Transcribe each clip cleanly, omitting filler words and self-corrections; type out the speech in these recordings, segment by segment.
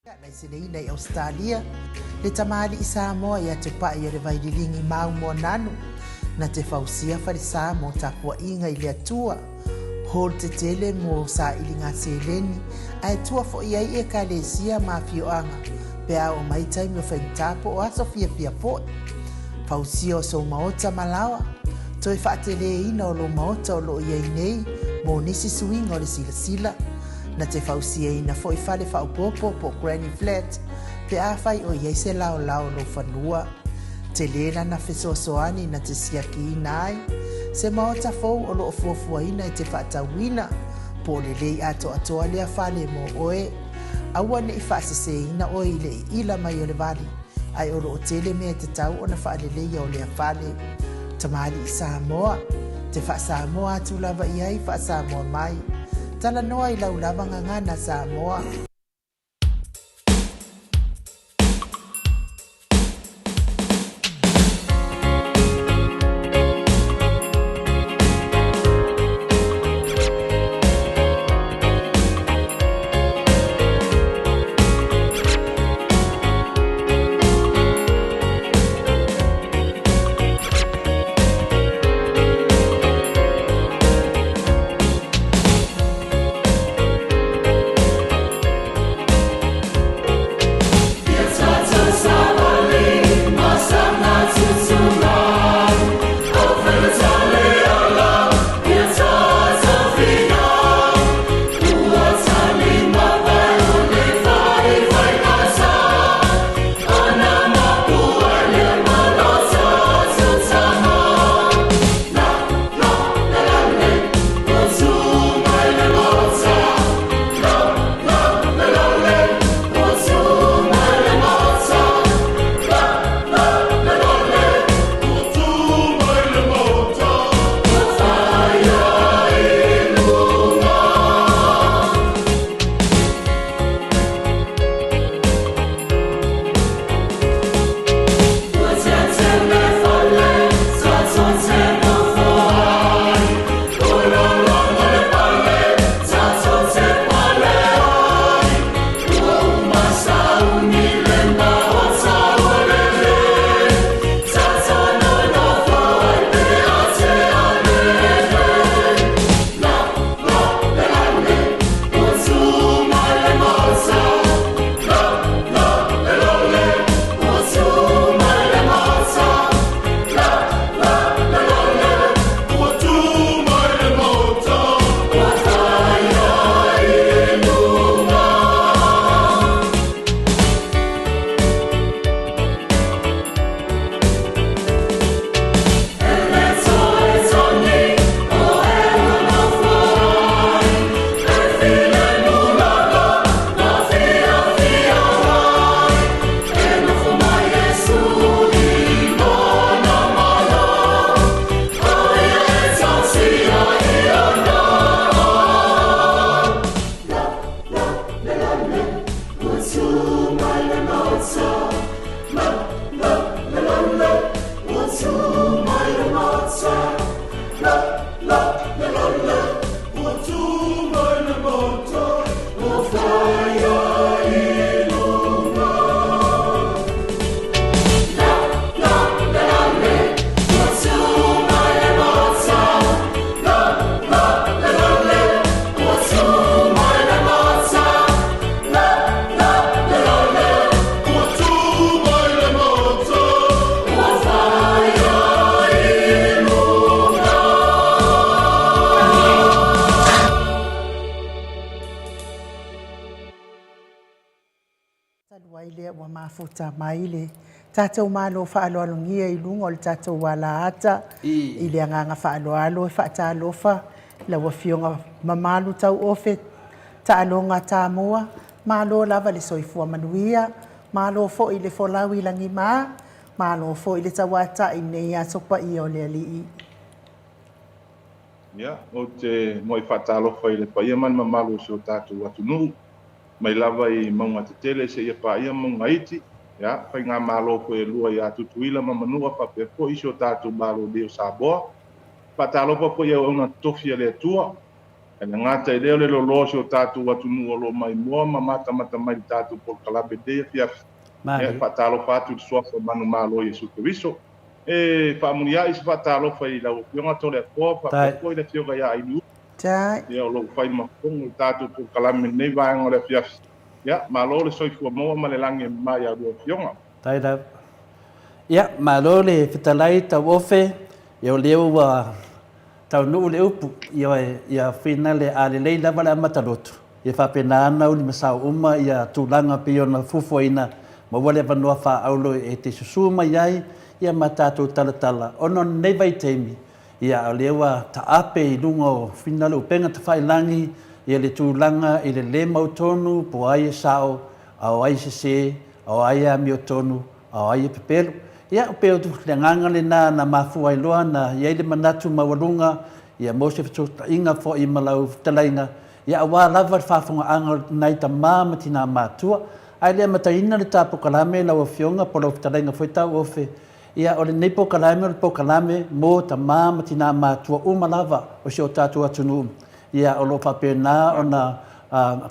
Nei sinei nei Australia, le tamali i Samoa ia te pai le vaililingi mau mo nanu, na te fausia farisa mo tapua inga i le atua, hol te tele mo sa ilinga seleni, ai tua fo iai e ka le sia ma fioanga, pe a o mai taimi o whaintapo o aso fia po. Fausia o so maota malawa, toi whaatele ina o lo maota o lo iai nei, mo nisi suinga o le sila sila, na te fausia ina fo i fale fa upopo po Granny Flat, pe a fai o iei se lao lo fanua. Te lena na fesoasoani na te siaki ina ai, se maota fou o lo fuafua ina e te whaatawina, po le lei ato atoa lea fale mo oe, aua ne i whaasese ina oe i le ila mai o le vali, ai o lo o tele mea te tau o na whaale leia o lea fale. Tamali i Samoa, te wha Samoa atu lava i ai wha Samoa mai, tala noa i lau lava ngangana Samoa. Futa maile tatou malo fa'aloalogia i luga o le tatou alaata i le agaga fa'aloalo e fa'atalofa laua fioga mamalu tau ofe ta'aloga tamoa malo lava le soifua manuia malo fo'i le folau i lagimā malo fo'i le tauata'i nei a sopa'i o le ali'i ia o te mo i fa'atalofa i le paia man mamalu o tatou atunuu mai lava i mauga tetele se ia pa'ia mauga iti ya fai ngā malo ko e lua ia tutuila ma manua pa pe po iso tātou malo leo Samoa. Pa talopa po ia una tofia le Atua. na ngata leo le lo so tatu watu nu lo mai mo mata mai tatu por kalabe de fia e fatalo fatu so fa manu malo Yesu Kristo e fa munia is fatalo fa ila o pionga tole po fa po ile fioga ya ilu tai e lo fa ma kong tatu por kalabe nei va ngole fia ya malo le so fu mo ma le lange mai ya do pionga tai da ya malo le fitalai ta ofe yo leo wa tau no le upu ia finale ale le lava le matalotu ia fa pena na uli masau uma ia tulanga piona fufoina ma wale vanua fa aulo e te susuma iai ia matatu talatala ono nei vai temi ia lewa ta ape lungo finale upenga ta fai langi ia le tulanga i le mautonu po ai sao au ai se au ai miotonu au ai pepelu ia peo tu le nganga le na mafu ai loa na ia le manatu mawalunga ia mose fitu inga fo i malau talainga ia wa lava fafonga anga nai ta mama tina matua ai le mataina le tapo kalame la ofionga polo talainga foi tau ofe ia o le nepo kalame o po kalame mo ta mama tina matua uma lava o sio tatu atunu ia o lo papena ona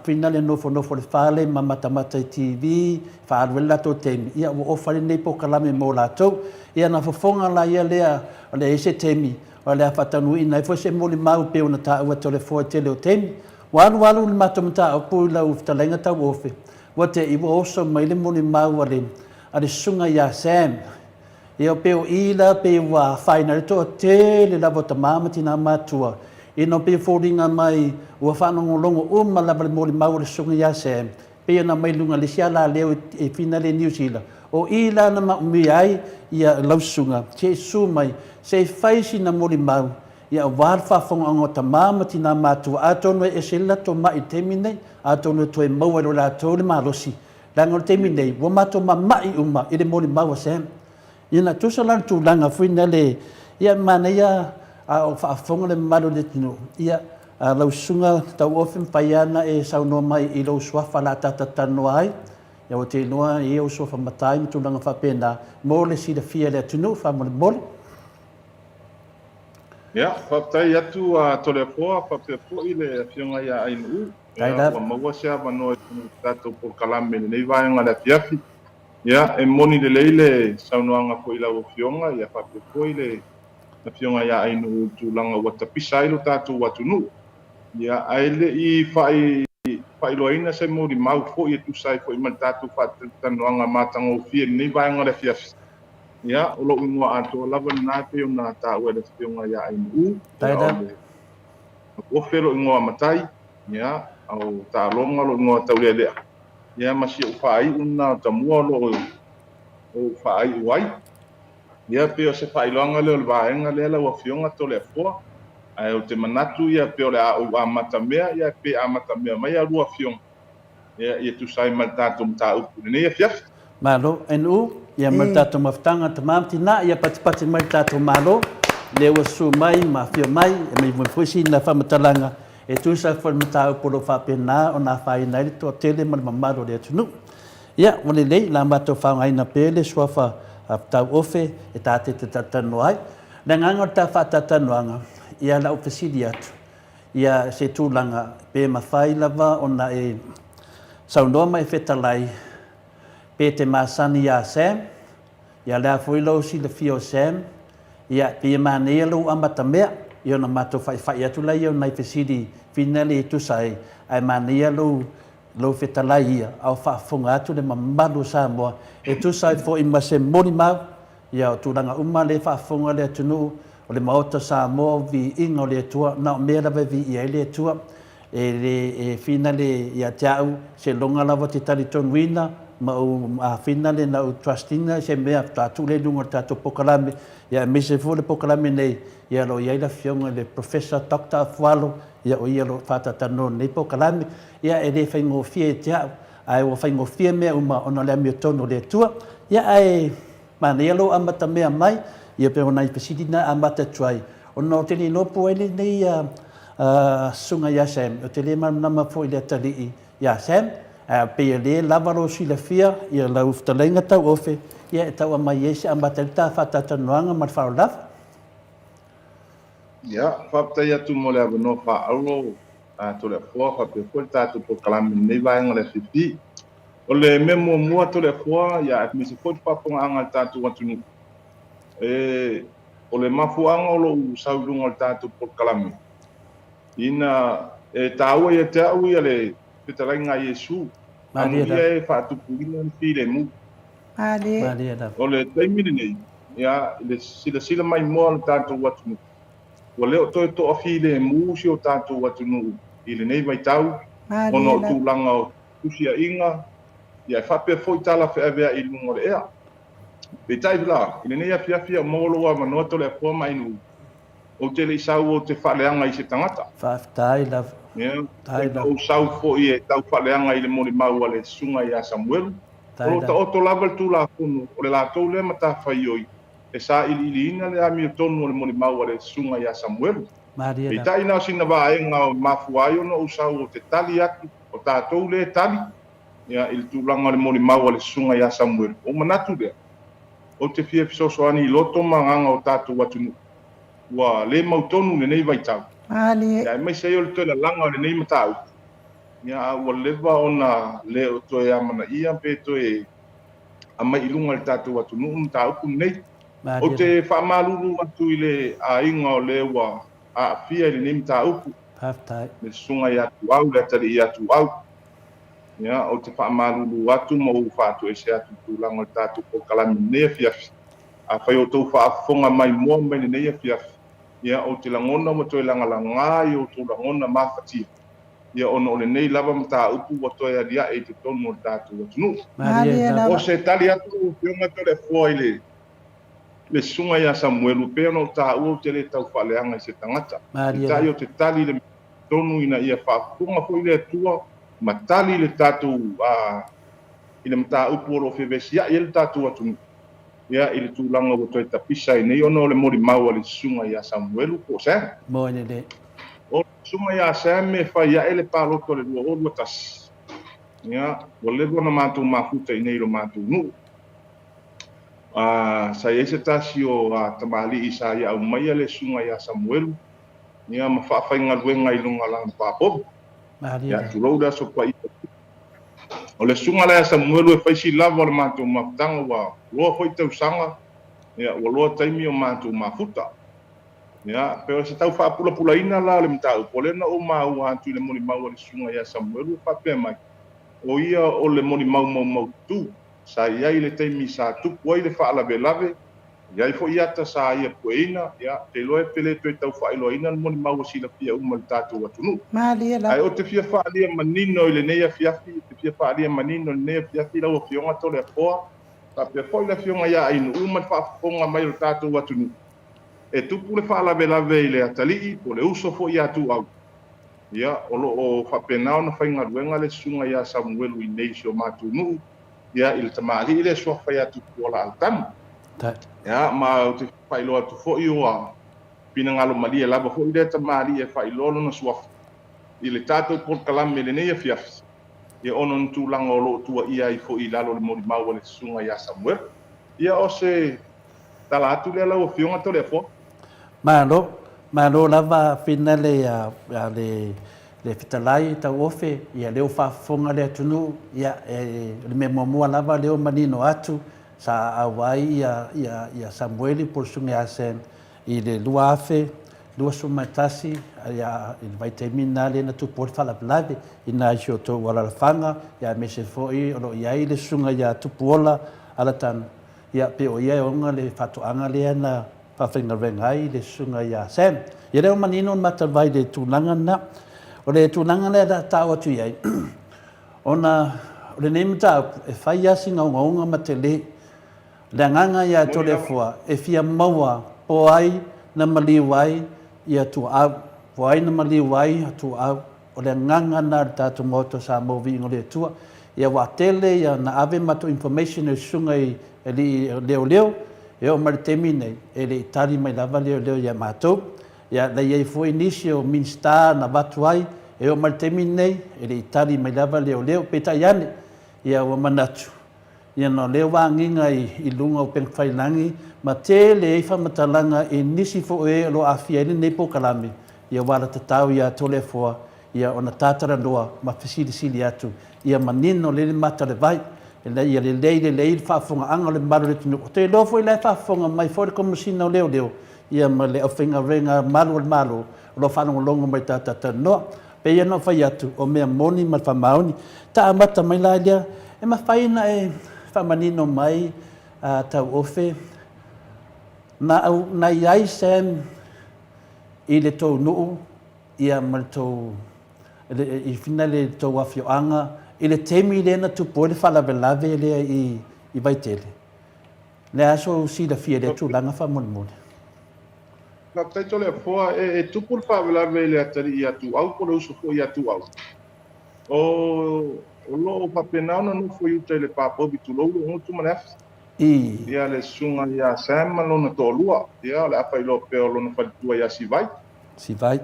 finale nofo le fale mata TV fa wela to temi ia o fale nepo kalame mo la to ia na fofonga la ia le ese temi o le fatanu ina fo se mo le mau pe ona ta o tole fo tele o temi walu le matamata o pu la uftalenga ta ofe what e wo also mai le mo le mau ale sunga ya sam ia pe o ila pe wa final to tele la bota mama tina matua ino pe foldinga mai ua whanongolongo o malabale mo le mau le sunga ya sem pe na mai lunga le siala leo e finale New Zealand o ila na maumi ai ia lausunga che su mai se faisi na mo le mau ia warfa fonga ngo ta mama tina matu atono e sela to mai temine atono to e mau lo la to le malosi lango temine wo mato mai uma ile mo le mau sem ina to sala tu langa finale ia mana ia a fonga le malo le tino ia lausunga tau ofin paiana e sauno mai i lo swafa la tata tano ai ia o te noa i o sofa matai mi tulanga whapena mo le si le fia le tunu whamole mole ia whaptai atu a tole poa whaptai po i le fionga ia ainu ia wa maua sea wanoa tato por kalame nei vaenga le fiafi ia e moni le leile saunoanga po i la o fionga ia whaptai po i le na fionga ia ainu tulanga wata pisa ilo tatu watunu ia aile i fai loina se mo di mau fo i tu sai fo i matatu fa tanoanga matango fie ni vaenga le fiafi ia o lo ingoa ato lava na pe ona ta o le fionga ia ainu o fero ingoa matai ia au ta longa lo ingoa taulele ia masi o fai una tamua lo o fai wai ia pe o se fai longa le vaenga le la o fionga to le fo ai o te manatu ia pe o le a matamea ia pe a matamea mai a rua fionga ia tu sai matatu mta upu ne ia fiaf malo enu ia matatu maftanga tamam tina ia patipati matatu malo le o su mai ma fio mai e me fusi na famatalanga e tu sa fo mta upu lo fa pena ona fai na to tele mal mamaro le tunu ia wole le la mato fa ngai na pele swafa tau ofe e tate te tatano ai na nganga ta fa tatano anga ia la ofisidi atu ia se tūlanga pe mawhai lava ona e saunoma e whetalai pe te masani ia Sam ia lea fuilau si le fio Sam ia pe manea lau amata mea ia na mato whai atu lai ia na ofisidi finale e tusai ai manea lau whetalai ia au whaafunga atu le mamalu Samoa e tusai fo i mase moni mau ia o tūlanga uma le whaafunga le atunu o le Maota Samoa Viiga o le Atua na o mea lava Viiga le Atua e finale ia te au se longa lava te talitonuina ma o finale na o trustinga se mea tatu le lunga tatu pokalame ia me se fo le pokalame nei ia lo ia la fionga le Professor Dr. Afualo ia o ia lo whatatano nei pokalame ia e le whaingofie te au ai o whaingofie mea uma ona le amiotono le Atua ia ai mana ia lo amata mea mai ia pe ona i pesidina amata tuai ono te ni lopo ele nei sunga ya Sam o te le nama fo ile tali ya Sam pe le lavaro sila fia ia la uftalenga tau ofe ia tau mai ese amata ta fatata noanga mar faulaf ia fapta ia tu mole avo no fa aulo to le fua fa pe ko ta to po kalami nei vai ngale fifi o le memo mua to le fua ya mi se ko pa po anga ta to watu ni o le mafuanga o lo saudunga o ta to po kalami ina taua ia te au ia le petalinga Yesu anu ia e fa tu puina fi le mu o le taimini nei ya le sila mai mo ta to watu ni o leo to afi le mu si o tātou watu nuu i le nei vai tau ono tūlanga o tusia inga ia e whape foi tala whaavea i lungo le ea pe tai vila i le nei afiafia moloa manoa to le apua mai nu o te le isau o te whaleanga i se tangata o sau fo i e tau whaleanga i le mori maua le sunga i a Samuelu o ta oto lava le tūla kunu o le lātou le mata whaioi e sa ili ina le ami tonu le moni maua le sunga ya Samuel. E tai na sina va enga o mafuai no usau o te tali atu o tātou le tali. Ya il tūlanga le moni maua le sunga ya Samuel. O manatu lea. O te fia fisosoani loto manganga o tātou watunu. Wa le mautonu le nei vaitau. Ya mai sei o le toila langa o le nei matau. Ya ua leva ona le o toe amana ia pe toe ama ilunga le tātou watunu mtau kum nei. O te whamalulu atu i le a inga o le wa a fia i le nimi tā upu. Le sunga i atu au, le atari i atu au. Ia, o te whamalulu atu ma u whātu e se atu tūlanga o tātu po kalami nea fiafi. A whai o tau whaafonga mai mua mai le nea fiafi. Ia, o te langona ma toi langalanga i o tau langona mawhatia. Ia, ono o le nei lava ma tā upu wa toi aria e te tonu o tātu atunu. O se tali atu o whionga to le fua i le sunga ya Samuelu pe no ta o te le tau whaleanga i se tangata. Tai o te tali le tonu ina ia whaafunga fo i le atua, ma tali le tātou i le mata upu oro whiwesia i le tātou atu. Ia i le tūlanga o toi tapisa i nei ono le mori maua le sunga ya Samuelu po Sam. Moine le. O sunga ya Sam me whai ia ele pāloto le rua orua tas. Ia, o lewa na mātou mafuta i nei lo mātou nuu. Sa ese tasi o tamali isa ia au mai le sunga ya Samuelu ia ma whaafainga luenga i lunga lang papob ia turouda so pa ita o le sunga ya Samuelu e whaisi lava o le mātou mafutanga wa loa foi tau sanga ia wa loa taimi o mātou mafuta ia pero se tau whaapula pula ina la le mtau polena o mau hantu i le moni mau le sunga ya Samuelu whapea mai o ia o le moni mau tu sa ia i le teimi sa tupu ai le whaalawelawe, ia i fo iata sa ia pueina, ia te loe pele toi tau whaeloina le moni maua sila pia uma le tātou atunu. Ai o te fia whaalia manino i le neia fiafi, te fia whaalia manino i le neia fiafi lau o fionga tole a poa, ka pia fo i la fionga ia ainu uma le whaafonga mai le tātou atunu. E tupu le whaalawelawe i le atalii, po le uso fo i atu au. Ia, o whapenao na whainga ruenga le sunga ia Samuelu i neisi o mātunu, ia il tamari ile so fa ya tu pola altam ya ma o te fa ilo tu fo io pinangalo mali la fo ile tamari e fa ilo no so ile tato por kalam le ne ya ia onon tu lango lo tu ia i fo ilalo le mori maua le sunga ya Samuel ia o se talatu le la o fionga to le fo malo lava finale ya le fitalai tau ofe ia leo whaafonga le atunu ia le me momua lava leo manino atu sa awai ia Samueli por sunga asen i le lua afe lua sumatasi ia i vaitemina le na tu por fala blave ina isio to wala fanga ia me se foi o ia i le sunga ia tu pola ala tan ia pe o ia onga le fatoanga le na whawhinga rengai le sunga ia sem ia leo manino matavai le tunanga na o le tūnanga lea da tāu atu iai. Ona, o le nei mata e whai asi ngaunga ma te le. Le nganga ia to le fua, e fia maua po ai na maliwai ia tu au. Po ai na maliwai tu au. O le nganga na tātu moto sa movi ingo le tua. Ia wa tele ia na ave mato information e sunga i leo. E o maritemi nei, e le itari mai lava leo ia mātou. Ia la iai foi inisio minsta na watu ai e o maritemi nei e le itali mai lava leo peta iane ia o manatu ia no leo wanginga i lunga o pengwhailangi ma te le eifa matalanga e nisi fo e lo afia ele nei po kalame ia wala tatau ia tole foa ia ona tātara noa ma whesilisili atu ia manino le mata le vai ia le lei whaafonga anga le maru le tunu o te lofo i le whaafonga mai fore ko musina o leo ia ma le awhinga renga malu lo whanonga longa mai tātata noa pe ia no whai atu o mea moni ma whamaoni ta amata mai la ia e ma whaina e whamanino mai tau ofe na iai Sam i le tau nuu ia ma le tau i fina le tau awhioanga i le temi le na tupo le whalawelawe lea i vaitele le aso si la fia le tūlanga whamonimone Na taito le foa e tupu le whawelawe le atari i atu au ko le uso fo i atu au. O lo papenao na nufo i utai le papobi tu lou o tu manef. Ia le sunga ia Sam malona tolua. Ia le apa i lo peo lo na whalitua ia si vai.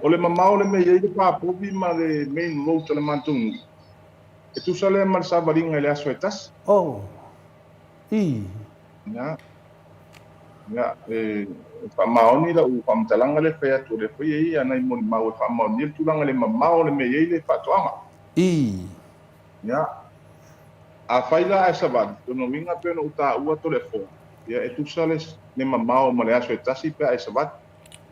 O le mamao le me iei le papobi ma le main road le mantungu. E tu sa le mar savaringa le aso e tas. Ia whamaoni la u whamtalanga le whea tu le whea i anai moni mau e whamaoni le tulanga le mamao le me iei le whatoanga. Ia. A whaila e savadi, tono winga pēno uta ua to le whō. Ia e tusa le mamao ma le aso e tasi pēa e savadi.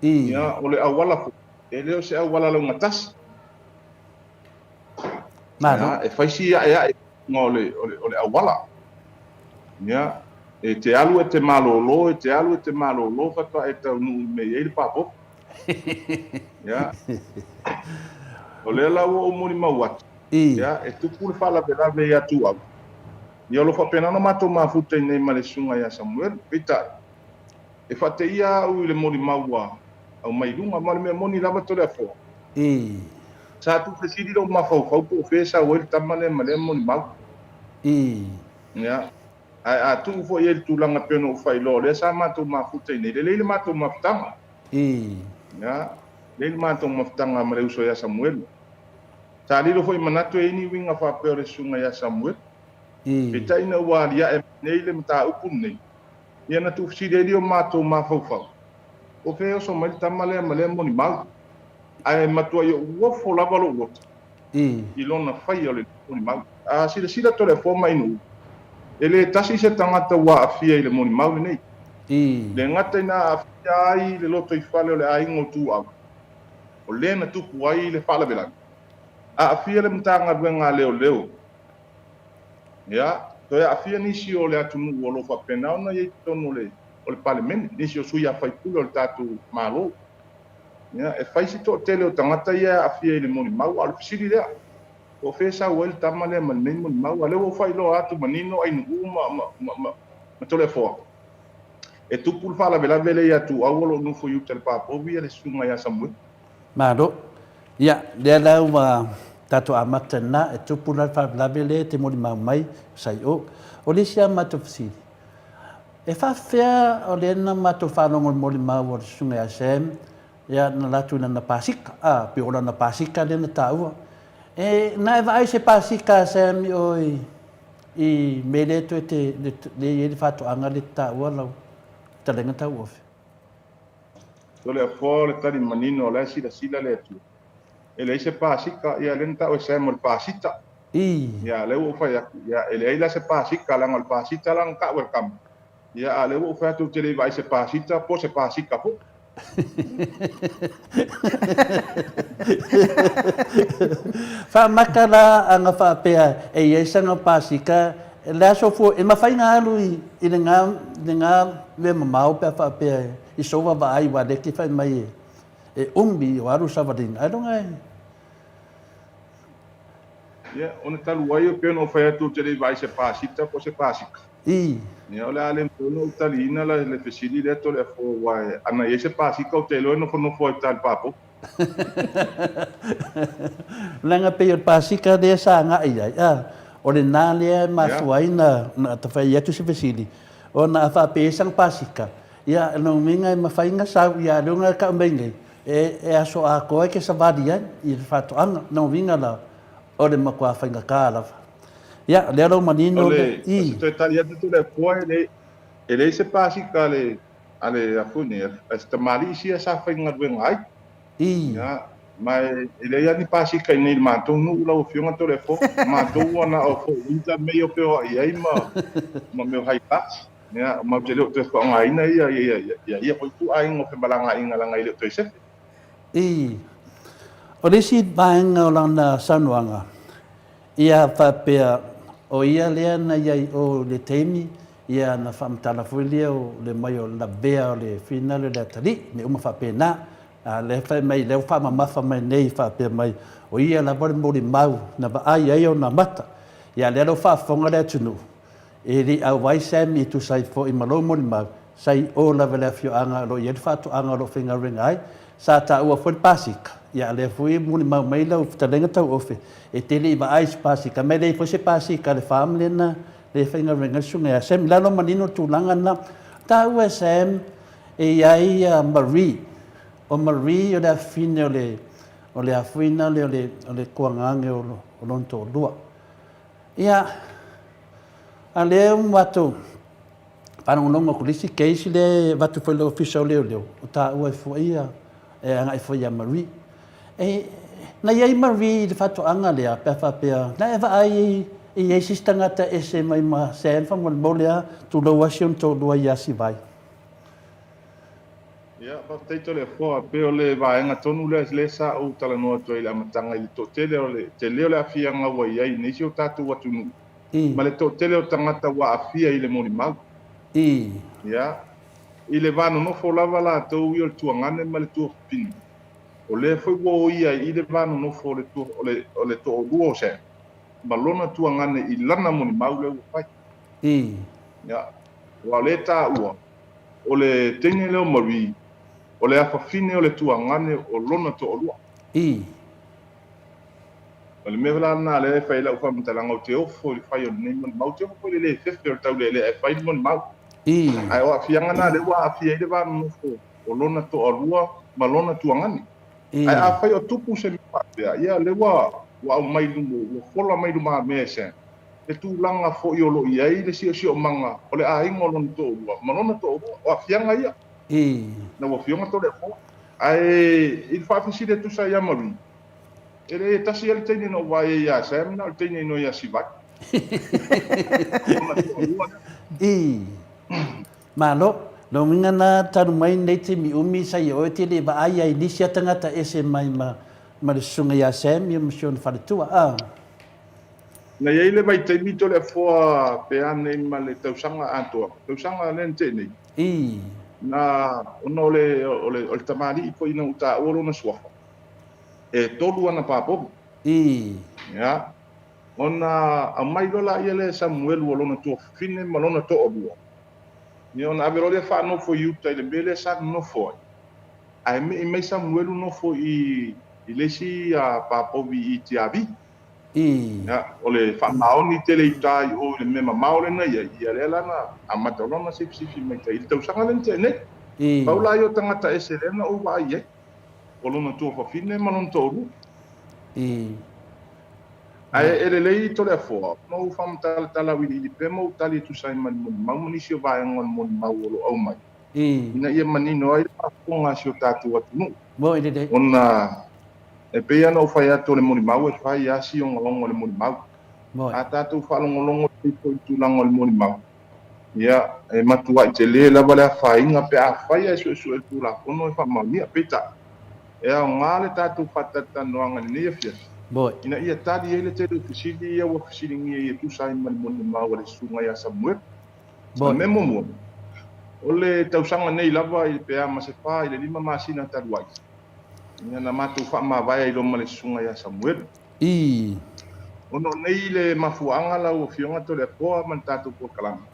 Ia o le awala fu. E leo se awala le unga tasi. Ia e whaisi ia e ngā o le awala. Ia. E te alu e te malolo, whatua e tau nuu me iei le papo. Ia. O le lau o moni mau atu. Ia, e tupu le whala pelawe i atu au. Ia lo whapenana mato mafuta i nei ma le sunga ia Samuel, pita. E whate ia au i le moni maua au mai runga, ma le mea moni lava tole a fōa. Sa tu whesiri lau mawhau po whesa o ele tamane ma le moni mau. Ia. A tu fo ye tu langa peno fai lo le sa mato mafuta nei le mato mafutanga ya le mato mafutanga ma le uso ya Samuel ta li lo foi manato e ni winga fa pe le sunga ya Samuel e tai na wa ya e nei le mata upu nei ia na tu si le mato mafufau o fe o so mal tamale ma le moni mal ai mato yo wo fo la valo wo i lo na fai o le moni mal a si le tole fo mai no ele tasi se tangata wa afia i le moni mau nei. Le ngata ina afia ai le loto i whale o le aingo tu au. O le na tupu ai le whala belanga. A afia le mtanga ruenga leo. Ia, to e afia nisi o le atunu o lo whapenao na iei tono o le palemene. Nisi o sui a whaipula o le tatu malo. Ia, e whaisi to tele o tangata ia afia i le moni mau a le fisiri lea. O fesa o ele tamale ma nei mo mau ale o fai lo atu manino ai nu ma tole fo e tu pul fala vela vele ya tu awolo no fo yutel pa po via le sunga ya Samuel mado ya le la wa tatu amata na e tu pul fala vele te mo mai sai o le sia mato fsi e fa fea o le na mato fa no mo mau o sunga ya Sam ya na la tu na pasika pe ona na pasika le na tau na vai se pasika Sam i mele to te le ye fato anga le ta wala ta lenga ta of to le fo le tari manino la sila le tu ele se pasika ia lenta o Sam el pasita ia le o fa ia ele la se pasika lang al pasita lang ka welcome ia le o fa tu te le vai se pasita po se pasika po fa makala anga fa pea e yesa no pasika la so fo e mafaina alu i nga ve mau pe fa pea i so va ai wa de ki fa mai e umbi o aru savadin I don't know ia ona talu ai o pe no fa tu te le vai se pasita po se pasika Ia ole ale mpono talina la le fesili le to le fo wa ana ese pasika o te lo no fo tal papo langa pe o pasika de sa nga ai o le na le ma fuaina na ta fai tu se fesili o na fa pe sang pasika ia no minga ma fainga sa ia lo nga ka mbengi e aso a ko ke sa vadia i fato anga no vinga la o le ma kwa fainga kala ya le ro manino i to italia tu le poi ele se pasika le ale a funir esta malisia sa fainga wen ai ya mai ele ia ni pasi kai nei matou nu ula o fionga tole fo matou ona o fo inta me o peo ai ma me hai pas ya ma te lo te ko ngai na ia ko tu ai ngo pe balanga inga langa ile to se o le si baenga o lana sanuanga ia whapea o ia lea na iai o le teimi ia na whamtala fuilia o le mai o la bea o le finale le atari me uma whapea na le whai mai leo whamamafa mai nei whapea mai o ia la wale mori mau na wa ai o na mata ia lea lo whafonga le atunu e ri au wai Sam i tu sai fo i malo mori mau sai o la vele fio anga lo ia whatu anga lo whinga ringa ai sa ta ua fo pasika ia le fui muni mau mai lau fitalenga tau ofe e tele i ba ai pasika me le fo se pasika le family na le whinga ringa sunga ia Sam lalo manino tūlanga na ta ua Sam e ai Marie o Marie o le afine o le afuina o le kuangange o lonto lua ia a leo watu panongonga kulisi keisi le watu foi le official leo o ta ua fo ia e anga i foi a Marie e na ia Marie de fatu anga lea pefa pea na eva ai e sistanga ta ese mai ma sen fa mo bolia tu lo wasion to do ia si vai ia pa te tole fo pe o le vaenga tonu le sa o tala no to ile amatanga i to tele o le te leo le afia nga wa ia ni si o tatu watu nu ma le to tele o tangata wa afia ile moni mau ia ile vanu no fo lava la to io tuangane ma le tu pin o le foi wo ia ile vanu no fo le tu o le to duo se balona tuangane i lana moni mau le fai ia wa le ta ua o le tenge le Marie o le afa fine o le tuangane o lona to o lua o le mevela na le fai la ufa mtalanga o te ofo le fai o nei moni mau te ofo le fefe o tau le fai moni mau ai o afianga na le wa afia ile va no fo o lona to o lua ma lona tuangane ai a fai o tupu se pa ia le wa mai lu o fola mai lu ma mese e tu langa fo i o lo ia ile si o manga o le a ingo lona to o lua ma lona to o afianga ia na o fionga to le fo ai il fa fisi de tu sa ya Marie ele tasi ele tene no vai ia Sam na tene no ia si vai malo lo minga na taru mai nei te mi umi sai o te le ba ai ai lisia tangata ese mai ma le sunga ia Sam ia mission faletua na ia ile vai te mito le fo pe ane ma le tausanga Atua tausanga len tene na ono le tamari ko ina uta oro na swafa e tolu ana papo ya ona a mai lola ia le Samuel o lona to fine ma lona to obua ni ona avero le fa no fo you tai le bele sa no fo ai me Samuel no fo i le si a papo vi i tiavi ya ole fa maoni tele tai o le me maole na ia le lana a matolona se mai tai tau sanga le tene paula yo tangata eselena o va ie o lona to fo fine ma lona to ru ai ele lei to le fo no fam tala wi di pe mo tali tu sai man mau ni sio va ngon mon mau lo au mai ina ia mani no ai pa ko nga sio tatu atu no mo ide ona e pe ya no fa ya to le mon mau e fa ya si on longo le mon mau ata tu fa longo tu lango le mon mau ia e matua te le la vale fa inga pe a fa ya so tu la ono fa ma ni peta e a ngale tatu fatata no anga ni fia ina ia tadi ele te fisili ia wa fisili ngi tu sai man mon ma wa sunga ya Samuel me mo ole tausanga nei lava i pe ama se pa ile lima masina taruai ina na matu fa ma vai lo male sunga ya Samuel ono nei le mafuanga la o fionga to le po man tatu po kalama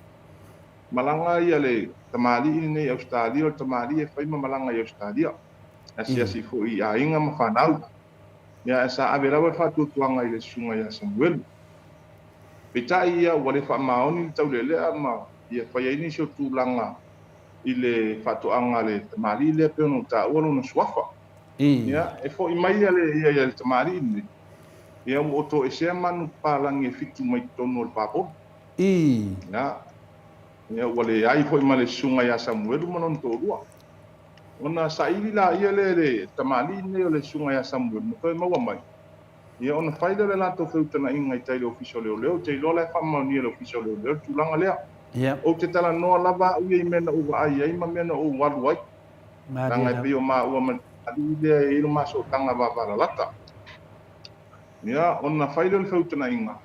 malanga ia le tamali nei Australia o tamali e fai malanga i Australia asia si fo i a inga mafanau ya sa avera wa fatu tuanga ile sunga ya Samuel pita ia wale fa maoni taulele ama ia fa ini so tulanga ile fatu anga le tamali le pe no ta wolo no swafa ya e fo i mai le ia le tamali ni ia mo to e se manu palangi fitu mai tono le papo ya wale ai fo i male sunga ya Samuel monon to rua ona saili la ia le tamali ne le sunga ya Samuel mo kai maua mai ia ona faile le lato feutana inga i taile official leo te lola fa mauni le official leo tulanga lea o te tala no lava u i mena u ai ai ma mena o walu ai nanga pe o ma u ma ali le i ma so tanga va va lata ia ona faile le feutana inga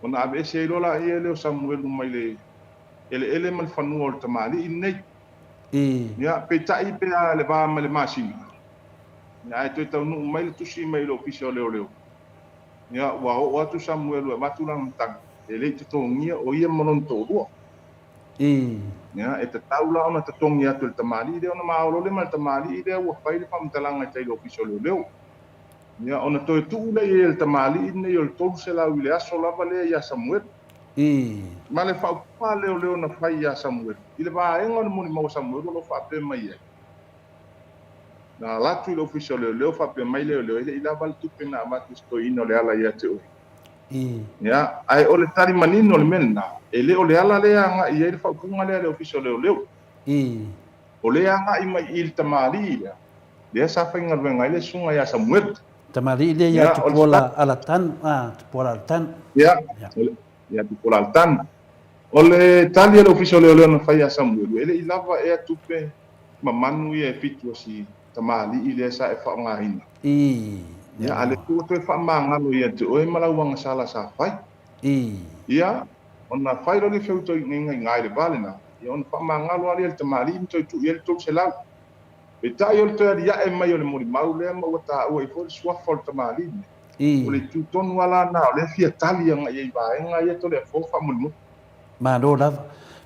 ona ave se lola ia le Samuel mai le ele mal fanu o tamali nei ia pe tai pe le va ma le masina ia te tau no mai le tusi mai le official leo ia wa o atu Samuel wa tulang tang ele te tongia o ia manon todo ia e te taula ona te tongia tu le tamali le ona maolo le mal tamali le wa fai le pamtalanga te le official leo ia ona to tu le el tamali ne yo to se la ile aso lava le ia Samuel ma le fa pa leo na fai ia Samuel ile va en on moni mo Samuel lo fa pe mai na la tu le official leo fa pe mai leo ile ila val tu pe na ma sto ino le ala ia te o ia ai ole tari manino le mena ele ole ala le anga ia le fa kunga le official leo ole anga i mai il tamali le sa fa inga venga ile sunga ia Samuel tamali le ia tu pola ala tan tu pola tan ia tu pola tan ole tali le official leo na fa ia Samuel ele ila va e tu pe mamanu ia fitu si tamali ile sa e fa nga ina ia ale tu te fa manga lo ia te o mala wanga sala sa fai ia ona fai lo le feuto ngai le balena ia on fa manga lo ale te mali to tu ia to se la e tai o te ia e mai o le mori mau le ma o ta o i fo swa fo te mali o le tu ton wala na le fia tali nga ia ba nga ia to le fo fa mu ma do la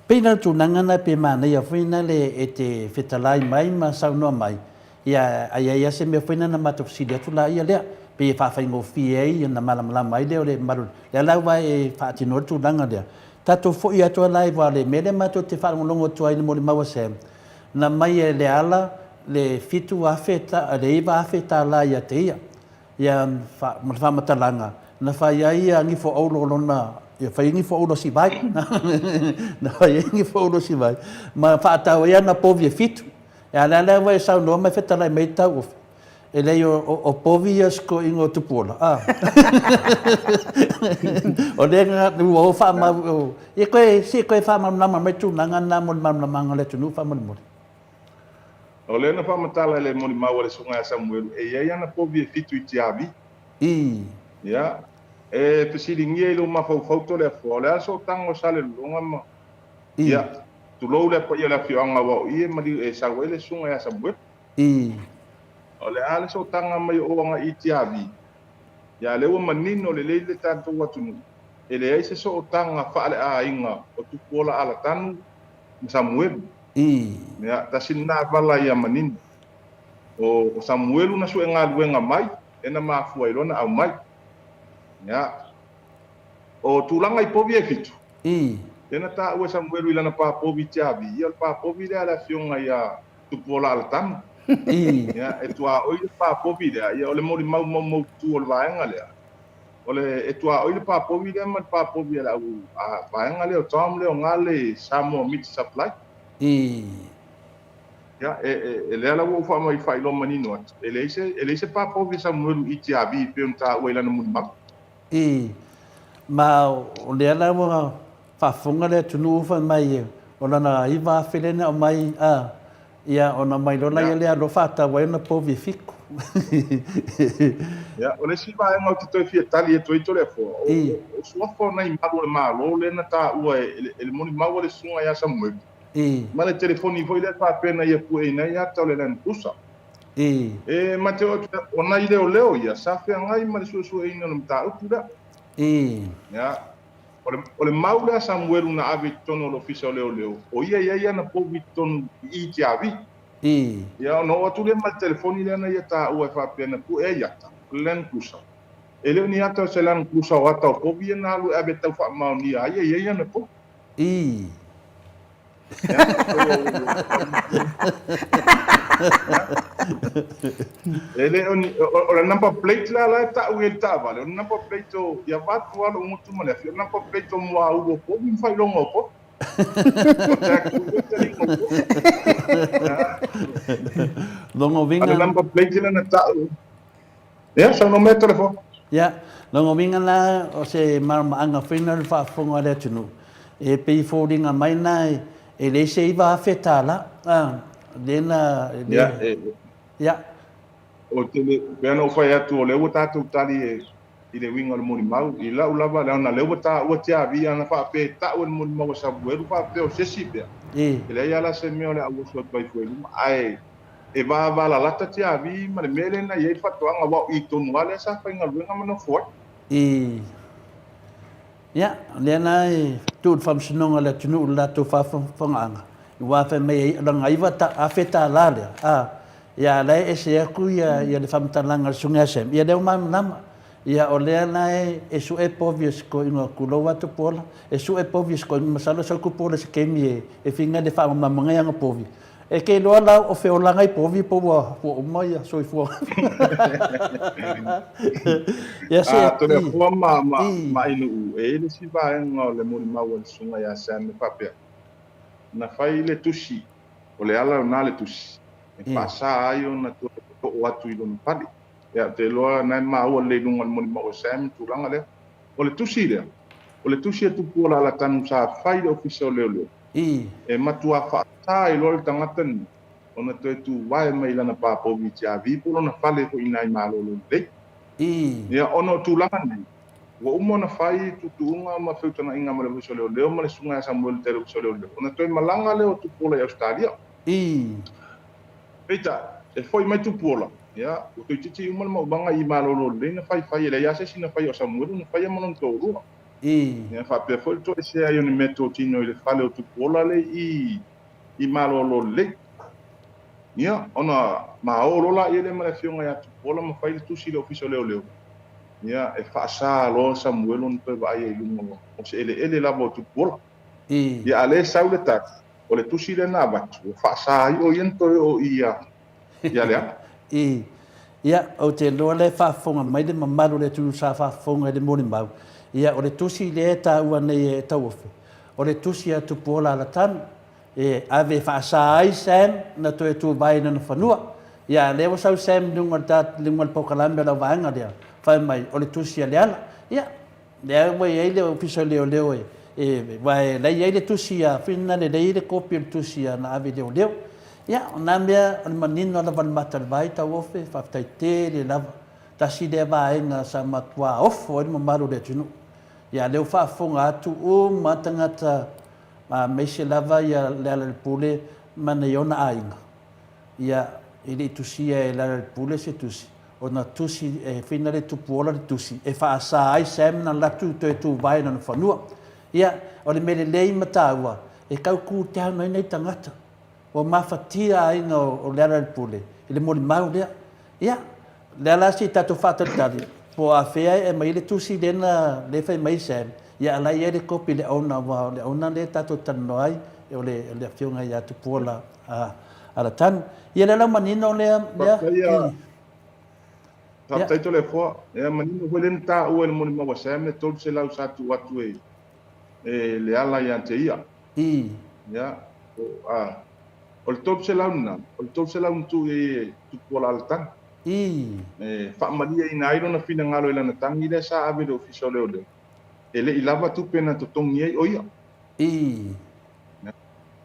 pena tu nangana pe mana ia fina le e te fetalai mai ma sa no mai ia ai se me fina na matu sidia tu la ia le pe fa fa ngo fie na malam la mai le maru le la vai fa ti no tu nanga le tato fo ia to lai va le mele matu te fa longo to ai mo ma se na mai le ala le fitu afeta le va afeta la ia te ia fa matalanga na fa ia ngi fo o lona ia fa ngi fo o si vai na fa ngi fo o si vai ma fa ta ia na povie fitu ia la vai sa no me feta la mai ta ele o povia sko ingo tu pola o le nga o fa ma e ko fa ma na ma tu na na mo ma ma le tu nu fa mo o le na fa matala le mo ma wale sunga Samuel e ia na povia fitu i tiavi ia e pesiri ngie lo ma fa to le fo le so tango sale longa ma ia tu lo le pa ia la fianga wa ia ma di e sa wele sunga Samuel o le ale so tanga mai o nga itiavi ya le o manino le le tanto watu e le ai se so tanga fa ale a inga o tu pola ala tanu Samuel ya ta sinna bala ya manino o Samuel na so nga luenga mai ena ma fu ai lona au mai ya o tulanga i povi e fitu ena ta o Samuel ila na pa povi tiavi ya pa povi le ala fionga ya tu pola ala tanu ya etua o ile pa povi le ya ole mori mau tu ole vaenga le ole etua o ile pa povi le ma pa povi le au a vaenga le o tom le o ngale Samoa meat supply ya le ala wo fa mai fa ilo manino ele se pa povi Samuel iti abi pe unta o ile no mun ma o le ala wo fa funga le tunu fa mai o na iva felena o mai ia ona mai lona ia le alo fata wa na povi fiku ya ole si va nga to fia tali e to le fo o so fo na malo le na ta u ele moni mau le sunga ya Samuel ma le telefoni foi le fa pena ia pu ina ia to le nan pusa ma te ona ile o leo ia sa fe ngai ma le su ina no ta u da ya ole mau le Samuel na ave tono lo official leo o ia na povi ton i tiavi ia no atu le mal telefoni le na ia ta u fa pena pu ia ta len kusa ele ni ata se lan kusa o ata o povi na lu ave ta fa ma ni ia na po ele o number plate la ta u ta vale o number plate o ya va tu alo mutu male o number plate o mo au po mi fai longo po Longo vinga. Ana number plate na ta'u. Ya, sa no me telefon. Ya, longo vinga na o se maramaanga final whaafonga rea tunu. E pei fōringa mai nai, e le se iwa awhetala. Lena, ya. O tele, pea no whai atu o leo tātou tali i le winga le moni mau. I lau lava leo na leo tā ua tia avia na whaape ta'u le moni mau sa bueru whaape o sesi pea. E le ala se meo le au sua pai fuelu. Ai, e va la lata tia avi ma le mele na ye fatoanga wa i tonu ale sa whainga luenga mana fort. Ya, lena e tūt whamsinonga le tunu ula tū whawhanganga. I wawhe mei ranga iwa ta awheta lale. Ia lai e se aku ia le whamtalanga sunga sem. Ia leo mai nama. Ia o lea nai e su e povies ko inga kulowa tu pola. E su e povies ko inga masalo sa kupola se kemi e whinga de wha mamanga yanga povi. E kei loa lau o whiolanga i povi po wa umai a soi fua. Ia se tone fua ma inu e le si vaenga o le moni mau le sunga ia sem me papea. Na whai le tusi. O le ala o na le tusi. E pasa ai o na to o atu i lona pali. Ia te loa nai maua le lunga moni mau sem turanga lea. O le tusi lea. O le tusi e tupu o la tanu sa whai le ofisa o leo leo. E matua whaata i lore tangata ni. O na toi tu wae mai lana pāpovi tia vipo na whale ko inai malo lo le. Ia ono tūlanga ni. Wa umo na whai tutuunga ma whiutana inga ma le wiso leo leo ma le sunga ya Samuel te wiso leo leo. O na toi malanga leo tupola i Australia. Peita, e foi mai tupola. Ia, o toi titi umana ma ubanga i malo lo le na whai le ia se sina whai o Samuel na whai amanon tōrua. Ia whapea foi to e se ai o ni meto tino i le whale o tupola le i malo lo le. Ia, ona maorola i le ma le whionga ia tupola ma whai le tusi le ofiso leo leo. Ia, e whaasa lo Samuel on toi wa ai e lungo. O se ele lava o tupola. Ia, ale sau le tatu. O le tusi le nā watu. O whaasa ai o iento o ia. Ia lea. Ia, o te loa le whaafonga mai le mamaru le tunu sa whaafonga le moni mau. Ia, o le tusi le ta ua nei e tau ofe. O le tusi a tupola la tanu. E ave whaasa ai Sam na toi tu vai na whanua. Ia, lewa sau Sam lunga tat lunga pokalame la vaenga lea. Whai mai, o le tusi a leala. Ia, lea wai ei le ofiso leo leo e. E wai lei ei le tusi a whina le lei le kopi le tusi a na ave leo leo. Ia, o nā mea, o le manino la valimata le vai tau ofe, whaftai te le lava. Tasi le vaenga sa matua ofo e mamaru le tunu. Ia, leo whaafonga atu o matangata meise lava ia leala le pule mana iona ainga. Ia, ili tusi e leala le pule se tusi. O na tusi e whina le tupuola le tusi. E whaasa ai Sam na latu toi tu vai na whanua. Ia, o le mele lei mataua. E kau ku te hau nei tangata. O mawhatia ainga o leala le pule. I le mori mau lea. Ia, leala si tatu whatatari. Po a whea e mai le tusi lena le whai mai Sam. Ia alai e le kopi le auna wa le auna le tatu tano ai. E o le whiunga i atu puola a la tanu. Ia le lau manino lea. Taito le fo, e manino ko len ta o le moni mawa Sam le tolu se lau sa tu atu e le ala ia te ia. Ia, o le tolu se lau na, o le tolu se lau tu e tu pola al tang. Fa malia ina airo na fina ngalo ila na tangi le sa ave le ofiso leo leo. E le ilava tu pena to tongi ai o ia.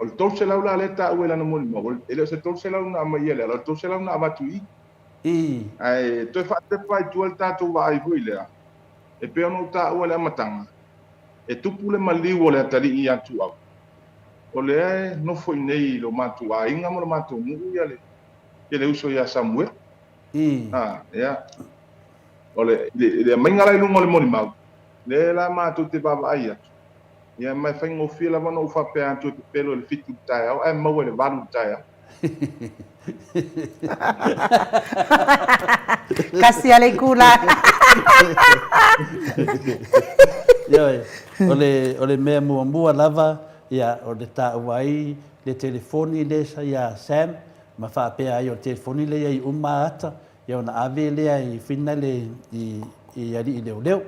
O le tolu se lau la le ta o ila na moni mawa, e le se tolu se lau na ama ia le, o tolu se lau na avatu i. Ai, toi whaate pai tual tātou wa ai hui lea. E peo no tā ua lea matanga. E tupu le maliu o lea tari i atu au. O lea no foi nei lo matu a inga mo lo matu mungu ia le. Ia le uso ia Samuel. Ia. O le mainga lai lungo le moni mau. Le la matu te baba ai atu. Ia mai whaingo fila wano ufa pea atu te pelo le fitu tai au. Ai mau le varu tai au. Kasi ale kula. Ia, o le mea mua lava, ia, o le tāuai, le telefoni le sa ia Sam, ma whaapea ai o telefoni le ia i ata, ia ona ave lea i whina le i ari i leo leo.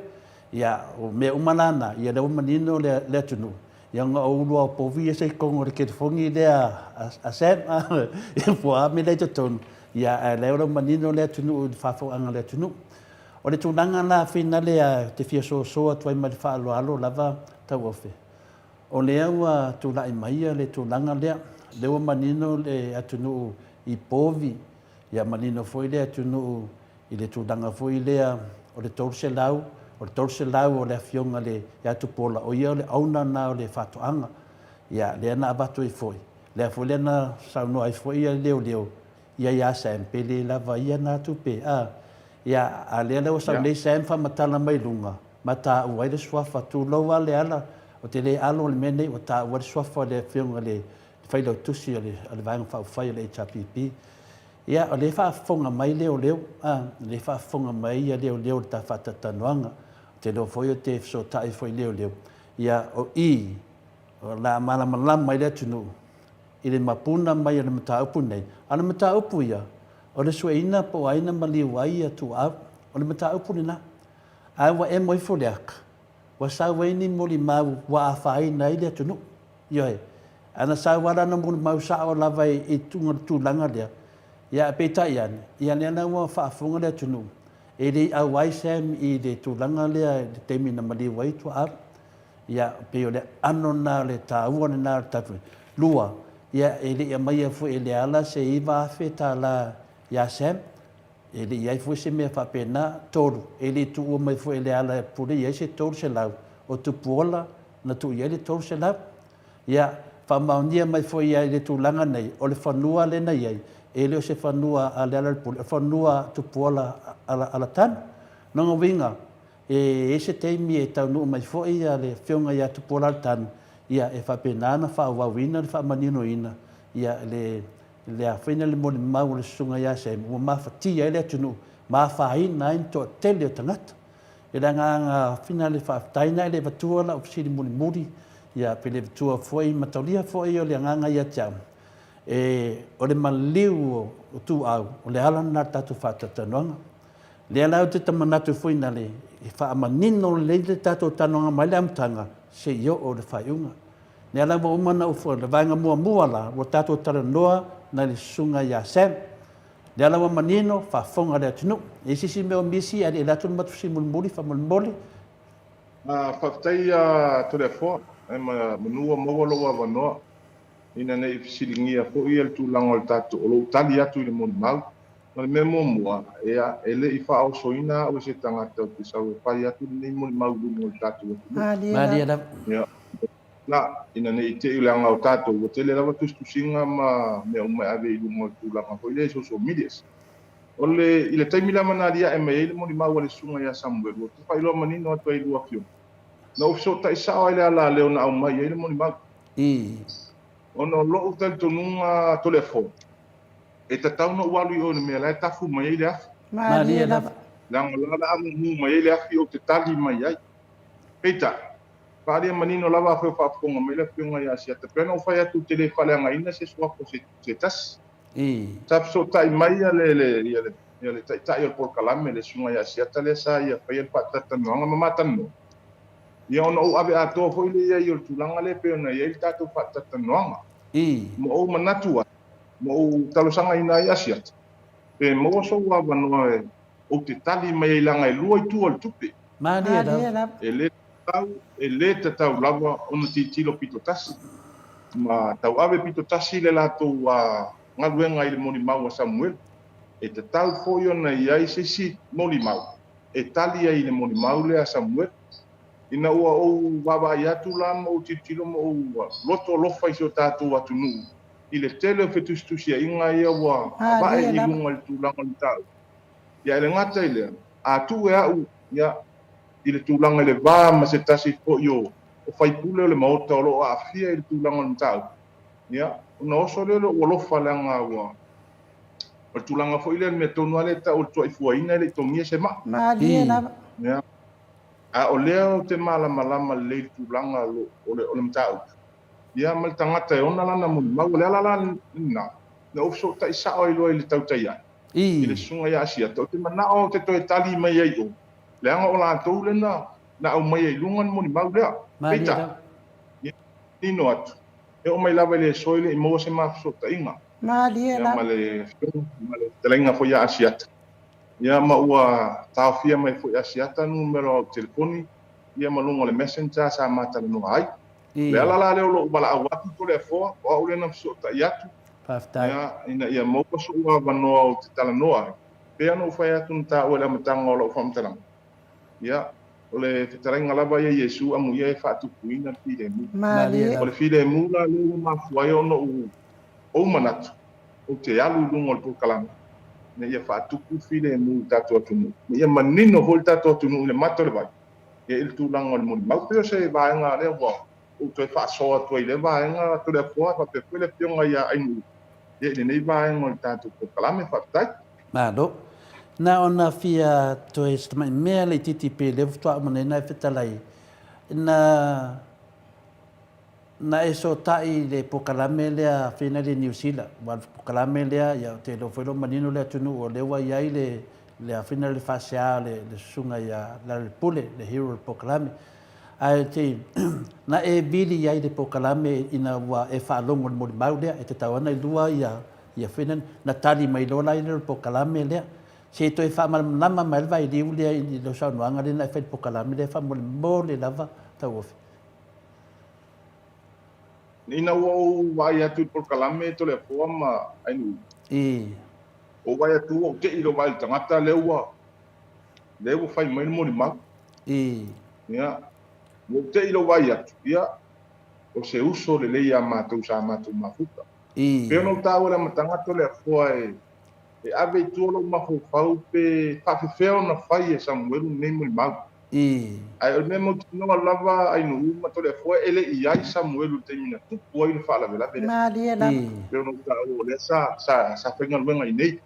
Ia, o mea umanana, ia le umanino le tunu. yang o lua po vi se kongo le ke fongi le a sem e po a me le ton ia a le ro manino le tunu fa fo anga le tunu o le tunanga na finale a te fia so so tu mai fa lo alo lava ta ofe o le ua tu la mai le tunanga le o manino le atunu i povi ia manino foi le atunu i le tunanga foi le o le torse lau o le torse lau o le afionga le ia tupola o ia le auna na o le fatoanga ia le ana abatu i foi le foi le na sauno ai foi ia leo ia sempre le lava ia na tupe ia a le o sa le sem fa matala mai lunga mata o ai le swafa tu lo le ala o te le alo le mene o ta o swafa le afionga le fai lo tusi le vang fa fai le HPP ia o le fa fonga mai leo le fa fonga mai ia leo ta fa tanoanga te lo foi te so tai foi leo ia o o la mala mai le tunu i le mapuna mai le mata upu nei ana mata upu ia o le suaina po aina mali wai atu a o le mata upu na ai wa e moi foliak wa sa waini moli mau wa fai nei le tunu ia ana sa wala na moli mau sa o lava i tunga tulanga le ia peta ia le ana wa fa funga le tunu e le a wai sem i le tulanga le te mina mali wai tu a ia pe o le anona le taua na tatu lua ia e le mai fu e le ala se i va feta la ia sem e le ia fu se me fa pena toru e le tu o mai fu e le ala pure ia se toru se lau o tu pola na tu ia le toru se lau ia fa maunia mai fu ia le tulanga nei o le fanua le na ia e le se fanua a le ala pure fanua tu pola ala tan no vinga e ese teimi e tau no mai fo ia le fionga ia tu pola tan ia e fa penana fa wawina fa manino ina ia le a fina le mo mau le sunga ia se mo ma fatia ele tunu ma fa ina into tele tangat e nga fina le fa taina le vatua la ofisi mo muri ia pele vatua foi matolia foi o le nga ia cham e o le maliu o tu au o le ala na tatu fa tatanonga le ala te tamanatu foi na le e fa manino le tatu tanonga mai le amtanga se yo o le faiunga ne ala mo mana o fo le vanga mua la o tatu taranoa na le sunga ya sem le ala manino fa fonga le tunu e sisi me o misi ale la tunu matu simul muli fa muli fa tai to le fo e manua mo lo wa no ina nei fisilingia fo ia tu langol tatu o lo tali atu le mon mau ma me mo mo ele I fa o soina o se tangata ki sa o pai atu nei mon mau mo tatu ya na ina nei te ile anga o tatu o tele lava tu singa ma me o mai ave lu mo tu la ko ile so medias ole ile taimi la mana dia e me ile mon mau le sunga ya Samuel o tu pai lo manino to ile o fio no so tai sa ile ala le ona o mai ile mon mau ono lo tal tonunga telefon e tatau no walu o me la tafu mai ile af Maria la la mu mai ile af o te tali mai ai peta pare manino lava fa ponga mai le pinga ya sia te pena o fa tu telefone nga ina se swa ko se tas tap so tai mai le tai o por kalame le sunga ya sia tale sa ya fa ya pa tatan nga mamatan no ia ona o ave ato fo ile ia i tulanga le pe ona ia tatu fa tatanoanga mo o manatua mo o talosanga ina ia sia e mo so wa vanoa o te tali mai langa I lua I tu al tupe Maria ele tau lava ona titilo pitotas ma tau ave pitotasi le lato wa ngaluenga I le moni mau Samuel e te tau fo ona ia se si moni mau e tali ai le moni mau le Samuel ina ua o baba ia tu la mo titilo mo loto lofa I so tatu atu nu I le tele fetustusia inga ia wa ba I lunga tu langa tau ia le ngata ile a tu e au ia I le tulanga le va ma se tasi po yo o fai pule le Maota o lo a fia I le tulanga tau ia no so le o lofa langa wa o tulanga fo ile me tonu ale ta o to ifuaina le tongia se ma ia a o leo te malama le tulanga o le mtau ia mal tangata e ona lana mo ma le ala na no so ta isa o ilo le tau tai I le sunga ia sia to te mana o te to tali mai ai o le anga o la to le na o mai ai lungan mo ni ma le peta nino atu. E o mai lava le soile i mo se mafusootaʻiga. Malia Ia la. ma le talaiga foi a asiata. Ia ma ua taofia mai foi asiata numero au telefoni. Ia ma luga o le messenger sa matalanoa ai. Le ala la leo lo'u bala'au atu toleafoa o a'u lena fesoota'i atu. Ia ia maua so ua vanoa o te talanoa. Pea no fai atu na tā'ua le amataga o lo'u fa'amatalaga. Ia o le fetalaiga lava ia Iesu amuia e fa'atupuina filemu. O le filemu la leu mafua ai ona ou manatu o te alu luga o le pukalanga. Na ia fa'atupu filemu tatou atunuu. Ia manino hoi tatou atunuu i le mata o le vai. Ia i le tulaga o le molimau pea se vaega lea ua ou toe fa'asoa atu ai le vaega toleafoa fa'apekoe le pioga ia ainuu. Ia i lenei vaega o le tatou pukalame fa'apetai. Malo. Na ona fia toe stamai mea le titi pe le futua manena e fetalai. Na e so tai le pokalame lea fina le New Zealand. Wa pokalame lea ia te lo fero manino le tunu o le wa iai le fina le fasea le sunga ia la le pule le hero pokalame. Ai te na e bili iai le pokalame ina wa e whaalongo le mori mau lea e te tawana i lua ia fina na tali mai lola i le pokalame lea. Se to e whaamalama mai vai liu lea i lo saunoanga le na e whai pokalame lea whaamole mo le lava tau ofi. Ina ua vai atu por kalame to le forma ainu. O vai atu o te ilo vai tangata leua fai mai mo ni mau. Ia. O te ilo vai atu. Ia. O se uso le leia mātou sa mātou mafuta. Peo no tāua le matanga to le foa e ave tuolo mafofau pe whawhiwheo na whai e Samuelu nei mo ni mau. Ai o nemo tinoa lava ai no uma to le foi ele i ai Samuelu te mina tupu ai no fala vela vela. Malia la. Pero no ta o le sa fenga wenga i nei.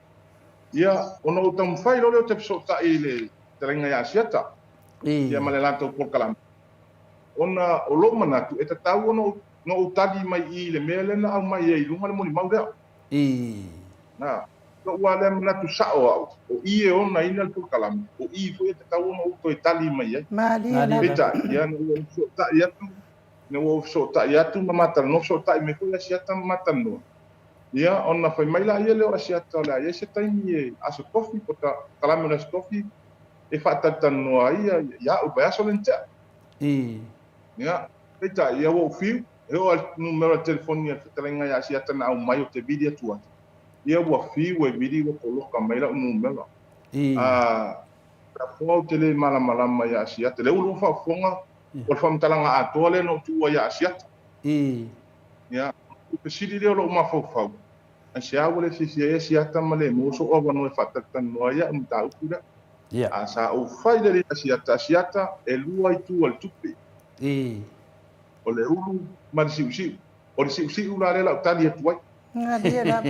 Ia ono o tam fai lo te so ta ile te renga ya siata. Ia male lato por kalam. Ona o lo manatu e te tau no utadi mai i le mele na au mai e lunga le moni mau dea. Na no wale manatu sao au. O i e ona ina por kalam. O i foi te tau no to itali mai ai. Malia la. Peta ia no so ta ia tu no so ta ia tu mata no so ta me foi siata mata no. Ia ona fai mai la ia le ora siata la ia se tai e aso tofi pota kalam na tofi e fa tata no ai ia o ba so lenta. Ia peta ia o fiu e o numero de telefone ia talenga ia siata na au mai o te video tua. Ia o fiu e video ko loka mai la numero. Ka tele malama ia siata le ulu fa fonga o fa mtalanga Atua le no tua ia siata. Ia o sidi le lo ma fa. A sia wale si siata male mo so o no fa tata no ia mta ukura. A sa o fai le siata e lua i tu al tupi. O le ulu ma si o si ula le la tali atuai. Ngadia la.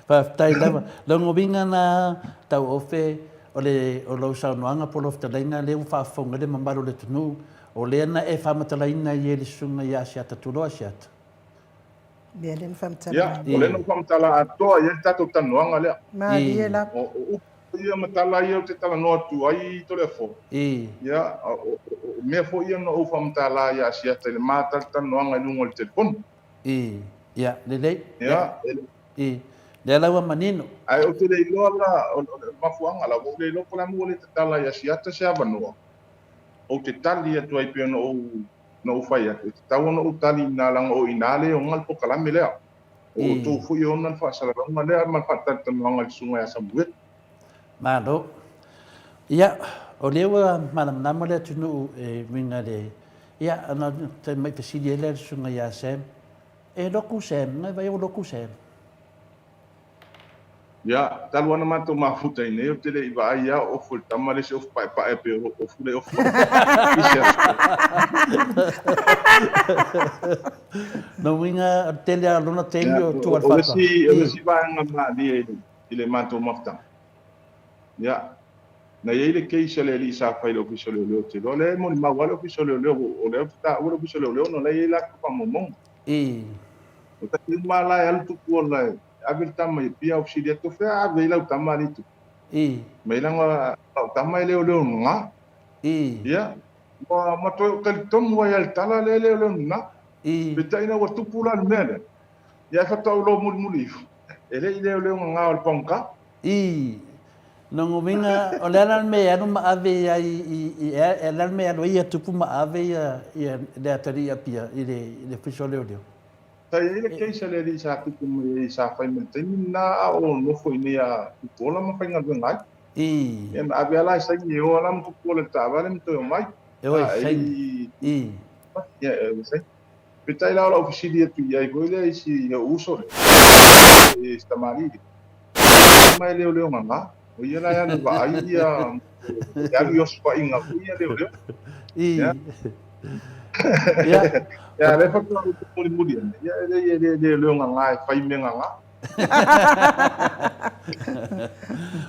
Pa tai lava. Longo vinga na tau ofe o lo saunoanga polo fitalaina le whaafonga le mamaru le tunu o le ana e whamatalaina i e le sunga i a siata tuloa siata. Bia le whamtala. Ia, o le no whamtala atoa i e tato tanuanga lea. Madia la. O ia matala i o te tala noa tu ai to le fo. Ia, o mea fo ia no o whamtala i a siata le mātal tanuanga i lungo le telefonu. Ia, le lei. Ia, le laua manino. Ai o te leiloa la, o mafuanga la, o leiloa ko la mua le te tala i a siata se avanoa. O te tali atu ai pia no fai atu. Te tau no tali na langa o inale o ngal po kalame lea. O tō fui o nan whaasalaranga lea, man whaatata ngal sunga ya Samuel. Malo. Ia, o lewa manamnama lea tunu e winga le. Ia, ana te mai pesidi e lea sunga ya Sam. E loku Sam, ngai vai o loku Sam. Ia, talu ana mātou mafuta i nei, o te le iwa ai ia, o ful tamale se of pai pai pe o fule o fule. No winga tele a lona tele o tu alfa. O si vaanga mali i le mātou mafuta. Ia, na ia le keisa le li sa fai le ofiso leo te lo, le mo ni mawale ofiso leo, o le ofita ua ofiso leo, no le la kupa momong. O ta ki mala e alu tuku o lai. Avel tama i pia o siria to fe ave la tama ni tu me langa tama le nga ia ma to kal tom wa ya tala le nga I. Petaina wa tupula mele. Ya fatau lo muli. Ele ile le nga o ponka. I. Nongo minga o le alan me anu ma ave ia i alan me anu ia tupu ma ave ia le atari a pia i le fiso leo leo. Tai ile keisa le di sa tupu me sa fai me na o no foi ni a tupola ma fai ngal ngai. I. E ma ave ala sa ni o lam tupola ta vale me to mai. E oi sai. I. Ya sai. Petai la ofisili tu ia i voile si ia uso. Sta maridi. Mai leo leo manga. O ia la ya no va ai ia ya yo spa inga ia leo leo. I. Ya. Ya le fa ko muli. Ya le leo nga fai me nga.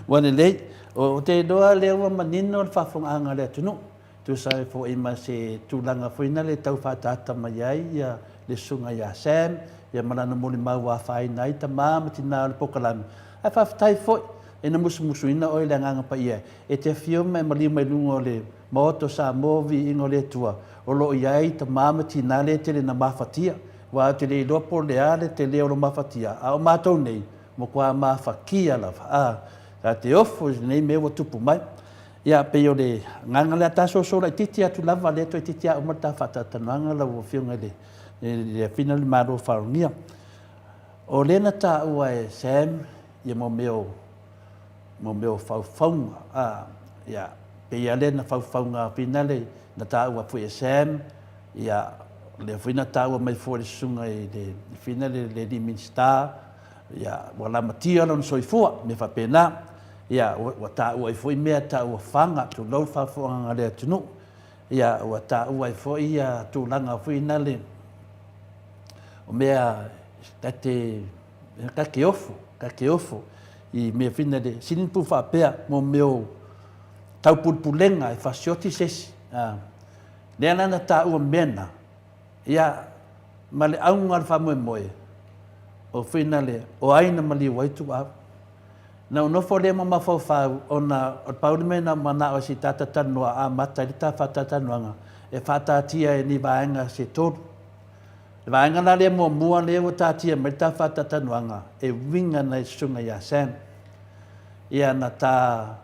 Wane lei o te doa leo manino fa fonga le tunu. Tu sai fo ima se tulanga foina le tau fatata mai ai ia le sunga ia Sam ia malana moli mau wa fai nai ta mama tina le pokalam a fa tai fo ina musu ina o le nganga pa ia e te fio mai mali mai lungo le Maota Samoa Viiga le Atua o lo ia ta mama tina le te na mafatia wa te le lopo le ale te le o mafatia a o matou nei mo kwa mafakia lava a te ofo nei me o tupu mai ia pe yo le nganga le taso so la titi atu lava le to titi o mata fata tananga la o fionga le final maro faronia o le na ta o e Sam ia mo meo faunga ia pe ia le na faunga finale na ta o fu e Sam ia le fina ta o mai fo le sunga le finale le di minsta ia wala matia non soifua me fa pena ia wa ta ua foi mea ta ua fanga tu lau fa fo nga le tunu ia wa ta ua foi ia tu langa foi nale o mea tate ka ke ofo i me fina de sinin pu fa pea mo meu tau pulenga e fasioti ses le ana ta ua mena ia male au ngal fa moe o finale o aina mali waitu a na no fole mama fo fa ona o paume na mana o si tata tanua a mata i ta fata tanuanga e fata tia e ni vaenga se todo vaenga na le mo mua le o ta tia me ta fata tanuanga e winga na sunga ya Sam ia na ta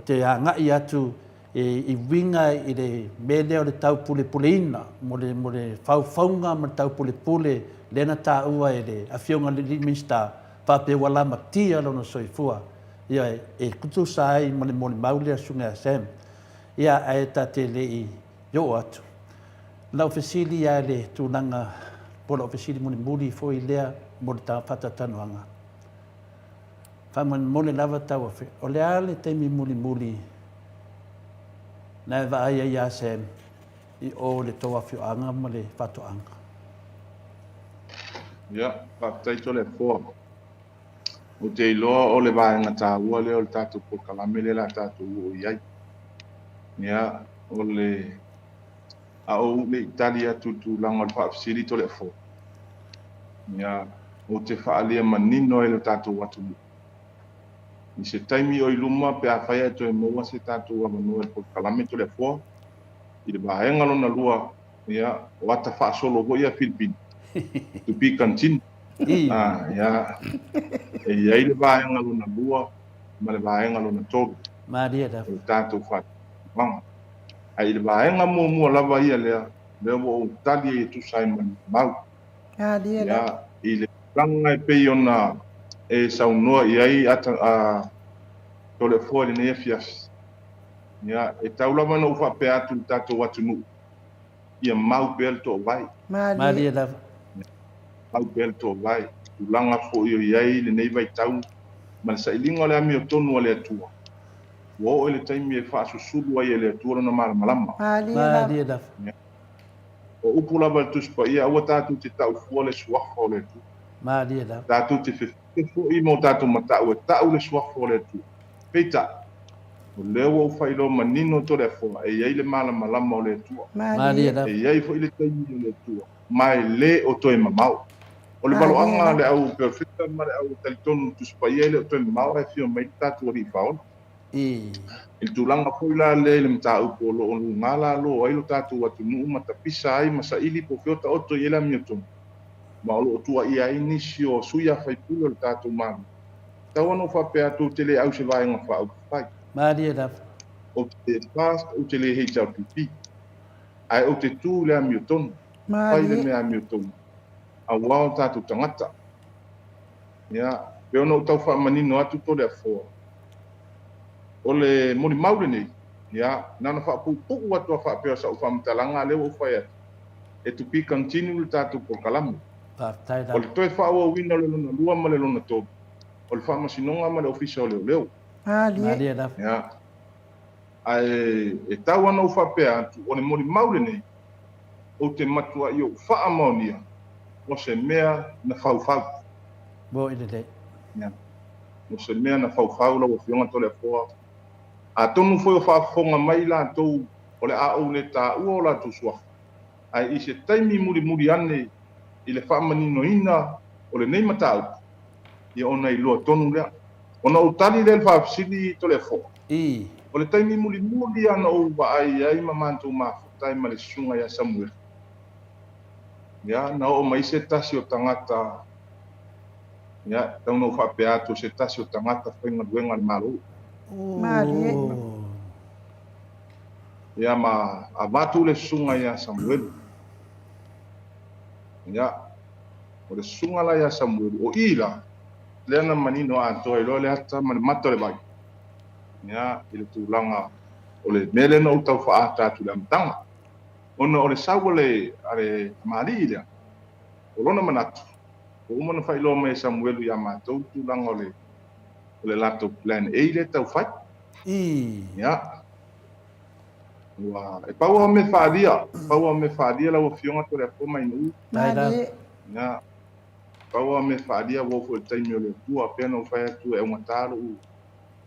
te anga i atu i winga i le mele o le tau puleina mo le faunga mo tau pule le na ta ua e le afionga le minsta fa pe wala matia lo no soifua ia e kutu sai mo le maule sunga Sam ia ai ta te le i yo atu la ofisili ia le tunanga polo ofisili mo le muli foi lea mo le ta fata tanuanga fa mo le lava tau fe o le ale te mi muli na va ai ia Sam i o le toa fio anga mo le fato anga Ya, pa tai to le fo. O te loa o le vaenga tā ua le o le tātou po kalame le la tātou o iai. Ia, o le au le Italia tutu langa le whaafisiri to le fo. Ia, o te whaalia manino e le tātou watu. I se taimi o i luma pe a whaia to e moa se tātou a manu e po kalame to le fo. I le vaenga lona lua, ia, o ata whaasolo ho ia Filipino. Tupi kantin. Ya. E iai le vaenga lona lua, ma le vaenga lona tolu. Maria da. O tātou whatu. Wanga. Ai le vaenga mua lava ia lea, lea o tali e tu Simon mau. Ya. I le langa e pei ona e saunoa iai ata tole fo le nea fias. Ya. E tau lava na ufa pe atu tātou watu nu. Ia mau bel to vai. Maria da. Mau bel to vai. Ulanga fo iai le nei vai tau. Ma sa ilinga le ami o tonu o le atua. Wo o le taimi e fa susulu ai le atua na malama. Maria da. O upu lava le tuspa ia ua tātou te tau fua le suafa o le atua. Maria da. Tātou te fo i mo tātou matau e tau le suafa o le atua. Peita. O leo o whailo manino to le fua e iai le malama o le atua. Maria da. E iai fo i le taimi o le atua. Mai le o toi mamau. O le baloanga le au perfecta ma le au talitonu tuspa ia le o toi mamau e fio mai tātou ori faona. I. Il tulanga foi la le mta upo lo ngala lo ai lo tatu watu nu mata pisa ai masaili po fiota oto yela mioto. Ma lo tua ia inisio suya fai pulo le tatu malu. Tawa no fa pe atu tele au se vai nga fa au fai. Maria da. O te fast o tele he tau pipi. Ai o te tu le mioto. Fai le me mioto. A wao tatu tangata. Ya, pe ono tau fa manino atu to le fo. Ole moni maule nei. Ya, nana fa pu watu fa pe sa fa mtalanga le o fa ya. E tu pi continue tatu por kalamu. Pa tai da. Ole toi fa o wina le luna lua ma le luna to. Ole fa masinonga ma le official le leo. Maria da. Ya. Ai e tau ana o fa pe atu ole moni maule nei. O te matua yo fa amonia. O se mea na fau. Bo ide de. Ya. O se mea na fau la o fionga to le fo. A tonu foi o whaafonga mai la tou o le a o le tā ua o la tu sua. Ai i se taimi muri ane i le whaamanino ina o le nei matau. I ona i loa tonu lea. Ona utali le whaafsili to le fo. I. O le taimi muri ana o wa ai mamantou mafutai ma le sunga ya Samuel. Ya, na o mai se tasi o tangata. Ya, tau no whaapea atu se tasi o tangata whainga duenga le malo. Maria. Ya ma abatu le sunga ya Samuel. Ya. O le sunga la ya Samuel. O ila. Le ana manino ato e lo le ata man mato le bai. Ya, ile tulanga o le mele no tau fa ata tu le mtanga. Ona o le sawole ale mali ile. O lona manatu. O umana fa ilo me Samuel ya mato tulanga o le lato plan A le tau fai. Ya. Wa e pau me fadia la o fionga to le foma inu. Ya. Pau me fadia wo fo taimi o le tua pena o fai tu e matalo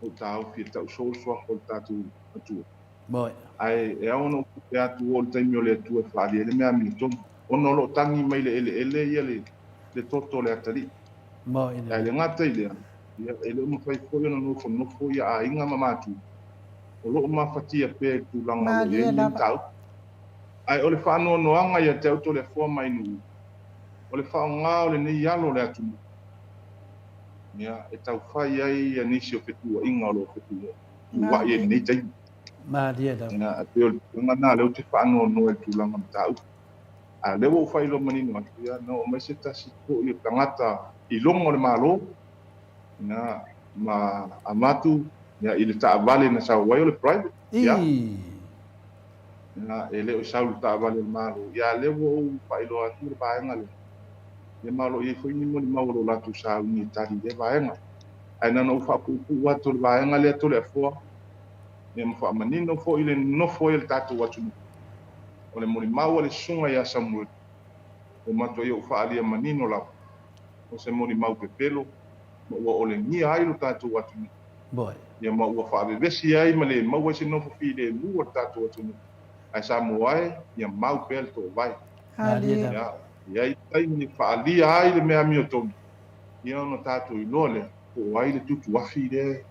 o tau fi tau so o tatu atu. Boy. Ai e ono pe atu o taimi o le tua fadia le me ami to. Ono lo tangi mai le ye le toto le atali. Boy. Ai le ngata ile. Ya ele mo fai fo no fo ya a inga mamatu. O lo mafatia pe tu langa o le tau. Ai o le whano noanga ia te auto le fua mai nui. O le whao ngā o le nei alo le atu. Ia, e tau whai ai a nisi o whetua, inga o lo whetua. Ua ia nei tei. Maria da. Ia, a te o le ngana leo te whano no e tu langa mtau. A leo o whai lo manino atu ia, no o mai se tasi ko i tangata i longa o le malo. Ia, ma amatu, ia, i le taa vale na sa wai o le private. Ia. Na ele o saulu ta vale malo ya le wo pa ilo atu le baenga le malo ye foi ni mo malo la tu sa ni tari le baenga ai na no fa ku wa tu baenga le tu le fo ye mo fa manino fo ile no fo il tatu wa tu o le mo mau le sunga ya Samuel o mato yo fa ali manino la o se mo mau pe pelo o le ni ai lo tatu wa tu boy ye mo wa fa be si ai ma le mo wa se no fo fi le mu tatu wa tu ai Samoa ia mau pel to vai. Maria. Ia i tai ni whaalia ai le mea miotomi. Ia ono tātou i loa lea. Ko ai le tutu afi le.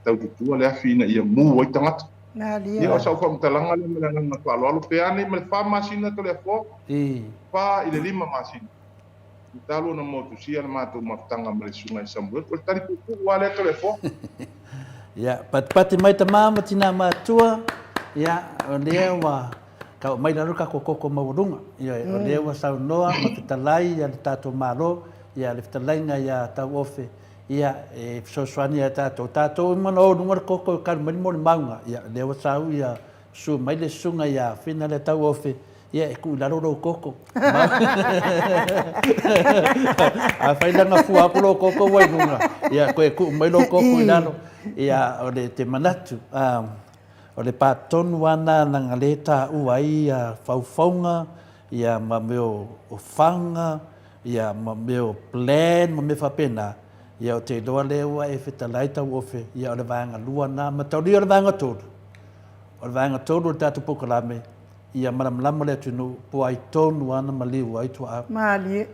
Tau tutua le afi na ia mu ai tangata. Ia o sau whamtalanga le mea ngana whaalo alo pe ane ma le wha masina to le fo. Wha i le 5 masina. I talo na motu sia le mātou mafutanga ma le sunga i Samuel. O le tari kuku wale to le fo. Ia, pati mai ta mama tina mātua. Ia, o lea wa ka mai na ruka koko maurunga. Ia, o lea wa sau noa ma fitalai ia le tātou malo. Ia, le fitalai nga ia tau ofe. Ia, e fisoswani ia tātou. Tātou mana o nungar koko karu mani mori maunga. Ia, lea wa sau ia su mai le sunga ia fina le tau ofe. Ia, e ku laroro koko. A whailanga fua apuro koko wai nunga. Ia, koe ku mai lo koko i laro. Ia, o le te manatu. O le pātonu ana na ngaleta uai a whauwhaunga, ia ma meo o whanga, ia ma meo plan, ma me whapena. Ia o te doa lewa e whetalai tau ofe, ia o le vanga luana, ma tauri o le vanga tōru. O le vanga tōru o le tātu pokalame, ia maramlama le tunu, po ai tōnu ana ma liu ai tua. Mali.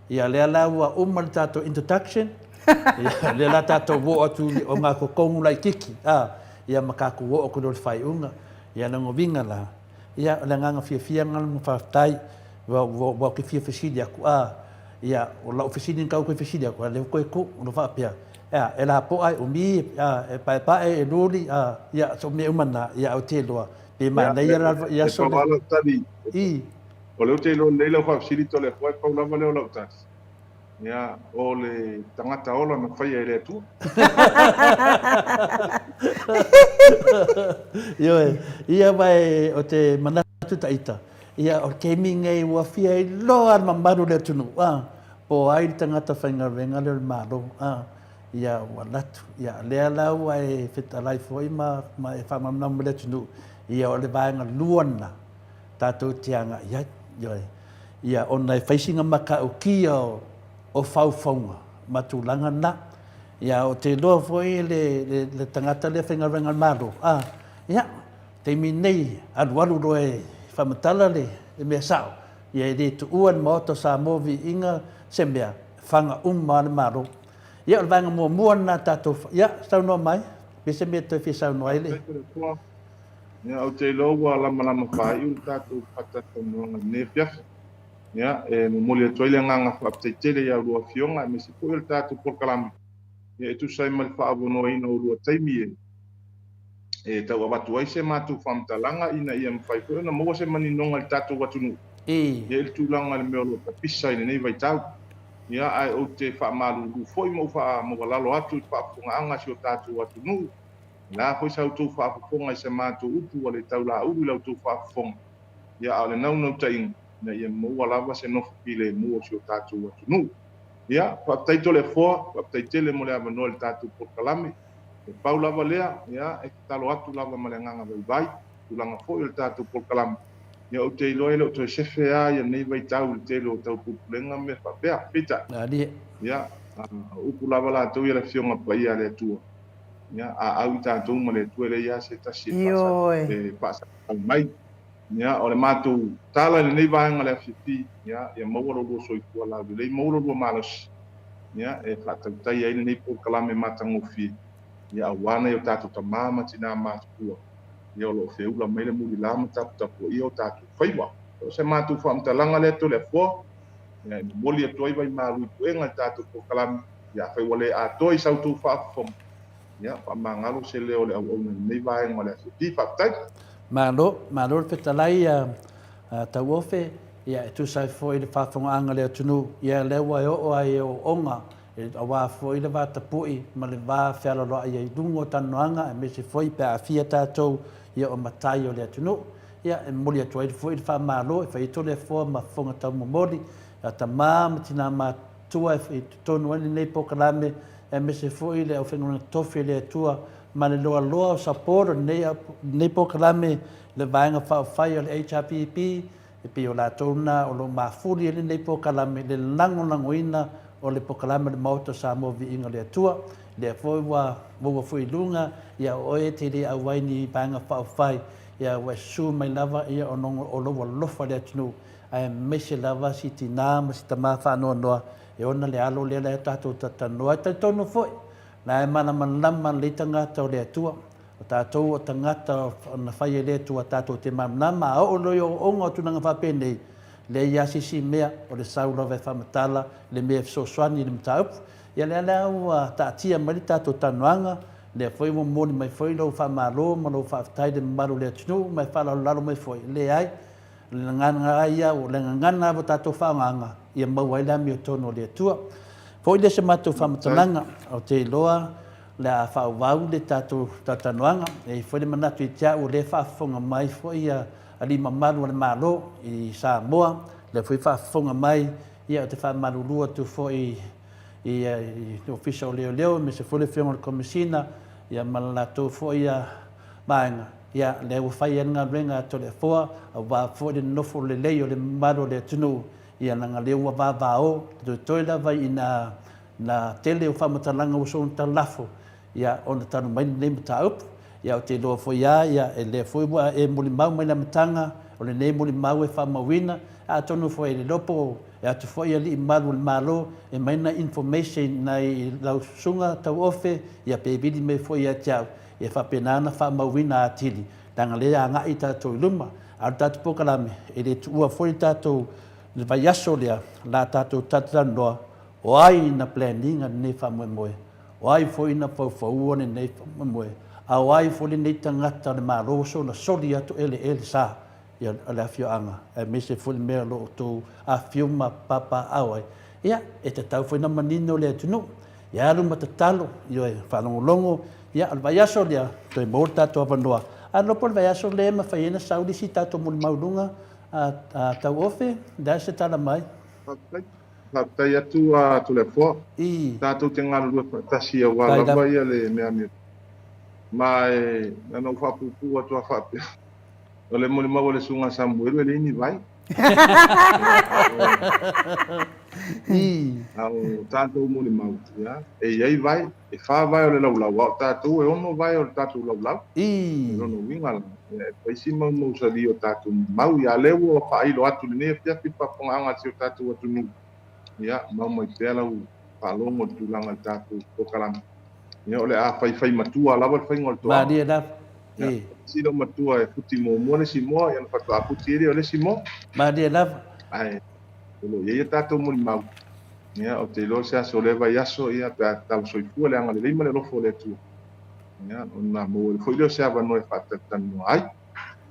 Ia lea laua uma le tātu introduction, Le la tātou wo atu o ngā kokongu lai kiki. Ia makaku wo o kuno whai unga. Ia nango vinga la. Ia le nganga fia ngana mwhaftai. Wa ki fia fesidi aku. Ia o lau fesidi kau koe fesidi aku. Le koe ku uno whapea. Ia e la po ai umi. E pae e luli. Ia so me umana. Ia au te loa. Pe mai nei ia so le. O leo te lo leila whafesidi to le koe pau lava leo lau tati. Ia o le tangata ola na whai e le atua. Ia mai o te manatu taita. Ia o ke mingai ua fia i loa mamaru le tunu. Po ai tangata whaingarenga le maro. Ia ua latu. Ia lea lau ai whetalai foi ma e whamamnamu le tunu. Ia o le vaenga luana. Tātou tianga ia. Ia o nei whaisinga maka o kia o whauwhaunga. Matulanga na. Ia o te loa foi le tangata le whaingarenga maro. Ia, te minei alualu roe whamatala le mea sao. Ia e re tu uan Maota Samoa Viiga se mea whanga le maro. Ia o le vanga mua na tātou. Ia, sau noa mai. Pese mea toi whi sau noa ele. Ia o te loa lama whai u tātou patata noanga ne piafa. Ia, e mumoli atu aile nganga whaapteitele ia rua fionga. Me se koe le tātou porkalami. Ia e tu sai mali whaavonoa ina o rua taimi e. E tau awatu ai se mātou whamtalanga ina ia mwhai koe na maua se mani nonga le tātou watunu. Ia il tūlanga le mea lo tapisa ina nei vai tau. Ia ai o te whaamalu foi mo whaamogalalo atu i whaafunga anga si o tātou watunu. Nā koe sa utou whaafunga i se mātou upu a le tau la uru lau tau whaafunga. Ia au le nau tainga. Na ia maua lava se nofu ki le mua si o tātou watunu. Ia, whaaptaito le foa, whaaptaitele mo le amanoa le tātou porkalame. E pau lava lea, ia, e talo atu lava ma le nganga vai, tulanga foi le tātou porkalame. Ia o te iloa ele o te sefe ia nei vai tau le telo o tau pupulenga me whapea, pita. Ia, upu lava la tau ia le fionga pa ia le atua. Ia, au i tātou ma le atua le ia se tasi e pasa au mai. Ia, o le mātou tala le nei vaenga le afipi, ia maua roro soikua lau, le maua roro malas. Ia, e whatautai ai nei porkalame matangofi. Ia awana i o tātou tamama tina mātukua. Ia o loo whiula mai le muli lama tapu ia o tātou whaiwa. O se mātou whaamtalanga le ato le fua. Ia moli ato ai vai mālui puenga i tātou porkalame. Ia whaiwa le ato i sautou whaafong. Ia whaamangalo se leo le au nei vaenga le afipi whaptai. Malo le petalai tau ofe. Ia e tu sai foi le whaafonga anga le atunu. Ia lewa e o ai o onga. E awa foi le vata pui ma le va fiala loa ia i dungo tanoanga e me se foi pe a fia tātou ia o matai o le atunu. Ia e moli atu ai foi le wha malo e whai tole fua ma fonga tau momoli a ta maa tina matua e tonu ani nei pokalame e me se foi le au whenuna tofi le atua ma le loa o saporo nei pokalame le vaenga whai o le HRPP e pi o la tona o lo mafuri e nei pokalame le langoina o le pokalame le Maota Samoa Viiga le atua, le foi wa foi lunga, ia oe te le awaini panga whaofai, ia wa su mai lava ia o nongo o lowa lofa le atunu, ai mese lava si tina ma si tama whanoa noa, e ona le alo le le tātou tatanoa, tai tono foi, na e mana manama le tangata o le atua, o tātou o tangata na whai le atua tātou te mamnama, o loio o onga tunanga whapenei, le ia sisi mea o le saula vai whamatala, le mea fisoswani le mtaupu. Ia le alau tātia mali tātou tanoanga, le foi mo moni mai foi lau whamalo, ma lau whaftai le maru le atunu, mai whalau lalo mai foi. Le ai, le ngana aia o le ngana avo tātou whaanganga, ia mau ai lami o tono le atua. Foi le se mātou whamatananga o te loa, le a whauvau le tātou tanoanga, e foi le manatu i tia o le whaafonga mai foi ali mamalu le malo i Samoa le foi whaafonga mai ia o te whaamalulua tu foi i official leo me se foi le whionga le komisina ia malalatou foi maenga ia le whai anga renga to le foa a wā foi le nofo le leo le malo le tunu ia nanga leo wa vāo tu toila vai na tele o whamatalanga o son talafo ia ona tanu mai nei mta up ia o te loa foi ia e le foi wa e muli mau mai na matanga o le nei muli mau e whamawina, a tonu fo e le lopo, e atu fo i ali i malu le malo, e maina information na i lau sunga tau ofe, ia pebili me fo i a tiau, e whapenana whamawina a tili, tanga lea anga i tātou luma, a tātou pokalame, e le tua fo i tātou le vai aso lea, la tātou tātou noa, o ai na planninga nei whamoe, o ai fo i na whauwhaua nei whamoe, a o ai fo le nei tangata le maroso na soli atu ele sa, ia le afio anga, e me se fo le mea lo tō a fiuma papa awai. Ia, e te tau fo ina manino le atunu, ia alu matatalo, ia e whanongolongo, ia al vai aso lea, toi mōr tātou avanoa. A lopo le vai aso lea ma whaiena sauli si tātou muli maulunga, a tau ofe, da se tala mai. Tai atu a tu le fo. Tātou te ngāru lua tasi a wala vai a le mea mea. Mai, nana whapupu atu a whapea. O le mole mau le sunga Samoa, le ini vai. Au tātou mole mau, ya. E iei vai, e wha vai o le laulau. Au tātou e ono vai o le tātou laulau. E ono wingala. E paisi mau mau sali o tātou mau. Ia leo o whailo atu le nea pia pipa ponga anga si o tātou atu nu. Ia, mau mai pēla u whalongo tūlanga tātou pokalanga. Ia o le a whai matua, lawa le whai ngol toa. Mā ria naf. Sino matua e puti mo le simo, ia na patua a puti ere o le simo. Mā ria naf. Ai, ia tātou mori mau. Ia, o te ilo se aso le vai aso, ia pēa tau soifua le anga le leima le lofo le tua. Ia, o nā mo le whoileo se awa noe whatatanu ai.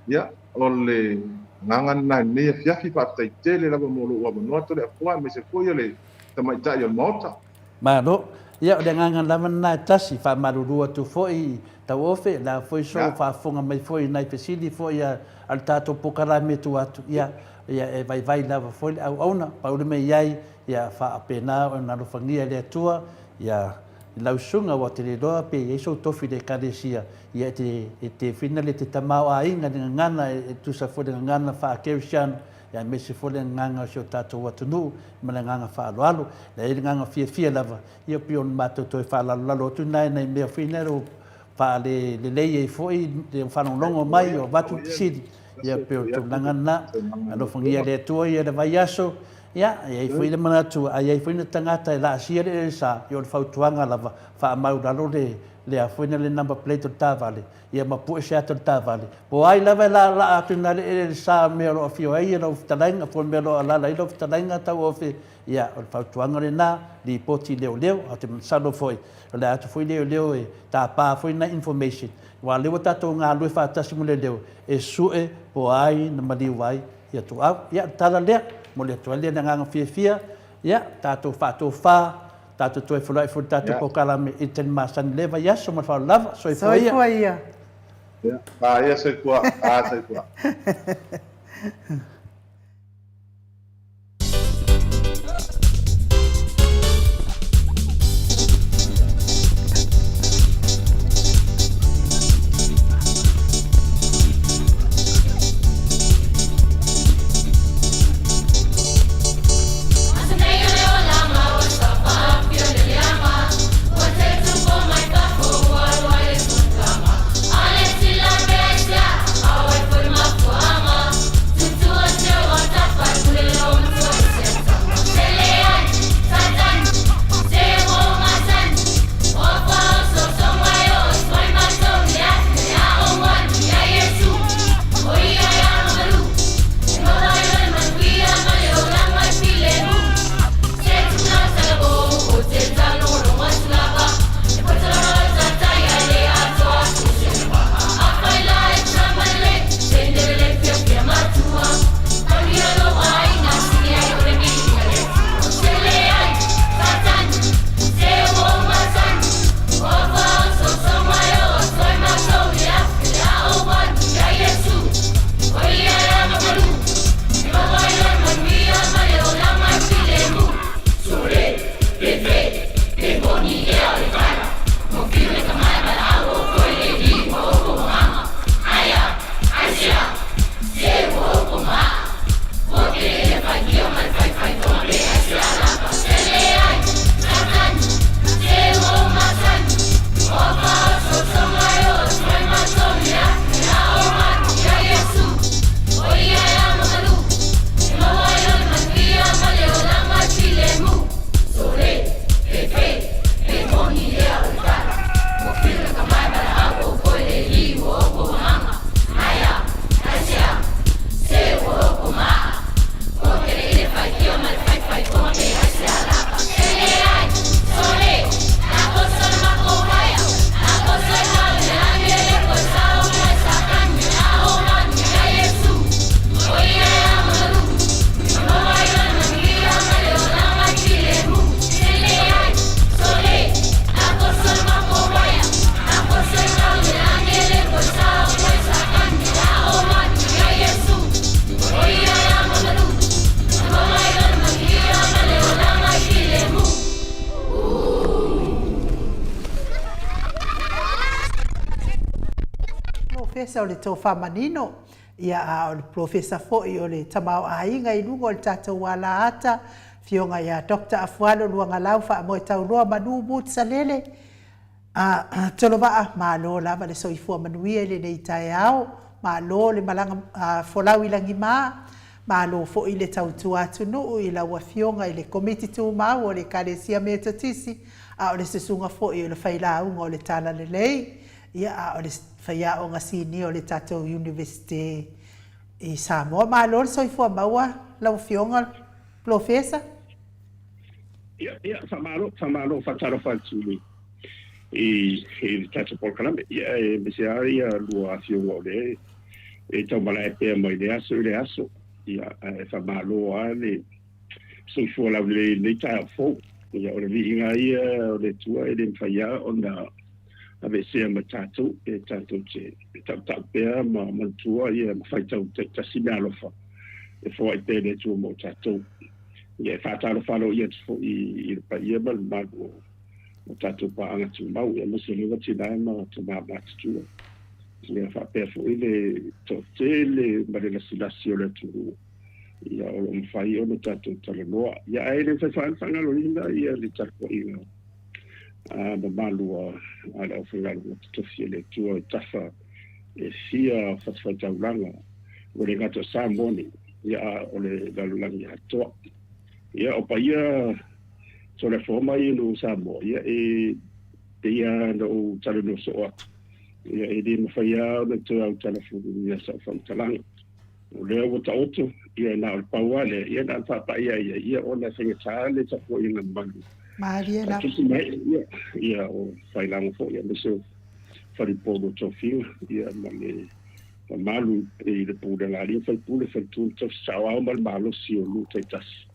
Ia, o le ngangan na nei fiafi whatai tele lawa mo lo ua manoa tole a pua, me se fōia le tamaitai o Maota. Mā no, ia o le ngangan lawa nā tasi, wha marurua tu fōi tau ofe, la fōi so whafonga mai fōi nai pesili, fōi al tātou pokara me tu atu, ia e vai lawa fōi au auna, paure me iai, ia wha apena o nā rofangia le atua, ia lau sunga wa te reroa pe e so tofi le karesia, ia te whina le te tamau a inga ni ngana, e tusa fōi le ngana wha a kerisian, ia me se fōi le nganga o tātou watunu, ma le nganga wha alo, le e le nganga fia lava, ia pion mātou toi wha lalo tu nai nei mea whina ro, wha le lei e fōi, le whanongongo mai o watu tisiri, ia pion tu ngana, alo whangia le atua, ia le vai aso, ia, ia i fōi le manatu, ia i fōi le tangata e la asia le sa, ia o le whautuanga lava, wha mau lalo le a fōi le number plate o tāwale, ia mapue se ato tāwale. Po ai lava la atu na le sa mea lo a fio ai, lo fitalainga, fōi mea lo a lala i lo fitalainga tau ofe, ia o le whautuanga le nā, li poti leo, a te salo fōi, o le atu fōi leo e tā pā fōi na information. Wa lewa tātou ngā lue whātasi mo leo, e sue po ai na maliu ai, ia tu au, ia tala lea, mo le tualia na nganga fia, ia tātou whātou whā, tātou toi whulai whul tātou pokalame i teni māsani lewa iaso ma whau lava, soi fua ia. Ia soi kua, soi kua. Tua profesa o le tō whamanino. Ia o le profesa fo'i o le tamau ainga I lungo o le tātou wala ata. Fionga ia Dr. Afualo luanga lau wha mo tau roa manu mut salele. Tolo waa malo lava le soifua manuia le nei tae au. Malo le malanga folau ilangi maa. Malo fo'i le tautu atu nuu I la wafionga I le komiti tu mau o le karesia me tatisi. A o le sesunga fo'i o le whaila unga o le tala le lei. Ia a o le whaia o ngasini o le tātou university I Samoa. Malo le soifua maua la wafionga profesa. Ia, whamalo, whataro whatuli. I tātou polkaname. Ia, me se aria lua fionga o le. E tau mala e pēr mai le aso. Ia, whamalo a le soifua lau le nei fō. Ia, o le viinga ia o le tua e le mwhaia o na ave sea ma tātou e tātou te tau pēr ma mantua ia ma whaitau te tasina alofa. E fō ai pēr le tua mo tātou. Ia, whātaro whalo ia te fō I le pa ia ma le mago o tātou pa anga tu mau. Ia, mase lewa tina ma te maa mātutua. Ia, whapēr fō I le tō tele ma le lasilasi o le turu. Ia, o lo mwhai o no tātou tala noa. Ia, e le whaiwhanga lo ringa ia le tako inga. Ma malua a le au whangaru o tutofi le tua I tafa e fia whatwhaitaulanga o le gato Samoa ia o le lalulangi Atua. Ia o pa ia so le forma I no Samoa ia e te ia no tala no so atu. Ia e di mawhaia o le tua au tala furu ia sa whautalanga. O lea o ta oto ia na o paua le ia na papa ia o na whengetā le tapo I ngā manu. Maria la. Ia o whailango fo ia meso wharipono tofiu ia ma le malu I le pūra ngāri o whaipūle whaitūn tof sawa o malu si o lu te tasi.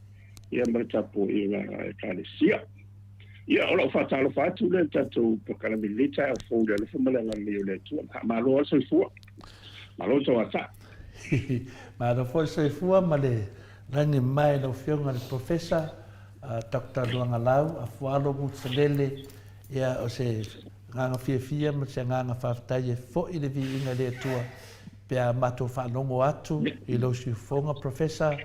Ia ma tapo I ngā kālesia. Ia o lau whatalo whatu le tatou pakana milita o fōre le whamalanga leo le tua. Malo o soifua. Malo tau ata. Malo fo soifua ma le rangi mai lau whionga le profesa Dr. Luanga Lau, a fualo mutsalele, ia o se nganga fia ma se nganga whawhtai e fo I le viinga le atua, pia mato whanongo atu, I lo si fonga profesa,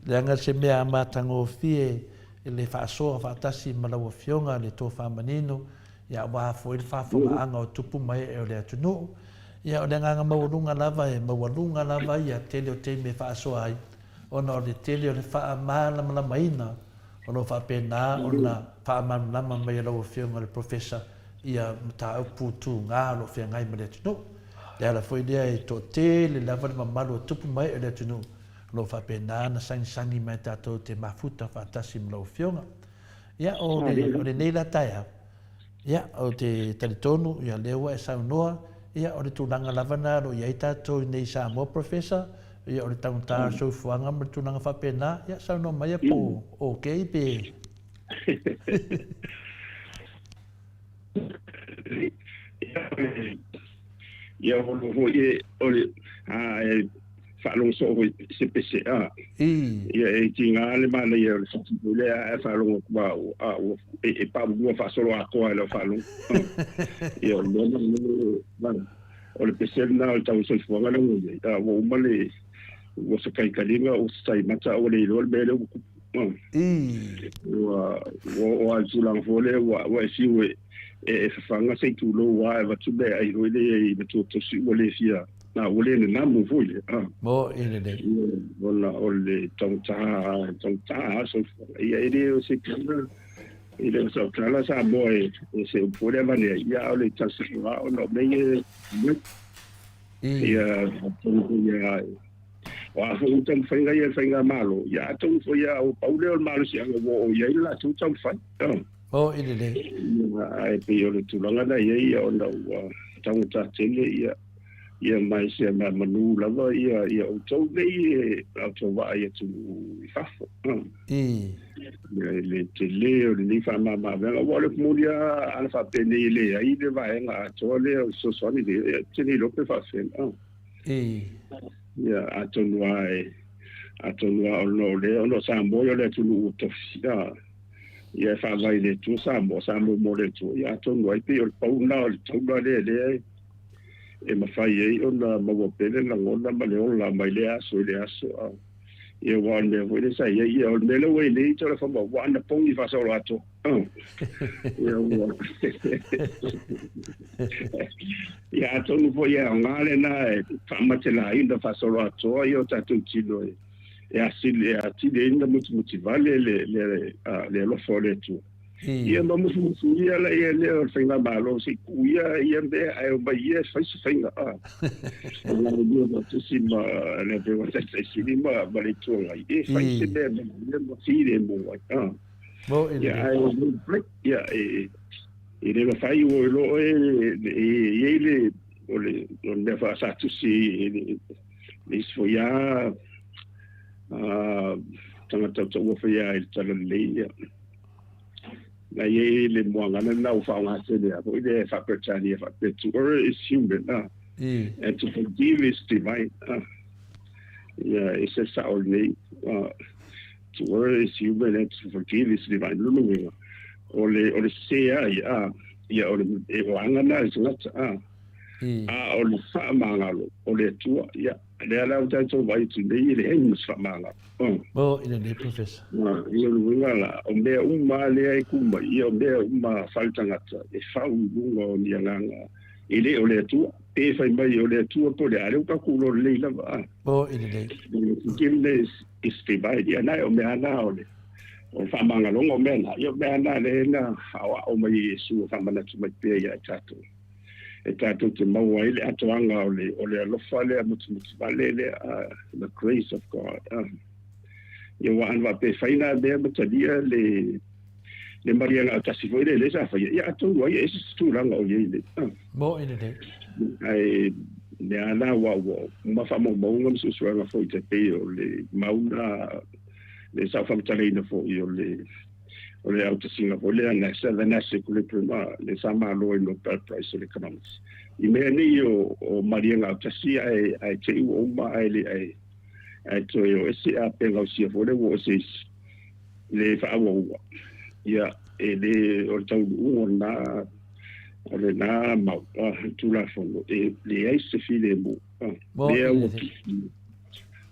le anga se mea matango fie, I le whaasoa whaatasi ma lau fionga le tō whamanino, ia waha fo I le whawhonga anga o tupu mai e o le atunu, ia o le nganga maurunga lava e mawalunga lava ia tele o te me whaasoa ai, ona o le tele o le wha malama maina, ono whapena ona whaamanama mai lau whionga le profesa ia mta au putu ngā lo whia ngai ma le tunu. Le ala fwoi lea e tō te le lava le mamalu o tupu mai e le tunu. Lo whapena na sangi mai tātou te mafuta whaatasi ma lau whionga. Ia o le neila taia. Ia o te talitonu ia lewa e saunoa. Ia o le tūlanga lavana ro ia I tātou nei Samoa profesa. Ia o le taunta soufuanga ma tunanga whapena, ia sauno mai a po o keipe. Ia o le whalongo so o se PCA. Ia e tinga le mana ia o le whatipule a whalongo kua e pābua whasolo a koa le whalongo. Ia o le o le PCA na o le tau soufuanga le ngoi. Ia o umale o se kaikalinga o se taimata o le ilo le mele o kupu. O a tulang fole o e siwe e whanga se tulo wa e watube a ilo le I betu tosi o le fia. Na o le namu fole. Mo ele le. O le tongtaha so ia ele o se kama. Ele o sa kala sa mo e se fole mane ia o le tasi o no meye. Ia ia wa fu tam fainga ia fainga malo ya tu fo ya o paule o malo si anga wo ia la tu tam fai o ile le ai pe yo le tu langa na ia o na tau ta tele ia mai se ma manu lava ia o tau nei au tau wa ia tu fafo le tele o le fa ma venga wo le mulia ala fa pene le ai le va nga tole o so so ni de tele lo pe fa sen ia atonua o no Samoa le tulu to ia fa vai le tu Samoa mo le tu ia atonua I pe o pauna o tau le e mafai e ona mawapele na ngona ma le ola mai le aso e wa me vo le sai e o me le we le to fa ba wa na pongi fa so ato ya to no foi a ngale na fa matela ainda fa so ato io tatu tilo e asile ainda muito vale le lo fole tu ia ma mu ia la ia le o finga malo si kuia ia be ai ba ia fa finga la dio da si ma le pe wa si ma ba le tu la e fa si be le mo si le mo bo ia ai o break ia e le fa io lo e le o le fa sa tu si le sfoia tanga tau wa fa ia il tala le na ye le moanga na o fa nga se le o le fa perchani fa to is human and to forgive is divine yeah it's a sound name to is human and to forgive is divine lulu o le se ya o le wanga na is not o le fa mangalo o le tua ya le ala uta to vai tu le henus fa mangalo bo ina le professor ia luala o mea uma le ai kuma ia o mea uma faltangata e fau lunga o nianganga i le o le atua e fai mai o le atua po le are uka kulo le lava bo ina le kimle istibai ia nai o mea na o le o whamanga longa o mea na ia o mea na le na hawa o mai Yesu o whamana tu mai pia ia e tātou te maua ele atoanga o le alofa le mutu vale le the grace of God ia wa anwa pe faina be matalia le maria la tasi foi le sa fa ia atu wa ia ese stulanga o ye le bo ina le ai le ala wa ma fa mo ngam su suanga foi te pe o le mauna le sa fa mtalina fo io o le auto Singapore le na sa le na se kule prima le sama lo no per price of economics I me ni o maria la tasi ai te o ma ai to yo ese a pega o si fo le wo se le fa wo ya e le o tau na o le na ma tu la fo e le ai se file mo le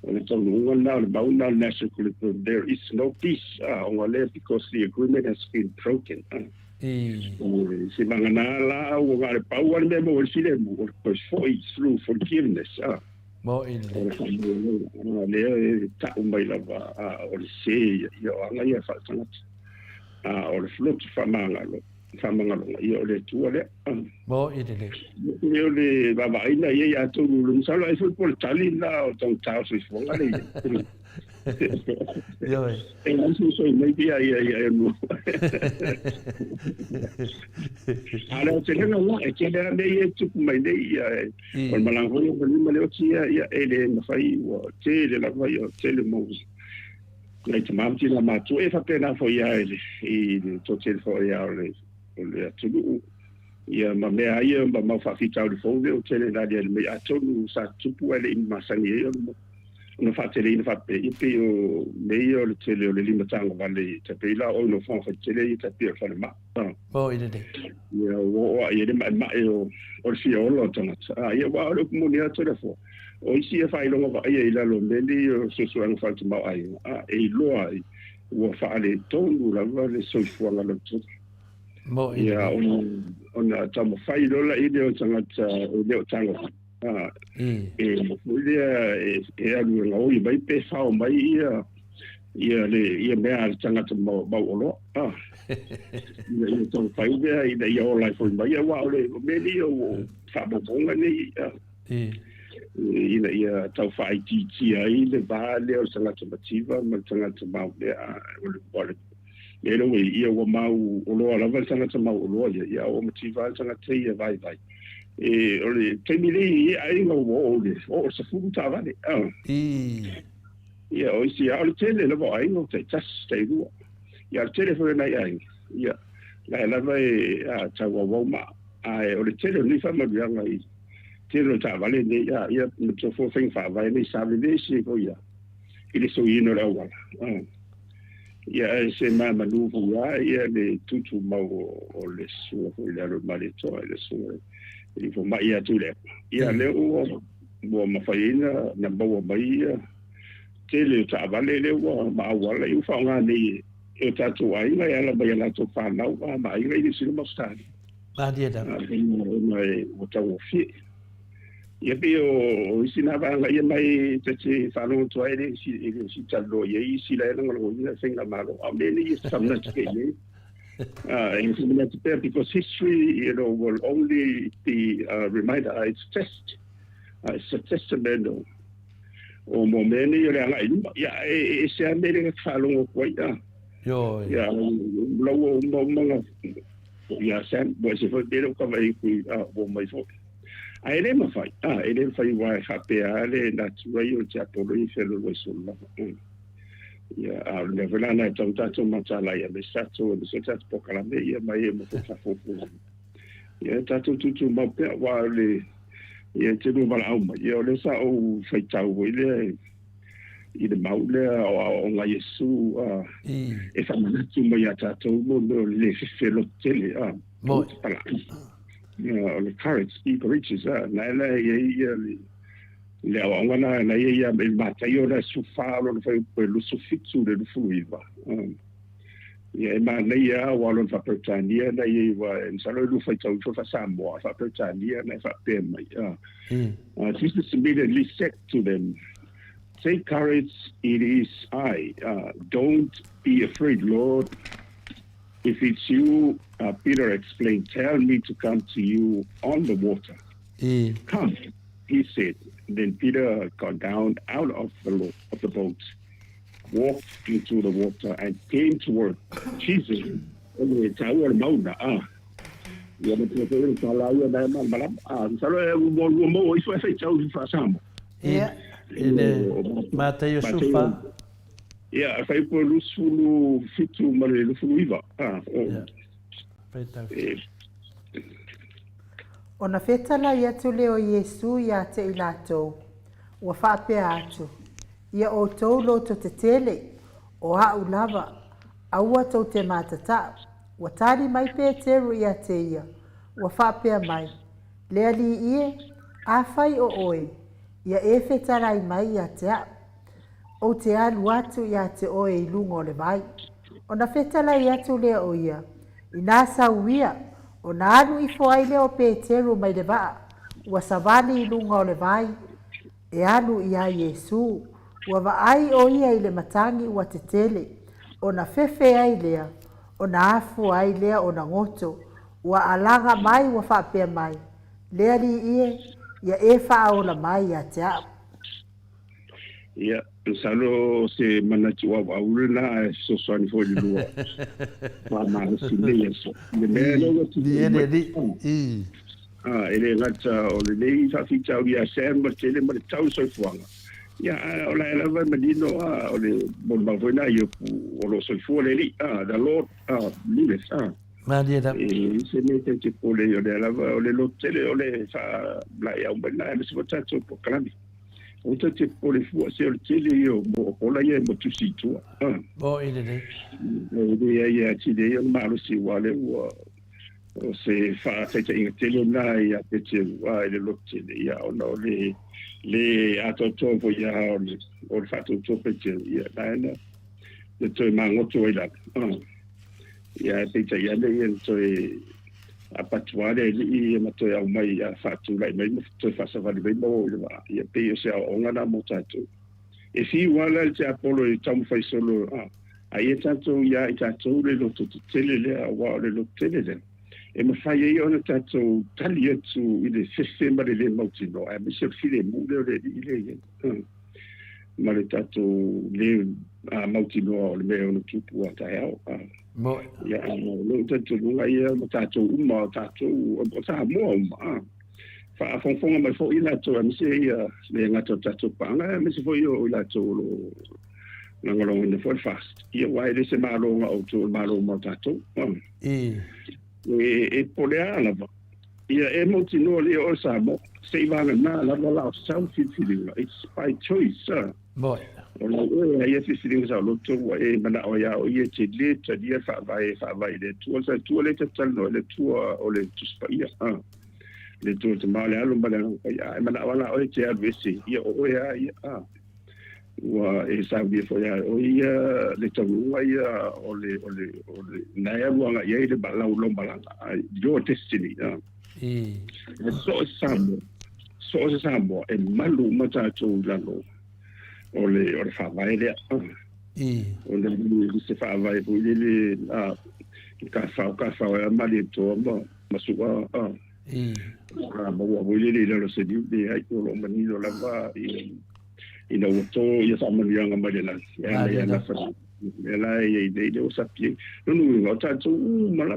o le tau na le bauna national there is no peace on le because the agreement has been broken se mangana la o ga le pau le mo le file mo because for it's through forgiveness bo ina le ta mai lava o le se ia anga ia fa tanga o le flot fa mangalo ia o le tua le bo ina le o le baba ina ia to lu sala e foi por talina o tong tau se fo ngale yo e non so maybe ia no ala te lenga la e te lenga nei tu mai nei o malango o le o tia ia ele na fai o te le la vai o te le mo nei te mamti la matu e fa pena fo ia ele e to te fo ia le atu ia ma mea ia ma fa fita o fo o te le na le me atu sa tupu ele ma sangi no fatele ina fa pe o meio le tele o le lima tanga vale te pe la o no fa tele te pe fa ma bo ina le ia o ia le ma o si o lo tanga ia wa o mo ni atu fo o si fa ilo va ia ila lo meli o so so an fa ma ai e lo ai o fa le tonu la va le so fo la lo tu bo ia ona tamo fa ilo la ide o tanga o le tanga e alu nga o mai pe fa o mai ia mea tanga te mau olo ia tong pai ia ia o lai foi mai wa o le meli o fa bo bonga ni ia tau fa ti ai le va le o tanga te mativa ma tanga te mau le o le bole le lo ia o mau o lo ala tanga te mau o ia o mativa tanga te ia vai e ole temile ai no ole o se futa vale ia o si al tele le vai no te stay do ia al telefone ai ia la vai a tawa ma ai ole tele ni fa ma bia ngai tele ta vale ne ia no to fo fa vai ni sa le si ko ia ile so ino la wala ia se manufu ia le tutu mau o le sua foi le male toa le sua i fo mai atu le ia le o mo mafaina na mau mai ke le ta vale le o ma wala i fa nga ni e tatu ai mai ala mai ala to fa na wa mai i si mo sta ba dia da mai o ta o fi ia pe o isina va nga ia mai te fa no to ai si talo ia si la nga lo ia singa malo a me ni samna te ni because history will only be reminder it's a testament o momento yo le nga ia e se ande le fa lo ko ia yo ia lo mo ia sen bo se fo de ko vai ku o mai fo ele ma fai ele fai vai hapeale na tuaio te apoloi felo lo sulla ia le velana tanto matala ia le sato se tat pokala me ia mai mo fa fo ia tato tutu ma pe wa le ia te no bala au ia le sa o fai tau ile i le maule o nga Yesu e fa mana tu mai tato mo le felo tele mo the courage speak riches na le awanga na ia me mataio na sufa lo fai pelo sufixo de fluiva ia ma ia walo fa Britania na ia wa ensalo lu fai tau fa Samoa fa Britania na fa pema Jesus immediately said to them, take courage, it is I, don't be afraid, Lord. If it's you, Peter explained, tell me to come to you on the water. Come, he said. Then Peter got down out of the boat, walked into the water, and came toward Jesus. Mateo sufa. Yeah, fai po lusulu fitu mare lusulu iva. Ona fetala ia tu leo Yesu ia te ilatou. Ua whapea atu. Ia o tau lo to te tele. O hau lava. Aua tau te matata. Ua tari mai pe teru ia te ia. Ua whapea mai. Lea li ie. A whai o oe. Ia e fetarai mai ia te a. O te alu atu ia te oe i lungo le vai. O na fetalai atu lea o ia. I nā sauia. O na alu i foai leo Peteru mai le vaa. Ua savani i lungo le vai. E alu ia Yesu. Ua vaai o ia i le matangi ua te tele. O na fefe ai lea. O na afu ai lea o na ngoto. Ua alanga mai ua whapea mai. Lea li ie. Ia e whaola mai ia te au. Ia, salo se manati wa aurena so swani fo lua. Ma si le so. Le melo ti Viene di. Ele ngata o le nei fa fita o ia semba tele ma tau so fuanga. Ia o la va medino o le bon ba voina io o lo so fu le li da Lord lives Ma dia da. Se mette che pole io della o le lottele o le fa la ia un bella e si vota so po calami. O te pole fu se o tele io o la ia mo tu si tu. Bo ile de. Ia ti de io ma lo si wale o se fa te in tele na ia te wa le lottele ia o no le atoto vo ia o fa to pe ia na le to mango to ila. Ia te ia le to a patuare i ma to au mai a fatu lai mai to fa sa vale mo ia pe se o ngana mo tatu e fi wala te apolo i tamu fai solo a ia tatu ia i tatu le lo to tele le a wa le lo tele le e ma fai ia ona tatu tali atu i le sese ma le mo tino a mi se file mu le ile ma le tatu le a mo tino le me ona tupu a tai Mo ya no te lunga ia tato uma tato o sa mo fa fonga mai fo ila to mi se ia le ngato tato panga mi se fo io ila to lo ngalo in the fast ia wai de se malo o to malo mo tato e pole ala ia e mo tino le o sa mo se va na la la sa fi it's by choice Boy. O ia fisiringa sa loto e mana o ia o ia te le te dia fa vai le tua sa tua le te talo le tua o le tuspa ia le tua te male alu mana ia mana wala o te avesi ia o ia wa e sa vi fo ia o ia le talo ia o le na ia wanga ia le bala lo bala your destiny so samo e malu mata tu lalo o le fa vai le o le se fa vai po le ka fa e mali to ma su ma wo le lo se di ai ko lo mani lo la va i no to ia sa mani nga ma le la ya na fa ela e de o sapie no ta tu mala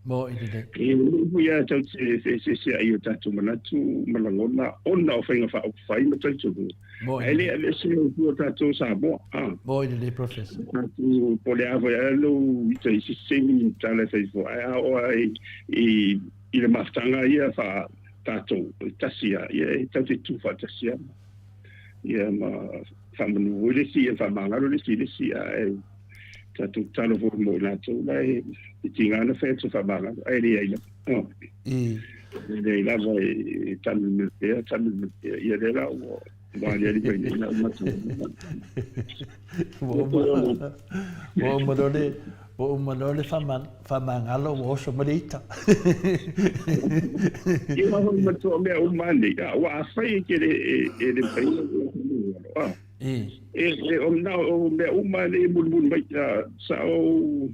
mo ide e ia ta se ai ta tu mana tu malangona ona o fainga fa ma tu ele se o ta tu sa bo mo ide professor tu pole ava lo ite se semi tale fa fo o ai le maftanga ia fa ta tu tasia ia ta tu fa tasia ia ma famanu le si fa mangalo le si ai tu talo vo mo la tu lai tinga na fe tu fa mangalo ai le le la vai tan ia le la o va ia di bene na ma tu o manole fa mangalo o so marita ia ma tu me o mani wa fa ke le fa o me uma le bun mai sa o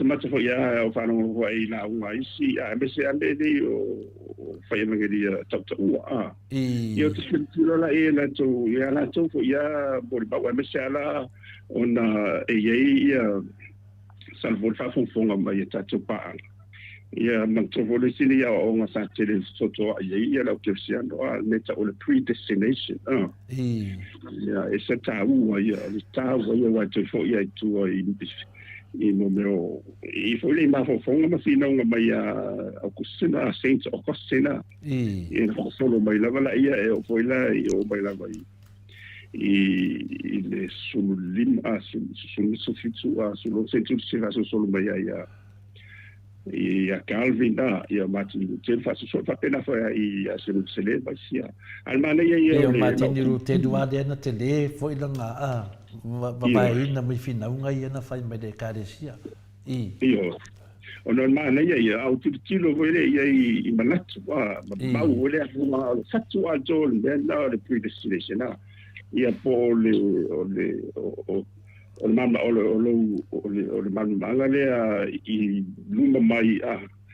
mata fo ia o fa no vai la uma isi a me se ande de o fa ia me dia ta io ti la e tu ia la tu fo ia bol ba me se ala ona ia salvo fa fonga mai ta tu pa ia mantrovolisi ia o nga sa tele soto ia la opsiano meta o le predestination ia esa tau ia wa te fo ia tu i mo meo i fo le ma fo fonga ma fina nga mai a kusina saints o kusina ia fo solo mai la vala ia e o fo ila i o mai la vai i le sululim sulu sofitu sulu sentu sira solo mai ia ia Calvin ia Martin Luther fa so fa pena fa ia se le basia almana ia Martin Luther duade na tele foi langa vai na mi fina unga ia na fai me de carecia io ona mana ia au tilo foi ia i manatu ma ole ma fatu a jol ben na the predestination ia pole o mama o mama manga le i luma mai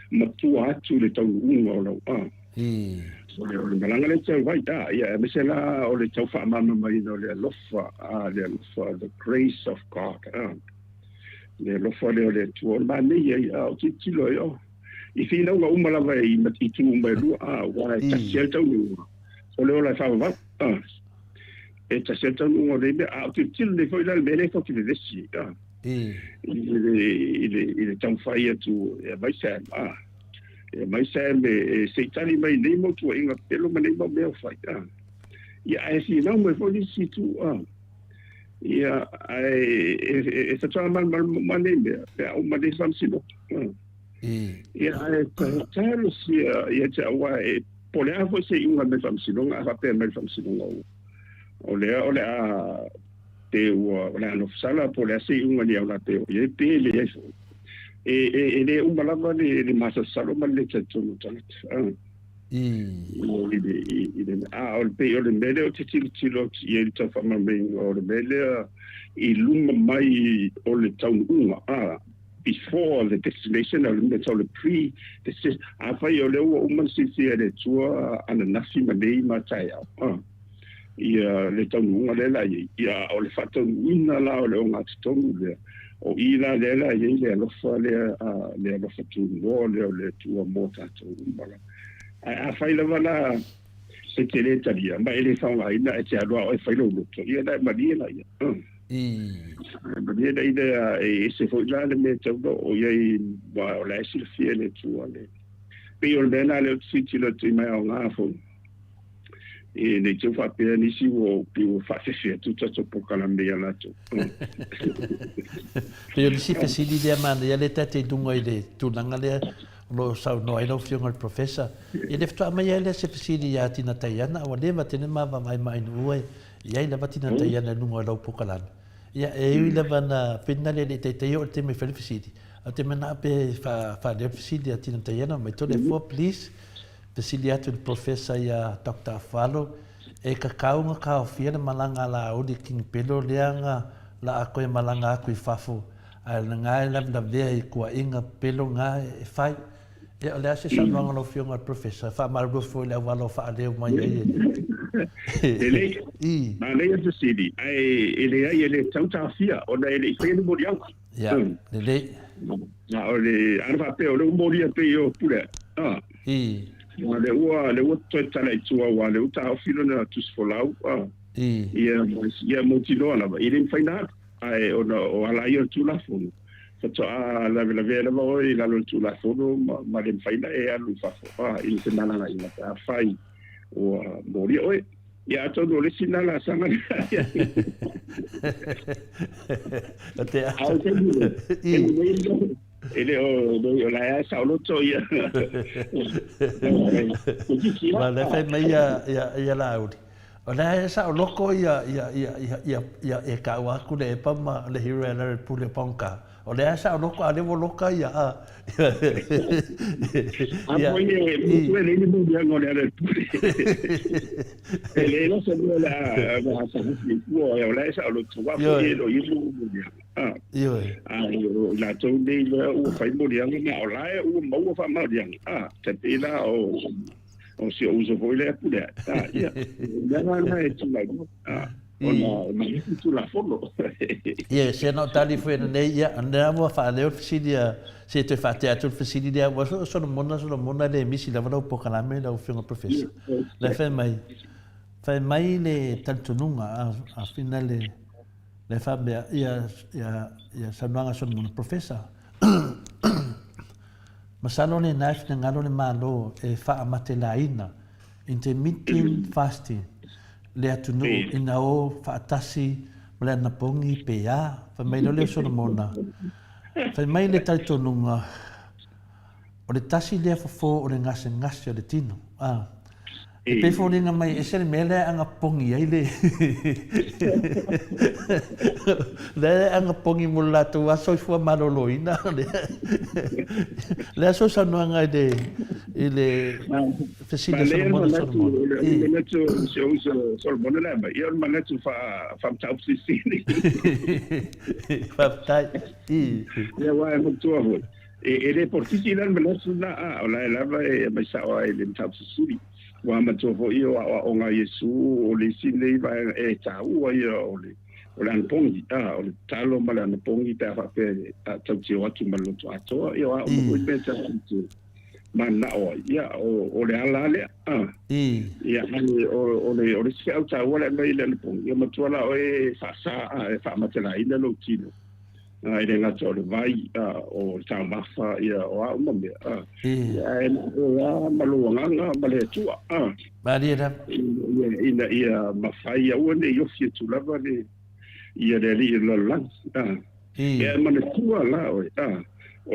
matua atu le tau unga o lau o le malanga le tau vai ia mesela o le tau wha mama mai no le lofa the grace of God le lofa le tu o mani ia o titilo ia i fina unga umalawa i tu umai lua wa tasiel tau unga o le ola wha e ta seta no le a tu le foi la mele ko ki le si il tan faia tu e vai ser se tani mai nei mo tu inga pelo mai mo me fai ia si não me foi si tu ia e sta tra mal nei me o ma de sam si no ia talo si ia ta wa pole a foi se unha me sam si no a pe me sam si no o le a te o la no sala po le se un ni ona te o ye te le eso e le un malava le masa salo mal le tetto no tan o le pe o le mele o te tilo ye ta fa ma me o le mele i luma mai o le town unga before the destination o le to le pre this a fa yo le o man si le tua ana nasi ma nei ma tai ia le tonu le la ia o le fato ina la o le onga tonu le o ila le la ia le lo fa le lo fatu no le tu mota tu mala a fai la vala se te le talia ma ele fa nga ina e te alo e fai lo to ia la ma dia la ia ma dia da ida e se fo la le me te o ia wa la si le fiele tu ale pe o le na le siti le tu mai o nga fo e le tau whapea nisi o piu whawhewhia tu tato pokala mea lato. Peo nisi fesili lea mana ia le tate dunga i le tunanga lea lo sau no aina o fionga le profesa. I le ftua mai ia le se fesili ia tina taiana awa le matene mawa mai nuue ia i lava tina taiana nunga lau pokalana. Ia e iwi lava na pena le teitei o te me whare fesili. A te mana pe wha leo fesili a tina taiana mai tole fua please. Fesili atu le profesa ia Dr. Afalo e kakaunga ka ofia le malanga la odi king pelo leanga la ako e malanga aku i fafo a le ngai la vea i kua inga pelo ngai e fai e ole ase sa longa lo fionga le profesa fa maru fo le walo fa leo mai ele ma le fesili ai ele tauta fia ona ele fene mo diang ya le na ole arfa pe ole mo dia pe yo pula le ua toi tala i tua wa le uta ofilo na tus folau ia mo tino ala i le faina ai o ala ia tu la fono fato a la vela mo i la tu la fono ma le faina e alu fa i se nana i na fai o mori oi ia to do le sinala sanga te ele o la sa lo to ia ma le fai mai ia laudi o la sa loko ia e ka wa ku le pa ma le hiro la pule ponka o le sa loko ale vo loka ia ia ele ni mo dia ngole ale pule ele no se la sa ni o la sa lo to wa lo ilu dia la tau nei ua whai morianga na o lae ua maua wha morianga te pēna o si o uso voi lea pulea ia nana e tu lai ona mahiku tu la fono ia se no tali foi nei ia ana mo fa leo fisilia se te fa teatro fisilia wa so mona le misi la vado pokala me la ufio professor la fa mai le tantununga a finale le fabia ia sanuanga son mon professor masalo ne knife ne ngalo ne malo e fa amatelaina intermittent fasting le atunu ina o fa tasi mala na pongi pe ya fa mai le son mona fa mai le tantununga o le tasi le fo o le ngase o le tino e pe fo ninga mai e sel mele anga pongi ai le anga pongi mulla tu aso fu maloloina le aso sa no anga de ile fesina so mo so mo e le tu so mo le ba io ma le tu fa tau si fa tai ya wa mo tu e le portisi lan me su na la va e ma sa wa le tau si wa matofo io o nga Yesu o le sine va e tau o le anpongi o le talo mala anpongi ta fa pe tau ti o tu malo tu ato io o mo beta tu mana o ia o le ala le ia o le se au tau le mai le anpongi ma tu ala o e fa matela ina lo tino ai le ngato le vai o tau mafa ia o a mo me ia maluanga male tua Maria ia mafai o ne yo fi tu lava le ia le la lang ia mane tua la o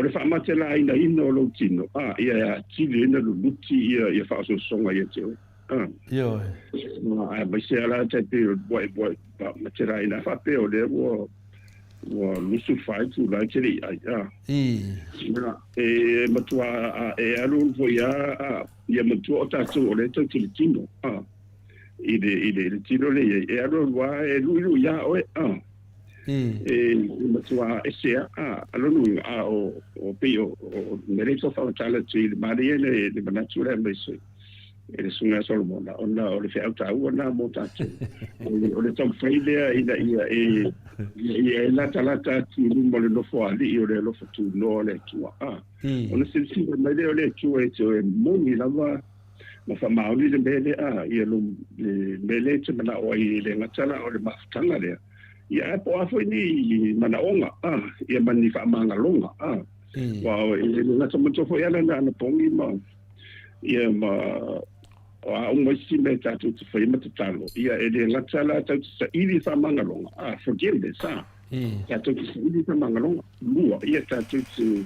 le fa matela ina lo tino ia chile na luti ia fa so songa ia te yo ma se ala te boy matela ina fa pe o le wa lusu fai tu la chiri e matua e alu voia ia matua ta tu o le tu tino ile tino le e alu wa e lu ya o e matua e se alu nu o pio o merito fa tala tu le maria le manatura me se ele sunga solomona ona o le fe auta ona mota o le tom failure ia la talata tu mo le no fo ali o le lo fo tu no le tu ona se me le tu e tu mo ni lava ma fa mauli le bele ia lo bele te mana o i le ngatala o le maftanga le ia po afo ni mana onga ia mani fa manga longa wa ile ngata mo to fo ia na pongi ma ia ma si me tātou te whai matatalo. Ia e le ngatala tātou sa iri sa mangalonga. Forgiveness, tātou te sa iri sa mangalonga. Lua, ia tātou te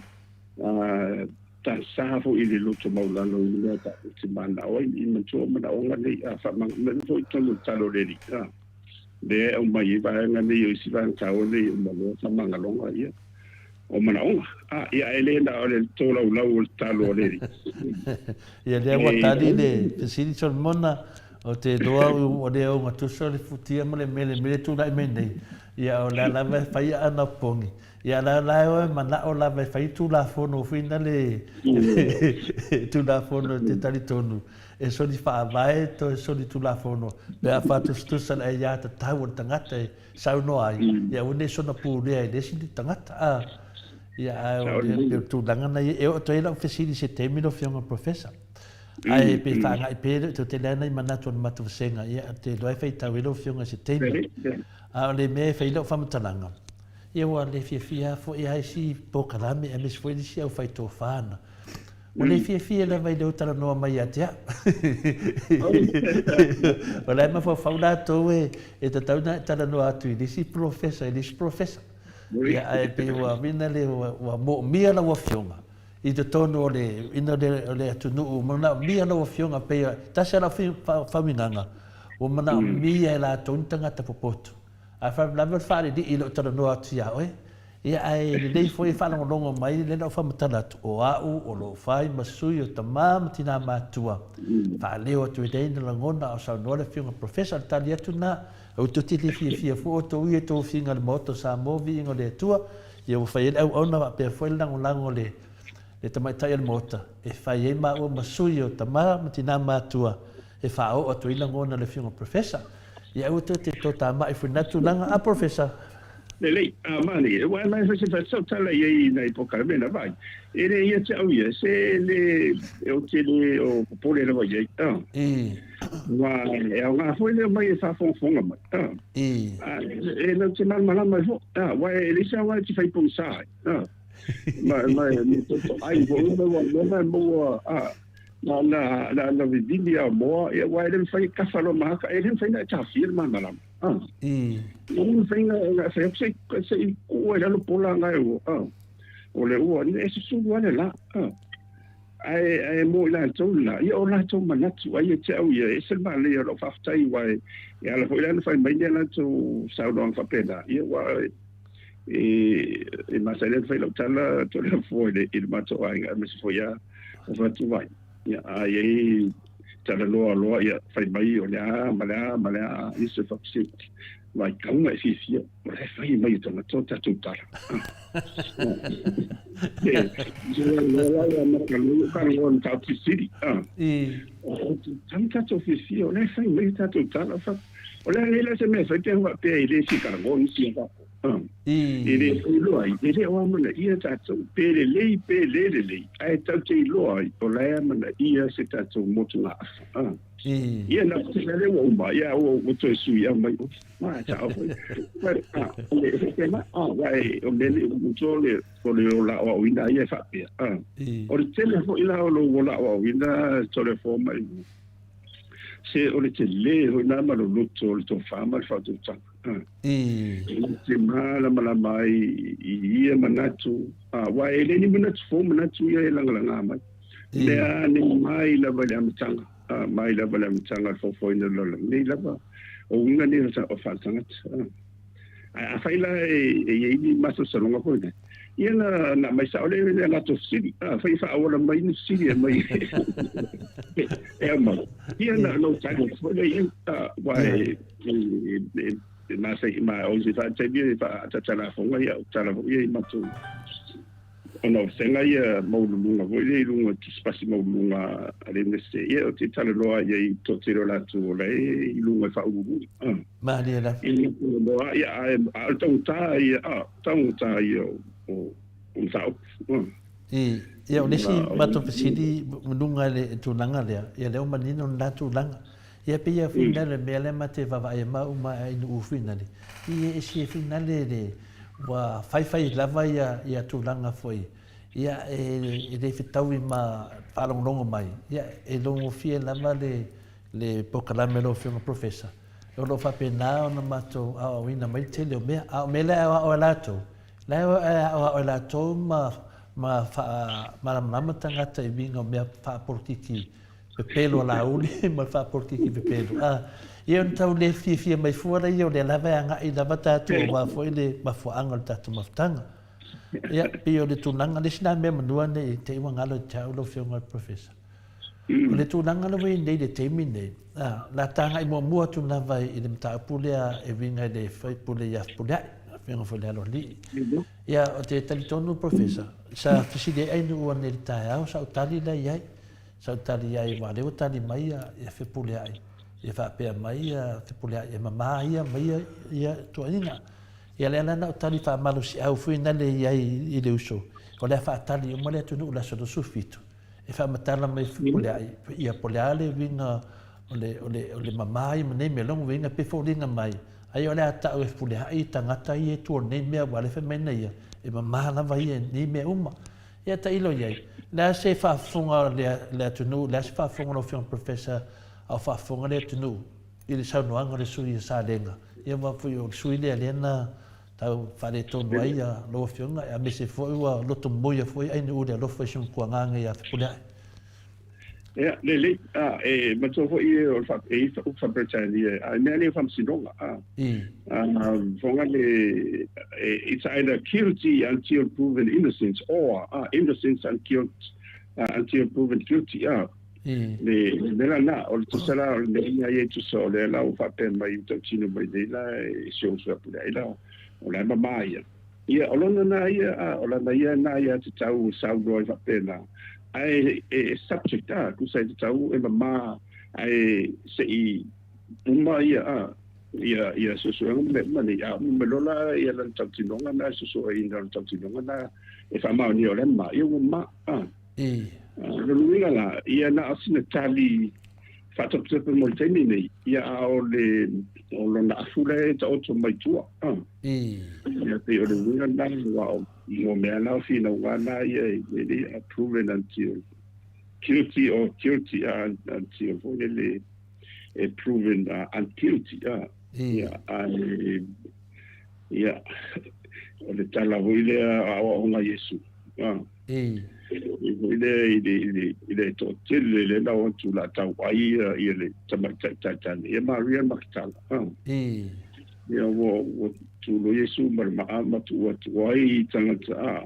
ta safo i le loto maulano i lea tātou te mana oi. I matua mana onga nei a whamanga. Mendo i tonu talo reri. Le au mai e vaenga nei o isi vaenga tau nei o malo sa mangalonga ia. O mana onga. Ia ele na o le tōla ulau o le talo reri. Ia lea watari le pesiri son mona o te doa o le o ngatuso le futia ma le mele tu lai menei. Ia o la lava whai ana pongi. Ia la o mana o lava whai tu la fono fina le tu la fono te tari tonu. E soni whaavae to e soni tu la fono. Pea whatustusa la e ia ta tau o tangata e sauno ai. Ia une sona pūrea e lesi ni tangata. Ia o tu langana e o to e lau fesiri se temino fionga professor. Ai pe whaanga i pere to te lana i manatu on matu senga. Ia te loe whai tau e lau fionga se temino. A o le me whai lau whamatalanga. Ia wa le fia fo i ai si po kalame e mes fo i si au whai tō whana. O le fia le vai leo tala noa mai atea. O lai ma whauna tō e ta tauna tala noa atu i lisi professor, Ia ai pe wa mina le wa mo mia la wa fionga. I te tono o le ina le atunu o mana mia la wa fionga pe ta se la faminanga. O mana mia la tontanga ta popoto. A fa la ver fare di ilo tala noa atu ia oe. Ia ai le dei foi fala longo mai le no fa matala o au o lo fai masui o tamam tina matua. Fa leo tu dei na ngona o sa no le fionga professor talia tu na o tu tili fia fo to i to finga le moto Samoa Viiga le Atua ia o fai au ona pe foi lango le tamai tai le Maota e fai ma o masui o tamam tina matua e fa o to i langona le fionga professor ia o te to tama e foi natu langa a professor Lei, mani, wa mai fa se fa so tala ye na ipoka me na vai. Ele ia te au ia se le o te le o pole le vai ye. Wa e nga foi le mai fa fonga mai. E na te mala mai fo. Wa ele sa wa te fai pon sai. Mai ni to ai vo no mo na vidinia mo e wa ele fai ka falo ma ka ele fai na ta firma mala. Não vem na frente, se o olhar no pulo lá eu, olha o olho esse sujo olha lá, ai moila tola, e ora to manatu ai te au ia esse mal ia lo faftai vai, e ela foi lá no faz bem lá to saudon fa pena, e wa e mas ele foi lá tala to le foi ele matou ai mas foi já o tu vai, e ai tala loa ia fai mai olha malha isso fa psi vai kaunga e fifia o le fai mai tona tota tutara loa makalu karon ta tisiri o tanta to fifia o le fai mai ta tutara fa o le se me fai te wa pe ile si karon si fa ele loa ele o mana ia ta pe le ai ta te loa o le mana ia se ta to motunga ia na te le o ma ia o to su ia mai ma ta o le ma vai o le o le la o ina ia fa pe o le tele fo ila o lo la o ina to le fo mai se o le tele o na ma lo to fa ma fa to ta te mala mai ia manatu wa ele ni manatu fo manatu ia langa mai le ni mai la vale amtanga mai la bala mtanga fo ina lo ni la ba o nga ni sa o fa tanga a faila e ni maso salonga ko ne ia na mai sa ole na to siri fa fa ora mai ni siri mai e ma ia na no sa fo le wa na sai ma o si fa te bi fa ta tala fo ia tala fo ia mato ono senga ia maulunga voi lunga spasi maulunga ale nese ia o te tala loa ia to te rola tu le lunga fa ubu ma ni la loa ia a tauta ia o sa ia o nesi mato pesidi lunga le tunanga le ia le o manino na tulanga ia pe ia finale mele mate va ia ma inu finale ia si finale le wa fai lava ia tulanga foi ia e le fitau ma falongongo mai ia e longo fie lava le le pokalame lo fiunga professor. O lo whapena o na mato a wina mai tele o mea. A me lea o alato. Lea o alato ma marama tangata I vinga o mea whaportiki pepelo la uli ma whaportiki pepelo. Ia on tau le fia mai fuara ia o le lava anga I lava tatu o wafo I le mafuanga o tatu maftanga. Ia pio le tunanga le sina mea manua ne te iwa ngalo tau lo fiunga professor. O le tūnanga lawa I nei le teimi nei. La tanga I mua tūna vai I le mta pulea e winga I le whai pule I pulea. Whianga whai alo li. Ia o te talitonu professor. Sa fiside ainu ua ne le tae au sa utali la iai. Sa utali ai wa leo tali mai ia whi pulea ai. Ia whapea mai ia whi pulea ia mama ia mai ia tuainga. Ia le alana utali wha malu si au whina le iai I le uso. O lea whaatali o male atunu ula sodo sufitu. E fa matala mai pole ai ia pole ale vinga ole mamai mane me long vinga pe folinga mai ai ole ata o pole ai tangata I tu ne me wale fe mena ia e mama na vai ni me uma ia ta ilo ia la se fa funga le tunu la se fa funga no fion professor au fa funga le tunu I sa no anga le sui sa lenga ia va fu o sui le lena tau fare tonu ai a lo fionga a me se foi wa lo to moia foi ai no lo foi sun kuanga ia pula le ma so foi o fa o fa pretend I nearly from sinonga fonga le it's either guilty until proven innocence or innocence until proven guilty le na o to sala le ia tu so le la o fa pen mai to chino mai de la so pula ila o la mama ia o lona na ia o la na ia te tau sau roi fa pena ai subject ku sai te tau e mama ai se I uma ia so me mani a me lola ia la tau tinonga na so I na tau tinonga na e fa ma ni o le ma ia uma lo luinga la ia na asina tali fato pe mo teni nei ia o lo na fule ta o mai tua ia te o le winga na wa mo me na fina wa na ia proven until guilty or guilty until finally proven unguilty ia o le tala wile a o nga Yesu ile to tele le na o tu la tau ai ile tamata e Maria Magdala ia wo tu lo Yesu mar ma tu ai tangata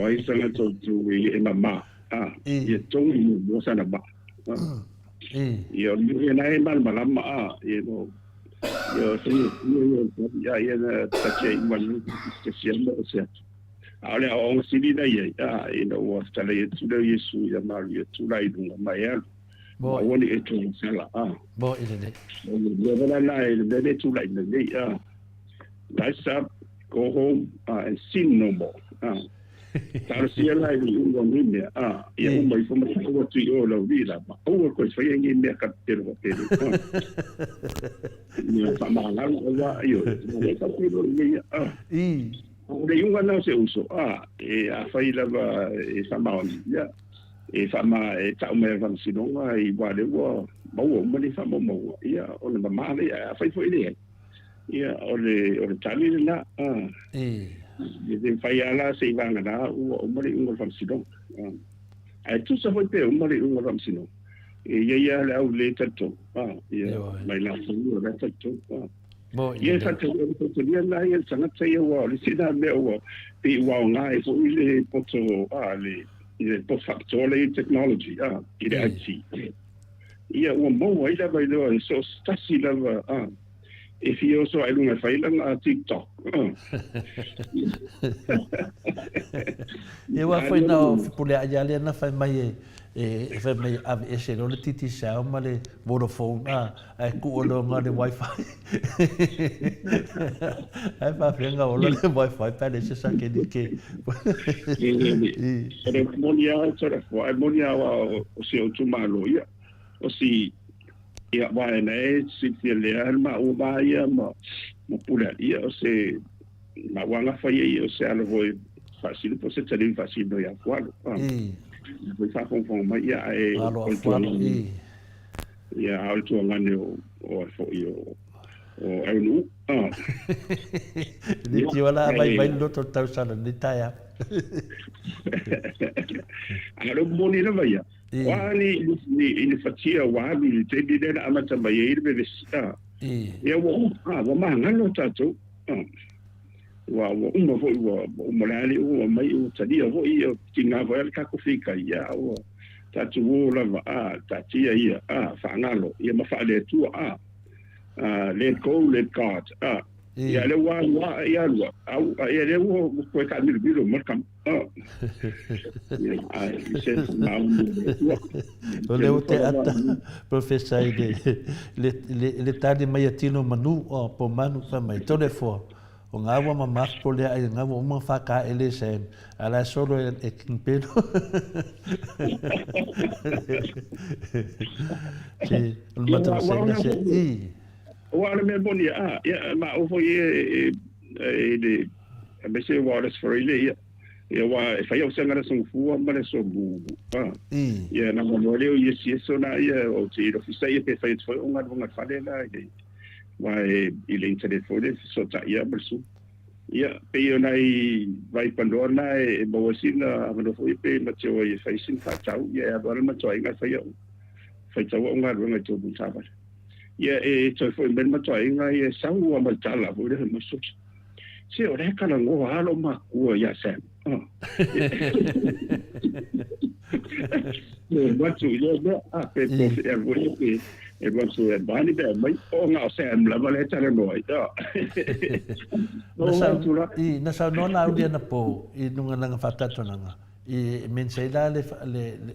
ai tangata tu e mama ia tong mo sana ba ia ni na e mal malama no ia na tache man ke siamo se ale o sili da ia o stale tu da Yesu ya Maria tu la idunga mai bo woni e tu sala bo ile le na le tu la ile rise up go home and sin no more tar sia la idunga ni ia o mai fo mai o tu o la vida o ko fa ngi me ka ter o ter ni fa ma la wa io ka tu ni le yunga na se uso a fai lava e Samoa ia e fama e tau me van sinonga I wale wa mau mani fama mau ia o le mama le a fai foi le ia o le tali na e fai ala se vanga na o mani unga van sinonga a tu sa foi pe o mani unga van sinonga e ia le au le tato ia mai la fu le tato bo ia fa te ia na ia sanga te ia wa le sina me o pe wa nga e fo ile poto le pot factore technology ile IT ia o mo ai la vai do so stasi la e fio so ai lunga fai la TikTok e wa foi no pule ia le na fai mai e fa mai ave ese lo titi sa ma le Vodafone e ku o lo ma le wifi e fa frenga o lo le wifi pa le sa che di che e monia sora fo monia o si o tu malo ia o si ia va ne si le alma o va ia ma pula ia o se ma wanga fa ia o se alo voi facile po se tele facile ia qualo foi fa con mai ia e ia au tu ngane o fo o anu Ni ti wala mai mai lo to tau sala ni taia. Alo moni na vai. Wa ni fatia wa ni te di na amata mai ir be sta. Ia wa ma ngalo tatu. Wa uma fo wa umolani o mai o tadi o i tinga va ka ko fika ia o tatu o la tatia ia fa ngalo ia ma fa le tu let go let God ia le wa ia wa au ia le wo ko ka mi biro mo kam o le o te ata professor le tadi mai atino manu o po manu fa mai tole fo o ngā wa mamas po le ai ngā wa uma whaka ele se ala solo e kimpeno. Si, o matau se nga se i. O ala me boni ma o fo e me se wa res for ile ia wa e fai o se ngara song fu ma le so bu ia na mo le o ye si so na ia o te ro fi sai pe fai fo o nga fa le la vai ile internet for this so ta ia bersu ia pe nai vai pandorna e bawasina amo foi pe ma tio e fai sin fa tau ia agora ma tio inga fai tau nga ro nga tio bu saba ia e tio foi ben ma tio inga e sau o ma tala vo de mo so se ora kana ngo halo ma ku ia sem ma tu ia pe e vo e was so bani be mai o nga sem la vale tala no ita na sa no na udia na po i nunga nga fatato nga i mensela le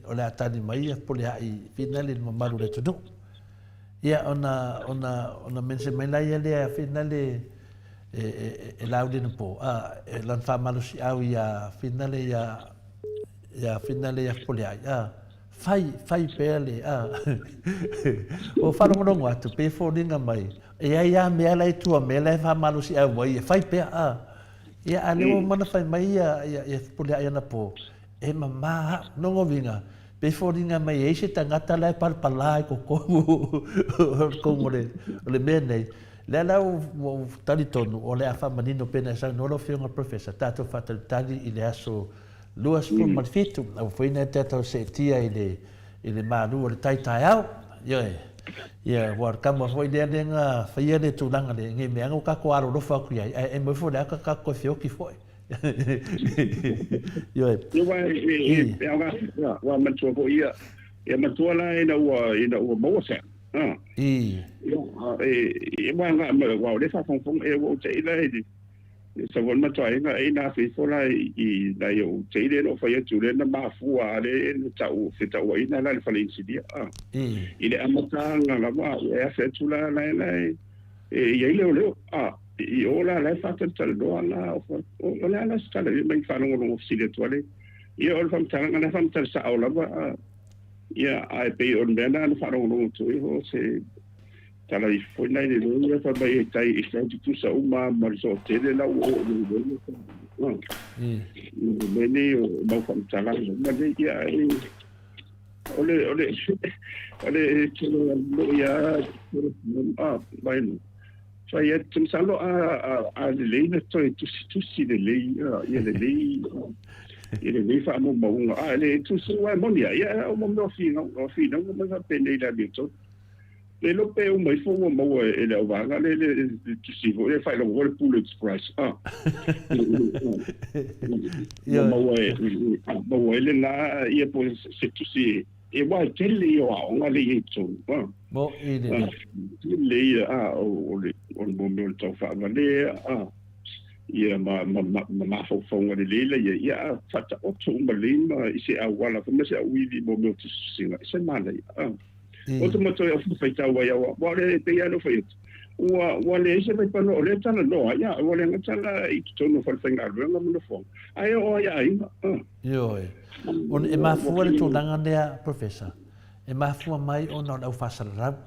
o le atani mai po le ai finale mo maru le tudo ia ona mense mai la ia le finale e laude no po e lan fa malu si au ia finale ia finale ia po le ai fai pele o falo no atu pe folinga mai e ia me ala tu me la fa malu si au mai fai pe ia ale o mana fai mai ia pole ai na po e mama no ngovinga pe folinga mai e se tangata la palpala ko ko le mene la o tali tonu o le afa manino pena sa no lo fiona professor tato fatali ile aso luas fu malfitu au foi na tata se tia ile malu le tai au ia war kama foi de nga faia de tulanga de nge me nga ka ko aro do fa ku ia e mo fo da ka ko fio ki foi yo wa man to ko ia ma to la ina wa mo sa wa nga wa de fa fong e wo te ila sa won ma toi nga ina fi fola I da yo teile no fa yetu le na ma fu ale ta u fita wa ina la fa le insidia ile amata nga la ma e fa tu la ye le I ola la fa ta do la o la la sta le mai fa no si le toile I ol fam ta nga fam ta sa ola ba ia ai pe on bena no fa no tu ho se tala I foi na ile no fa ba e tai I tu sa uma ma so tele la o bene o ba fa tala ma de ia ole chelo no ia ba no so ia tum salo le na to tu si le ia le fa mo mo le tu so wa mo ia o mo no fi no mo fa pene la bi to le lo pe o mai fo mo e le va ga le tu si vo le fa lo vol pour express mo le na ia po se tu si e wa tele yo nga le yetso mo ile le o mo mo to fa va le ia ma fo nga le ia fa ta o tu ma le ma I se a wala fa me se a wi mo mo tu singa se ma le o tu mo to ya fu fa ta wa ya wa le te ya no fa it wa le se vai pa no le tana no ya wa le ngata I tu no fa nga lo nga mo fo ai o ya ai yo on e ma fu le tu langa le professor e ma fu mai o no fa sala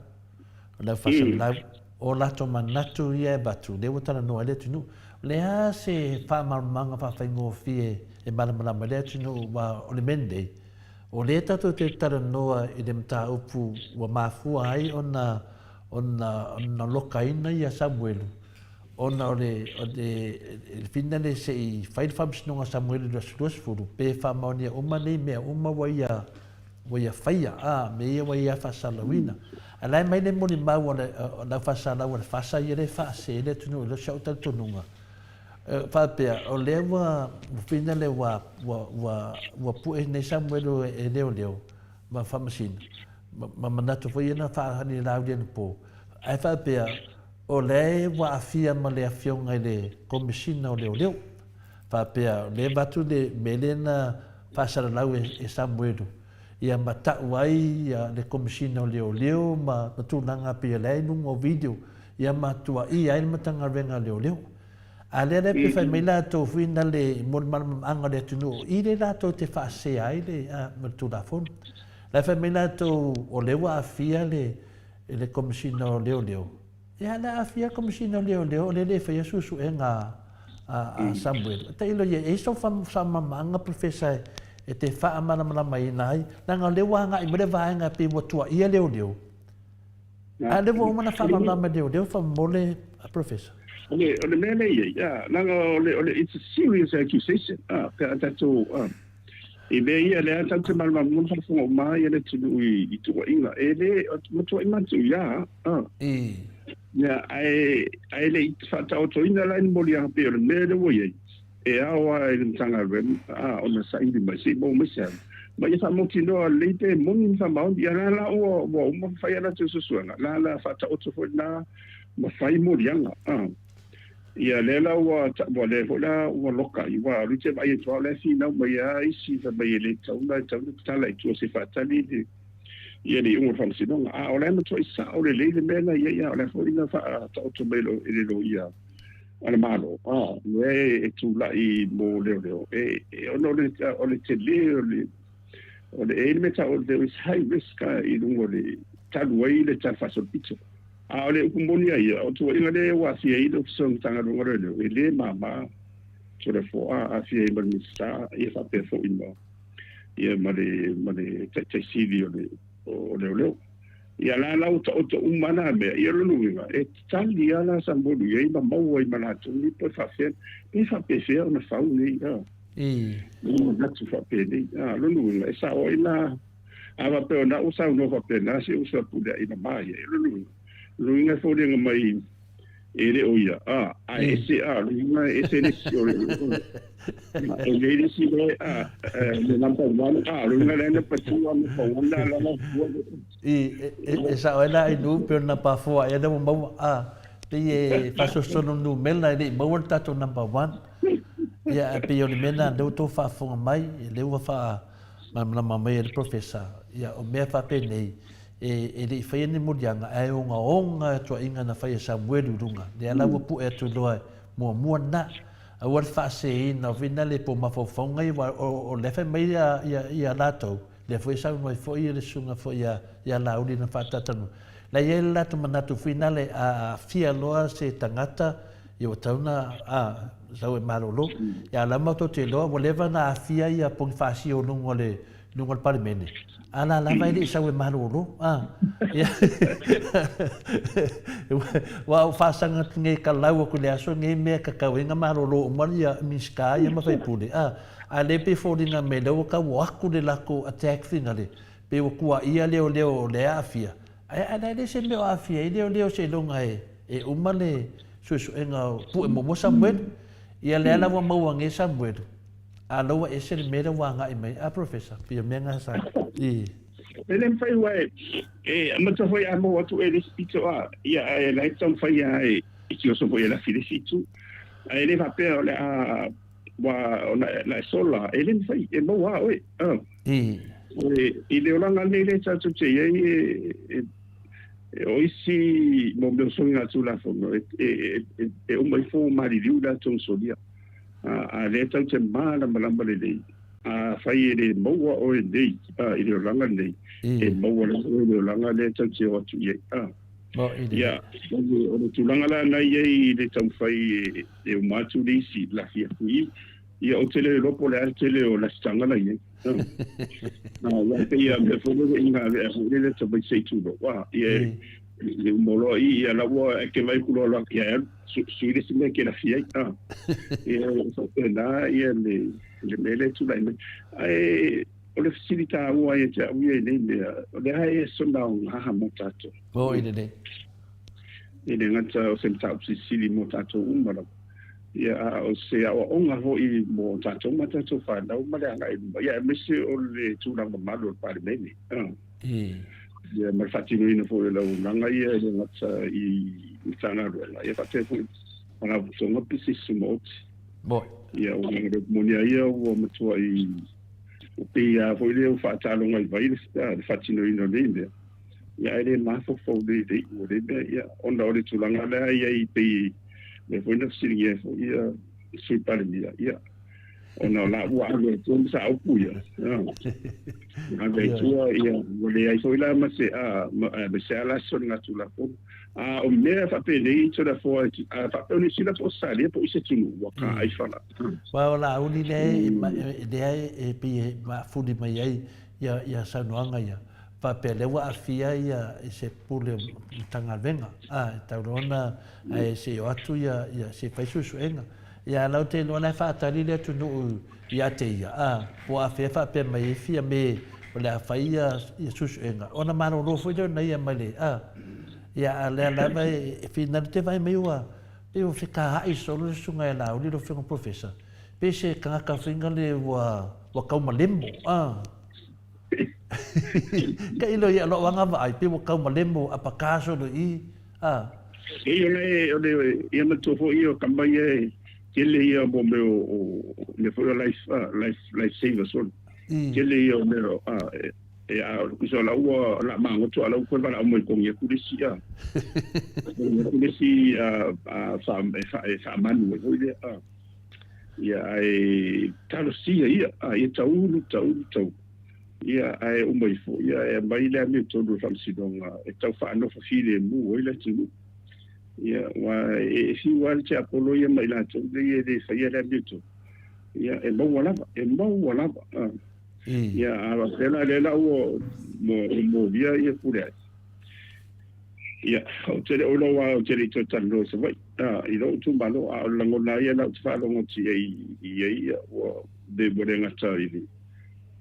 o la to manatu ia batu le wotana no le tu no le a se fa manga fa fengo fie e mala le tu no wa o le mende O le tatou te taranoa I le mta upu wa mafua ai ona lokaina ia Samuelu. Ona o le fina le se I whaid whamsinonga Samuelu la sulusfuru. Pe whamaonia uma nei mea uma wa ia whaia me ia wa ia whasalawina. Alai mai le moni mau o la whasalawa le whasa ia le whase le tunu ilo siau taltununga. Whapea o le wa fina le wa pue nei Samuelu e leo ma whamasina. Ma manatu fo ia na whahani lau le po. Ai whapea o le wa afia ma le afionga I le komisina o leo. Whapea le batu le mele na whasalalau e Samuelu. Ia matau ai ia le komisina o leo ma tūnanga pia lei nungo video. Ia matua I ai matanga renga leo. A le pe fai mai lato fina le anga le tunu. I le lato te whaase ai le matula fon. La fai mai lato o lewa afia le komisina o leo. Ia la afia komisina o leo le fai susu e ngā Samuel. Ta ilo ia so whamamanga professor e te whaamana mai nai. Nanga lewa nga I mre vaenga pe watua ia leo. A lewa umana whamamama leo whamole professor. Ole mele ia, nanga ole it's a serious accusation. Tato e me ia le ata te malma mun fa fo mai ele tunu I tu inga ele moto imantu ia. Ya ai le fa ta auto ina la in molia pe ole mele wo ye. E awa I tanga rem ona sa indi mai se mo misa. Ma ia fa mo tino le te mun fa mau ia la o mo fa ia na tu suanga. La fa ta auto fo na ma fai mo lianga. Ia lela wa le hola wa loka I wa rite mai to le si na mai ai si fa mai le tauna tala I tu se fa tali ia ni un fam sinong o le mo to isa o le mena ia o le fo ina fa to melo I lo ia ana malo we tu la I mo le ono le te le o le meta o there is high risk I lungo le talway le tal fa so pizza ole kumbonia ia o tu inga le wa si ai do song tanga ro ngore le mama to le fo a si ai mal mista ia fa pe fo ino ia male te sidi o le ia la o to umana me ia lo nuinga e tali ala sambolu ia ma mau ai mana tu ni po fa fe na fa uni ia na tu fa pe ni lo nuinga sa o ina ava pe na usa no fa pe na si usa pude ina mai lo nuinga Luinga fōre ngā mai e re o ia. Ai ese luinga ese ne si o re. E le si re le number 1 luinga le na patua me fauna la la. E sa oela I nu pe na pa fo e da mo pe e paso sono nu mela le mo tato number 1. Ya pe yo le mena do to fa fo mai le wa fa ma mai le professor. Ya o me fa pe nei. E le fai ni murianga ai onga to inga na fai Samuelu runga le ala pu e to loa mo na a war fa se ina vina le po ma fo fonga o le fa mai ia lato le foi sa mo foi le sunga foi ia la uli na fa tatanu la ia la to manatu finale a fia loa se tangata yo tauna sa e malolo ia la moto te loa voleva na fia ia pon fa si o lungo le parmene ala la vai sa e malolo wa fa sanga nge kalau ko le aso nge me ka ka wenga malolo mo ia miska ia ma fai pule a le pe fo dinga me lo ka wa ku le la ko attack finale pe o ku ia le afia ai le se me afia le se longa e umale su enga pu mo Samuel ia le ala wa mo nge Samuel alo e se me le wa nga mai a professor pe me nga sa ele fai wai ma to foi amo watu ele spito ia la ton fai ai ki o so foi la felicito ele va per la la sola ele fai e mo wa oi ele olanga nele sa tu che oisi mo me songa tu la fono e o mai fo mari liuda ton solia le tan che mala le fai ele moa o e nei ele olanga nei e moa le olanga le tan che o tu ia o tu langa la na ye le tan fai e o matu le si la fia kui ia o tele lopo le tele o la stanga la ye wa pe ia me fo le inga le fo le to be sei tu wa ia le molo ia la wa ke vai ku lo ia su le sime ke la fia ia so na ia le mele tu la ai o le facilita wa ia ja ia le ai so na ha mo tato o ile le ngata o se tau si sili mo tato umara ia o se a onga ho I mo tato mata to fa na ma le ngai ia me se o le tu na ma lo pa le meni ia ma fatino ina fo le na ngai ia le ngata I tana ro ia fa te fo ona so ngo pisi smot bo ia o ngo mo ni ia o mo to I o pe ia fo le fa talo ngai vai le fatino ina le ia ele ma fo de o de ia onda o le tu langa le ia I pe le foi na siri ia fo ia sui pale ia ona la wa le tu sa o puia na le tu ia o le ai foi la ma se me se ala so nga tu la fo o me fa pe le tu la fo fa pe ni sila fo sa le po se tu wa ka ai fa la wa la uni le e pe ma fu di mai ai ia sa noanga ia pa pele wa afia ia se pule tanga venga taurona se atu ia se fai susuenga ia lau te lona fa tali le tu no ia te ia po afia fa pe mai fia me le fai ia susuenga ona mano no foi na ia male ia le la mai final te vai mai wa eu fica ai solo sunga la o lo fica professor pe se ka finga le wa ka malembo ka ilo ia lo wanga vai pe mo ka malembo apa kaso do I ia le ia me to fo ia kambaye kele ia bo me o le fo life saver so kele ia me ia ku so la u la mango to la ku ba la mo ko ia ku disi fa manu o ia ai talo si ia tau ia ai o mai fo ia mai le me to do fam si donga tau fa no fa file mu o ile tu ia wa si wa che apolo ia mai la to de fa ia le to ia e mo wala ia a tela le la o mo via ia pure ia o te o lo wa o te to talo se vai I lo tu malo a la ngona ia na fa lo ngoti ia o de borenga ta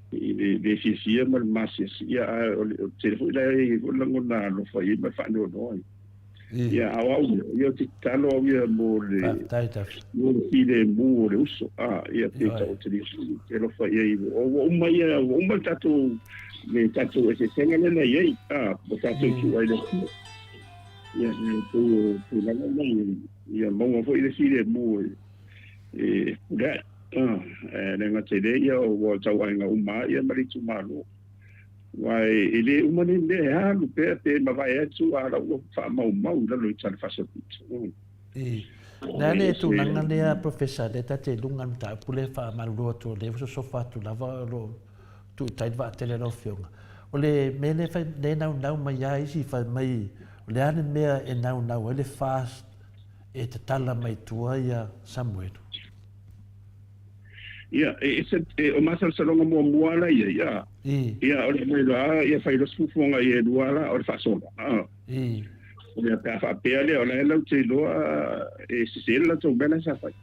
de fisia mal masis ia o telefone lai o ngona lo fa I ma fa no ia awa ia te talo ia mo le mo file mo le uso ia te ta o te lo fa ia o mai tato me tato ese senga le ia mo tato tu ai le ia tu la ia mo fo ile file mo ga nenga te ia o tau ai nga uma ia mari tu malo wai ile uma ni le ha lu pe ma vai tu ala o fa mau la lo tsa fa so na le tu nanga le professor de tate lungan ta pule fa malu to le so fa tu lava lo tu tai va tele no fiona o le mele fa de na mai ai si fa mai le ane mea e nau ele fast e te tala mai tua ia Samoa. Ia, o masal salonga mua la ia. Ia, o le mai loa, ia fai los fufonga ia duala, o le fasonga. O le pea fa pea le, o le lau te loa, e se la tau bena sa fai.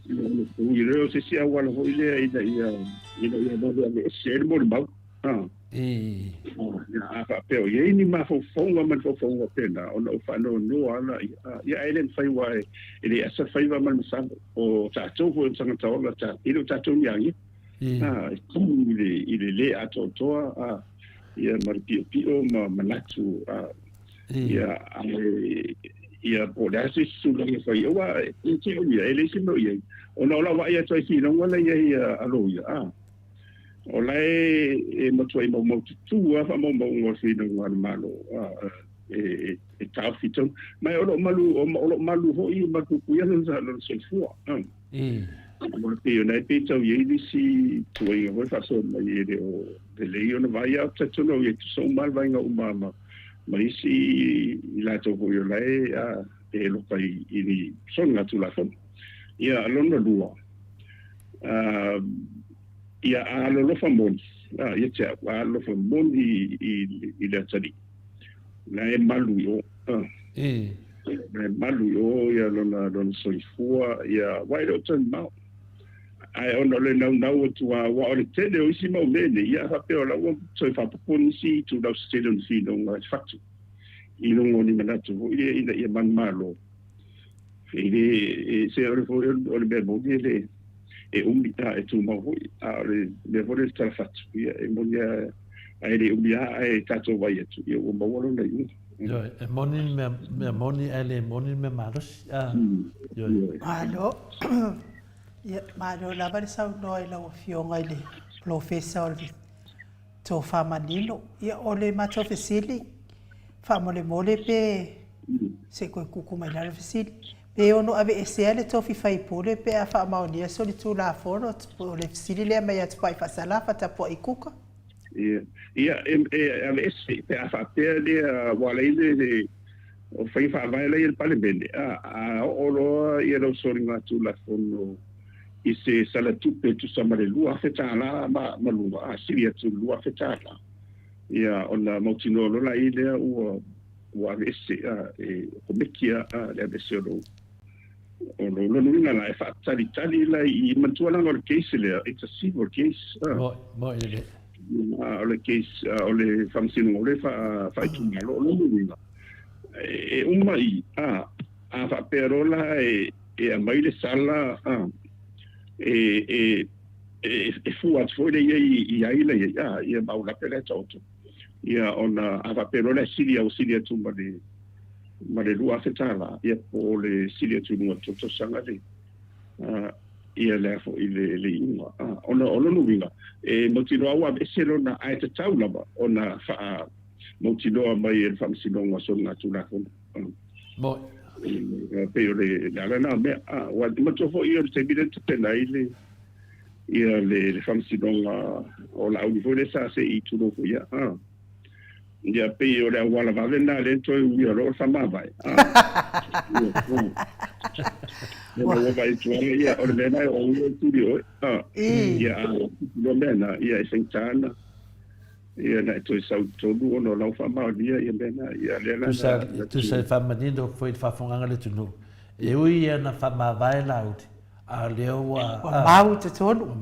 I reo se sia wala hoi le, ia, se mo le mau. Ya fa pe o ye ni ma fo fonga man fo fonga pena ona o fa no ala ya elen fai wa ele asa fai wa man sa o ta to fo sanga ta ola ta ilo ta to nyangi ile le ato to ya mar pio ma manatu ya po da si su lo fai wa che o ya ele si no ye ona ola wa ya to si no wala ya alo ya o lai e matua I mo tu fa mo mo fi no wa malo e ta fito mai o lo malu ho I ma ku ya no sa lo se fu mo pe na pe tau ye di si tu I ho fa so mai de o de le yo no vai a tu no ye so mal vai nga umama mai si la to ho yo lai e lo pai I son nga tu la fo ya lo no duo ia alolofa moni ia te alolofa moni i le atari na e malu yo na e malu yo ia lona soifua ia wairo tan mau ai ona le nau tua wa o le tele o isi mau mene ia hape o la o soifa ponisi tu da stadium fi no fatu i no ngoni manatu ia man malo e se o le bebo le e umita e tu mau a le vole sta fatu ia e monia ai le umia ai tato vai tu ia o mau no nei yo e moni ele moni me maros yo alo malo la va sa no e la fionga ile professor to famanino ia ole ma to fesili famole mole pe se ko kuku mai la fesili pe ono ave esele to fi fai pole pe a fa maonia so li tu la fono po le fesili le mai at pai fasala fa ta po ikuka ia ave ese pe a fa pe le wala ile o fai fa vai le il pale bene a olo ia lo soringa tu la fono i se sala tupe tu samare lua fetala ma lua siria tu lua fetala ia ona motinolo la ile o ese e komekia le ese o lo nuna la fa tali la i mantuala no case le it's a civil case mo ile le case o le famsino le fa tu malo lo nuna e umai fa perola e a mai le sala e fu at foi le ia ia baula pele toto ia ona ava pero le silia tu mare lua fetala ia po le silia tu no toto sanga le ia le fo ile inga ona no vinga e motino awa eselo na ai te taula ba ona fa motino mai e famsino nga sona tu la fo mo pero le na me wa mo fo io te bile te na ile ia le famsino o la univole sa se i tu no fo ia ia pe o le wala va na le to ia lo sa ma vai o vai tu ia o le na o studio ia lo mena ia sentana ia na to sa to do no la fa ma ia mena ia le na tu sa fa manindo foi fa fonga le tu no e o ia na fa ma vai la ut a le o mau te tonu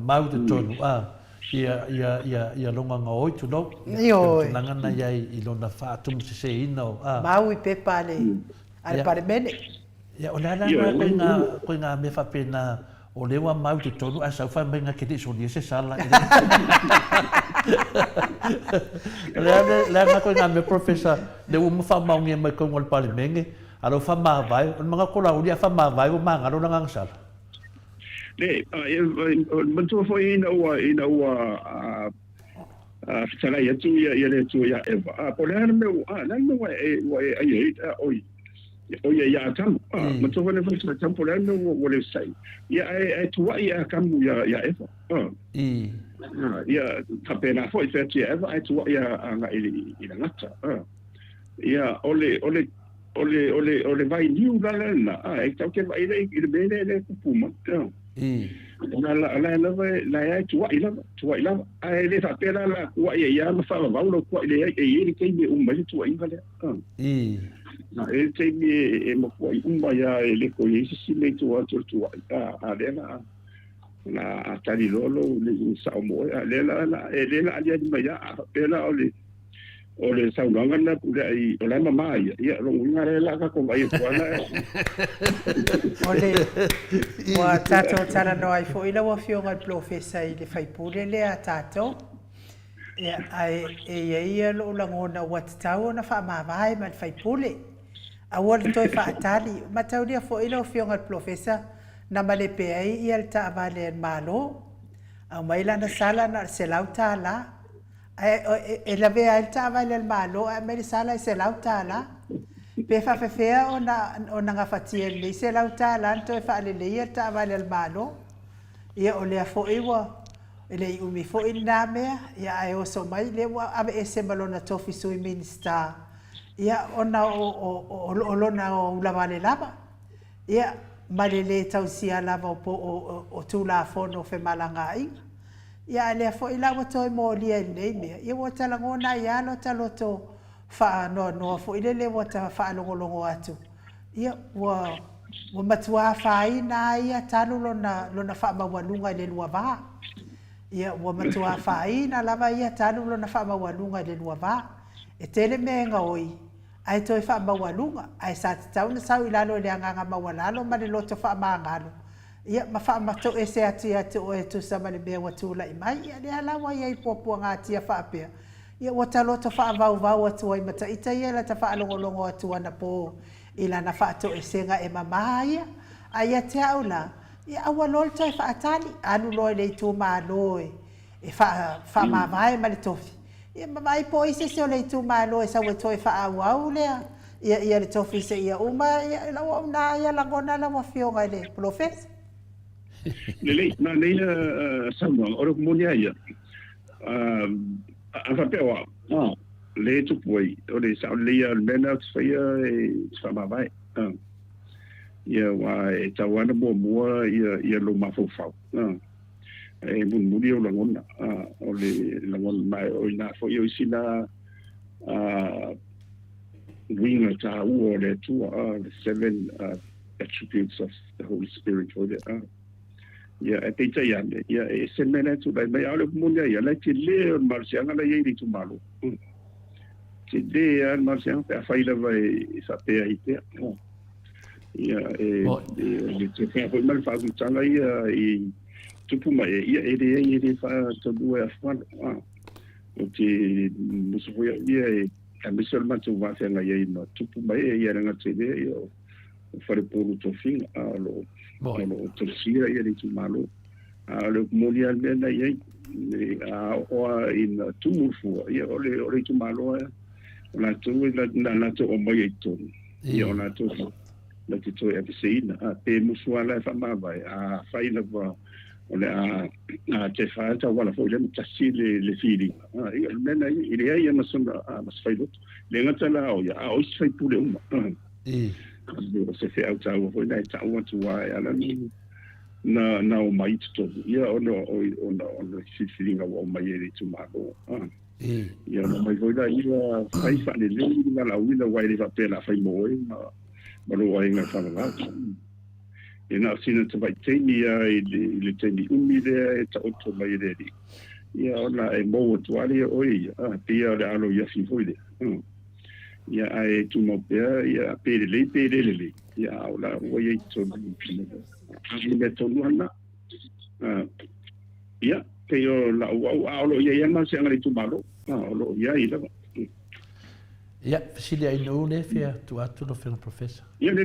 ia longa nga oi tu no nanga na ia I lona fa tum se ino mau I pepa le al parmene ia o lana ko nga me fa pena o le wa mau tu tonu a sa fa menga ke di so di se sala lana ko nga me professor de o fa mau nge me ko ngol parmenge alo fa ma vai o mga ko la o dia fa ma vai o manga lo nga sala le mantua foi ina fitala ia tu ia le tu ia eva po le me na no ai ia tam mantua foi le tam po le no le sai ia tu ia kam ia eva ia tapena foi fe eva tu ia anga ina ngata ia ole vai niu la e tau ke vai le bene le puma la vai tu ila ai le fa pela la wa ia ma fa va lo ko ile e ke me mai tu ai vale na e te me e mo ko ia le ko i si le tu a le na atari lolo le Samoa le la dia di mai pela o le saunanga na pula I o la mama ia lo ngare la ka ko vai kuana ole wa tato tara no ai fo ila wa fionga professor I le fai pule le a tato ai ia lo la ngona wat tau na fa ma vai ma fai pule a wol toi fa tali ma tau dia fo ila fionga professor na male pe ai ia ta vale malo a mai la na sala na se lauta la e la vea il tava il malo e me sala se lauta la pe fa fea ona nga fatia le se lauta la to fa le il tava il malo ia o le fo iwa ele umi fo ina me ia e o so mai le wa ave ese balona tofi so minister ia ona o lona o la vale lava ia malele tausia lava o tu la fono fe malangai ia le fo ila wa toi mo lia nei me ia wa tala ngona ia lo talo to fa no fo ile le wa ta fa longo atu ia wa matua fa ina ia talo lona fa mawalunga le lua va ia wa matua fa ina lava ia talo lona fa mawalunga le lua va e tele menga oi ai toi fa mawalunga ai sa tau na sau ila lo le anga mawalalo ma le loto fa mangalo ia mafa mato ese atia to e tu sama le be watu la mai ia le ala wa ia popo nga tia fa pe ia wata loto fa va watu ai mata ita ia la ta fa longo atu ana po ila na fa to ese nga e mama ia ai te aula ia awa lol to fa atali anu lo le tu ma lo e fa ma vai ma le tofi ia mama i po ise se le tu ma lo e sa to fa au le ia le tofi se ia uma ia la na ia la gona la wa fio ga le professor Lele, na leila Samoa, ora kumonia ia. Whapea wa, le tupu ai, ore sa leia mena whaia e whamawai. Ia wa e tawana mua ia lo mawhawhau. E muri o langona, o le langona mai o ina whai o isina winga ta ua o le tua, the 7 attributes of the Holy Spirit o le ia e te ia ia e se mena tu dai mai ale munia ia la te le marsianga la ia tu malo te de an marsianga pe faila vai sa pe ai te ia e te fa foi mal fa tu tanga ia e tu pu mai ia e fa to due a fa o te musu foi ia e a misol ma tu va fa ia no tu pu mai ia nga te de ia fare puru to fin alo no tersia ia tu malo le monia mena ia o in tumufu ia ole tu malo la tu la tu o mai tu ia la tu la tu e pisina pe musuala fa ma vai fai la va ole te fa ta wala fo le tasi le fili ia mena ia ma sona mas fai lot le ngata la o ia o sai pule uma se fe au tau foi dai tau tu ai ala na o mai to ia ono filinga o mai e tu mago ia no mai foi dai ia fai fa le na la uila wai le va pela fai moi ma lo ai nga fa la e na sina te vai teni ai le teni umile e ta otto mai le ia ona e mo tu ali oi pia le alo ia fi foi ia ai tu mo ia pere ia ola o ia to ni to luana ia ke yo la o ia ma se ngari tu malo o ia ila ia fisilia i no le fia tu atu no fena professor ia le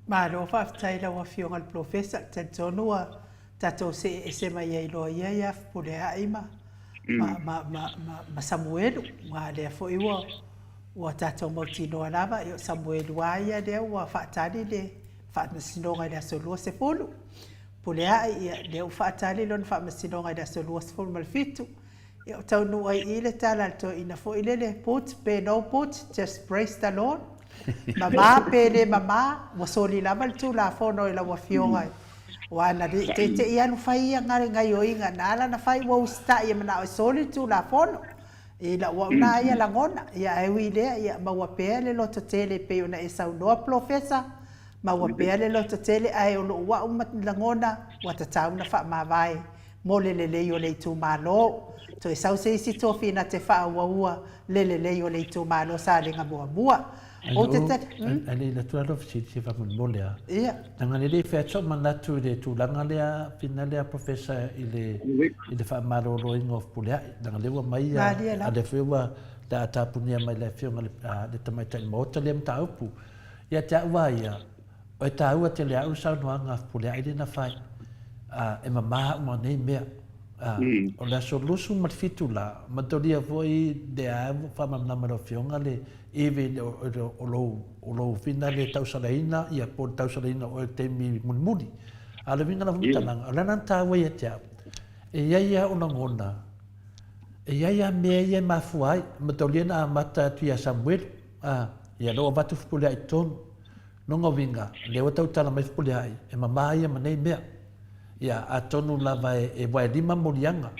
ma lo fa tai la wa fio al professor te tonua tato se mai ai lo ia pule ai ma Samuel ma le fo iwa wa tato mo tino lava yo Samuel waia de wa fatali de fatmasino ga da solo se fulu pule ai de fatali lon fatmasino ga da solo se fulu mal fitu yo tau no ai ile tala to ina fo ile le put pe no put just praise the Lord mama pe mama mo soli lava tu la fo no la wa fionga wana te ian fai ngari ngai o inga nala na fai wo sta ia mana soli tu la fo ila wa na ia langona ia e wile ia ma wa pele lo to tele pe ona e sau no professor ma wa pele lo to tele ai o wa uma langona wa ta tau na fa ma vai mo le yo le tu malo to e sau se si to fina te fa wa le yo le tu malo sa le nga bua o te ale la tu alo si fa mon molia ia tanga le fe to manatu de tu langa le finale professor ile fa malo roing of pulia tanga le wa mai ale fe wa da ta punia mai le fe le tamai tai Maota le mta upu ia ta wa ia o ta wa te le au sa no nga pulia ile na fai e mama mo nei me o la solution mat fitula matoria foi de a fa mamna maro fionga le even o lo finale tausalaina ia por tausalaina o te mi mulmuli ala vinga na mutana ala nan ta wa ia e ia ona ngona e ia me ia mafuai matoria na mata tu ia Samuel ia lo vatu pule ai ton no vinga le o tautala mai pule ai e mama ia manei me ia atonu lava e vai lima molianga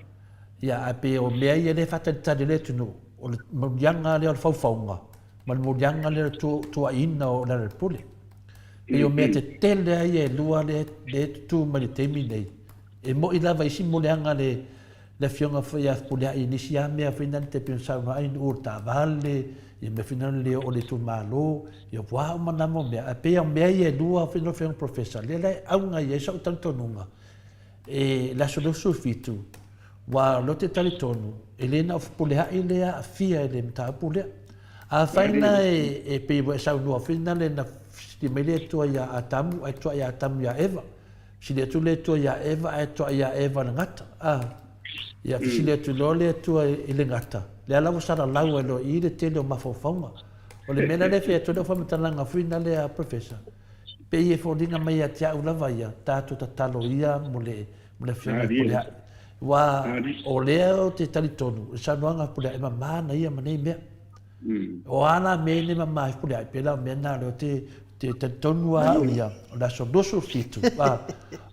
ia ape o mea ia le fatatali le tunu o le maulianga le o le faufaunga ma le maulianga le tuaina o le pule e o mea te tele ai e lua le tutu ma le teimi nei e mo i lava isi moleanga le fionga ia pule ai nisi a mea whina te pionsau ai ur ta vale ia me whina le o le tu malo ia wā o manamo mea ape o mea ia lua whina whina professor le lai aunga ia sa utantonunga e la solusu fitu wa lo te talitonu e lena o pulea i lea a fia e le mta pulea a whaina e peiwa e saunua whina le na si me le tua ia atamu ai tua ia atamu ia eva si le tu le tua ia eva ai tua ia eva na ngata ia si le tu lo le tua i le ngata le ala wasara lau e lo i le tele o mafaufaunga o le mena le fea tu le whamatalanga whina le a professor pe i e fōringa mai a tia ulawa ia tātu tatalo ia mo le whina pulea wa o leo te talitonu sa noanga pulea e mamana ia manei mea o ana me ne mamai pulea pela mena lo te talitonu a ia o la sodoso fitu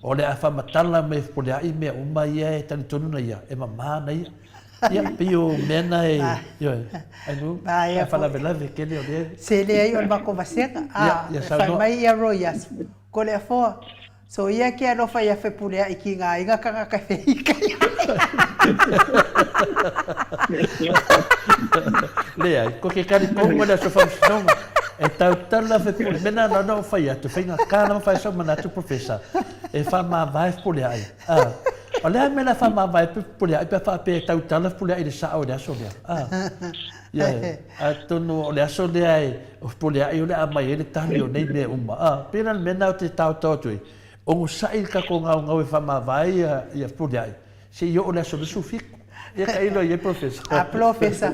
o le afa matala me pulea i mea uma ia e talitonu na ia e mamana ia ia pio mena e yo anu fa la velave que le o se le ai o bako vaseka fa mai ia royas ko le fo so ia ke no fa ia fe pulea i ki nga inga kanga ka fe ika le ai ko ke kari ko mo la so fa no e tala fe pulea mena no fa ia tu fa nga kana fa so mana tu professor e fa ma vai pulea ai olha me la fama vai pulea pe fa pe tala pulea i sa o da so dia ia atonu o le aso le ai o pulea i o le amai le tali o nei me uma pena mena o te tau tu o sai ka ko ngau e fama vai ia pulea se io o le aso su fico ia ka ilo ia professor professor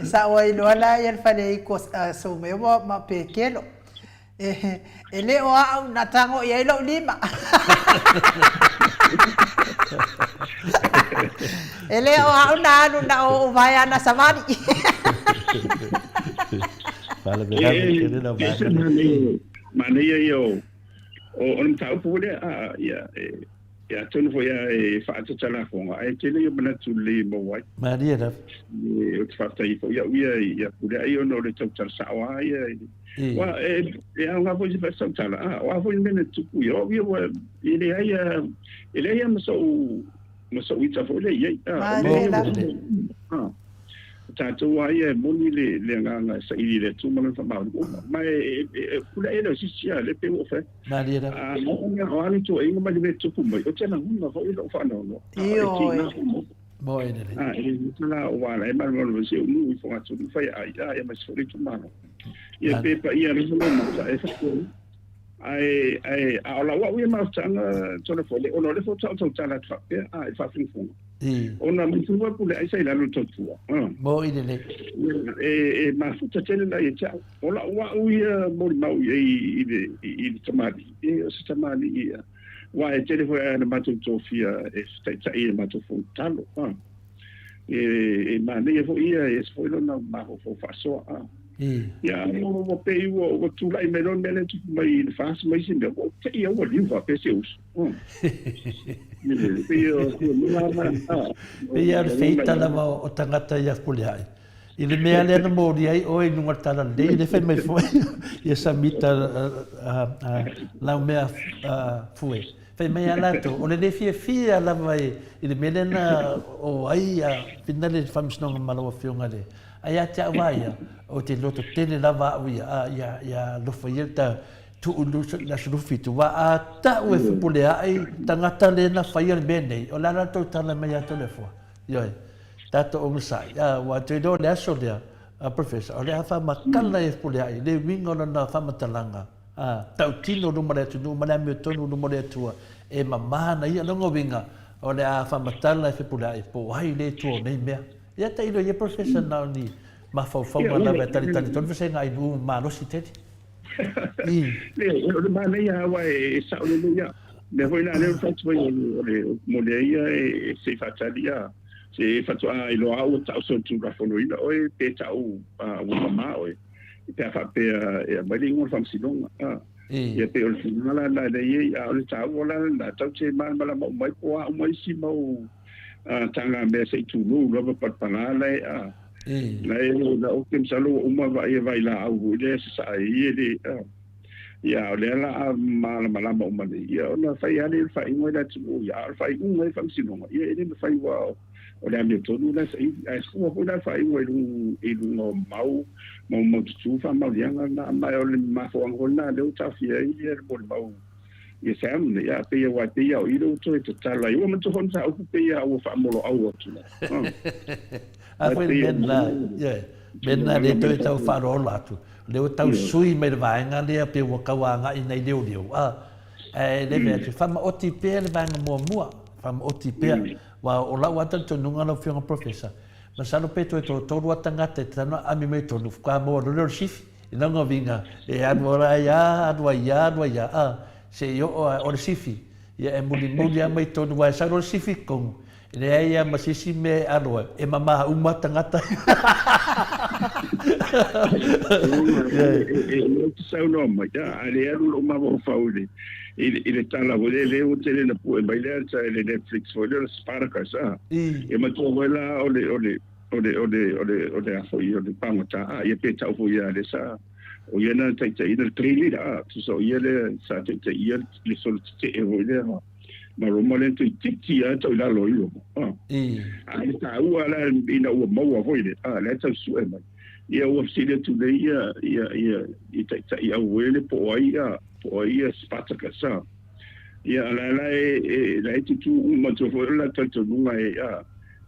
sa o ilo ala ia fa le ko so me ma pe kelo ele o au na tango ia ilo lima ele o au na o vai ana samari fala verdade que ele não vai mania eu o não tá pule ia tonu foi e fa tala fonga ai tele yo bana tuli mo wai maria da o fa tai foi ia pule ai no le tau sawa ia wa nga foi fa tala wa foi mena tuku yo wa ele ia so ita foi le ia tatu wa ia moni le nga sa ili le tu mana fa ma mai kula ele si sia le pe o fe maria da o ali tu e ma le tu mai o tena hunga fa o fa no mo ene ele la wa la ma no se nu i fa tu fa ia ma so tu mano ia pe pa ia no ma sa e fa ai ala wa we ma tanga tona fo le ono le fo tau tala fa ai fa fu ona mutu wa pule ai sai la no totua mo ine le ma futa tele la ia ola wa uia mo mau i tamali o tamali ia wa e tele fo na matu tofia tai matu fo talo ma ne fo ia fo na ma fo fa so ia mo pe o tu lai melon mele tu mai fas mai sin de o te ia o liva pe seus ia feita lava o tangata ia pulea i le mea lea na mori ai o e nunga tala le le fai mai foi ia samita lau mea fue fai mai alato o le fia lava i le mea lea na o ai pina le whamisnonga malawa fionga le ai a te awaia o te loto tele lava au ia lofa ia ta tu la surufi tu wa a ta o e pulea ai tangata le na fai le bene o la la to tala mai a telefo yo tato o sai wa te do le aso le professor o le fa makala e pulea ai le wingo na fa matalanga tau tino no mare tu no mare me tonu no mare tu e mama na ia no winga o le fa matala e pulea ai po ai le tu nei me ia ta ilo ia professor na ni ma fa na va tali ton se ngai bu ma no si te le ma le ia wa e sa le ia le foi na le fa tu mo le ia e se fa talia se fa tu ai lo au ta so tu ra fo no ina o pe ta u mama o pe fa pe e ma le ngol fam silong ia pe o final la le ia o le ta o la ta che ma la mai po mai si mo tanga me se tulu lo pa panale la o kem salo uma vai la au le sa ile ya le la mala uma ya na fai ale fai ngoi da tu ya fai ngoi fam sino ya ele me fai wa o le ame tonu la sai ai ko ko da fai ngoi lu no mau tu fa mau yang na mai o le ma fo ngona le ta fia ile bo mau ia sam ia pe ia wa pe ia o ilo to to tala ia mo to hon sa o pe ia o fa mo lo au tu a foi ben na le to tau fa ro la tu le o tau sui me vai nga le pe o ka wa nga i nei leo le me te fa ma o ti pe le va mo fa ma o ti pe wa o la wa tanto nunga no fiona professor ma sa no pe to wa tanga te tano a mi me to no ka mo lo shift ina ngo vinga e adwa ya se yo o le sifi ia e muli a mai tonu wa sa o le sifi kong le ia masisi me aloa e mama uma tangata sa no ma ya ale alu ma vo faule ile tala vo le o tele na pu e baile sa le Netflix vo le sparka sa e ma to wela o le a foi o le pangata ia pe ta vo ia le sa o ia na tai ina trili da so ia le sa tai ia le sol te e vo le ma roma le tiki a to la lo yo ai ta u ala ina u mo vo ile le ta su e mai ia o se le tu le ia tai ia o le po ia spata ka sa ia la tu uma to vo la ta to nunga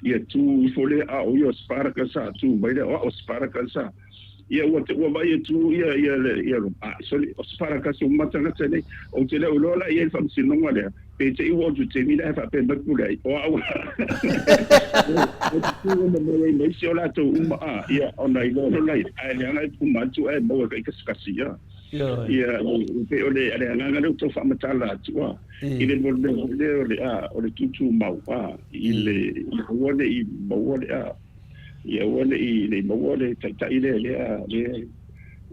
ia tu fo le a o ia spara ka sa tu mai le o spara ka sa ia o vai tu ia so os para ka so mata na tele o tele o lola ia fam sino ngale pe te o tu te mira fa pe bakule o au o me me se ola to ia ona i lo lai ai ana ku mantu e mo ka skasia ia pe ole ale nga no to fa mata la tu ile mo le tutu mau ile o le i mo le ia wale i le mawale ta ile le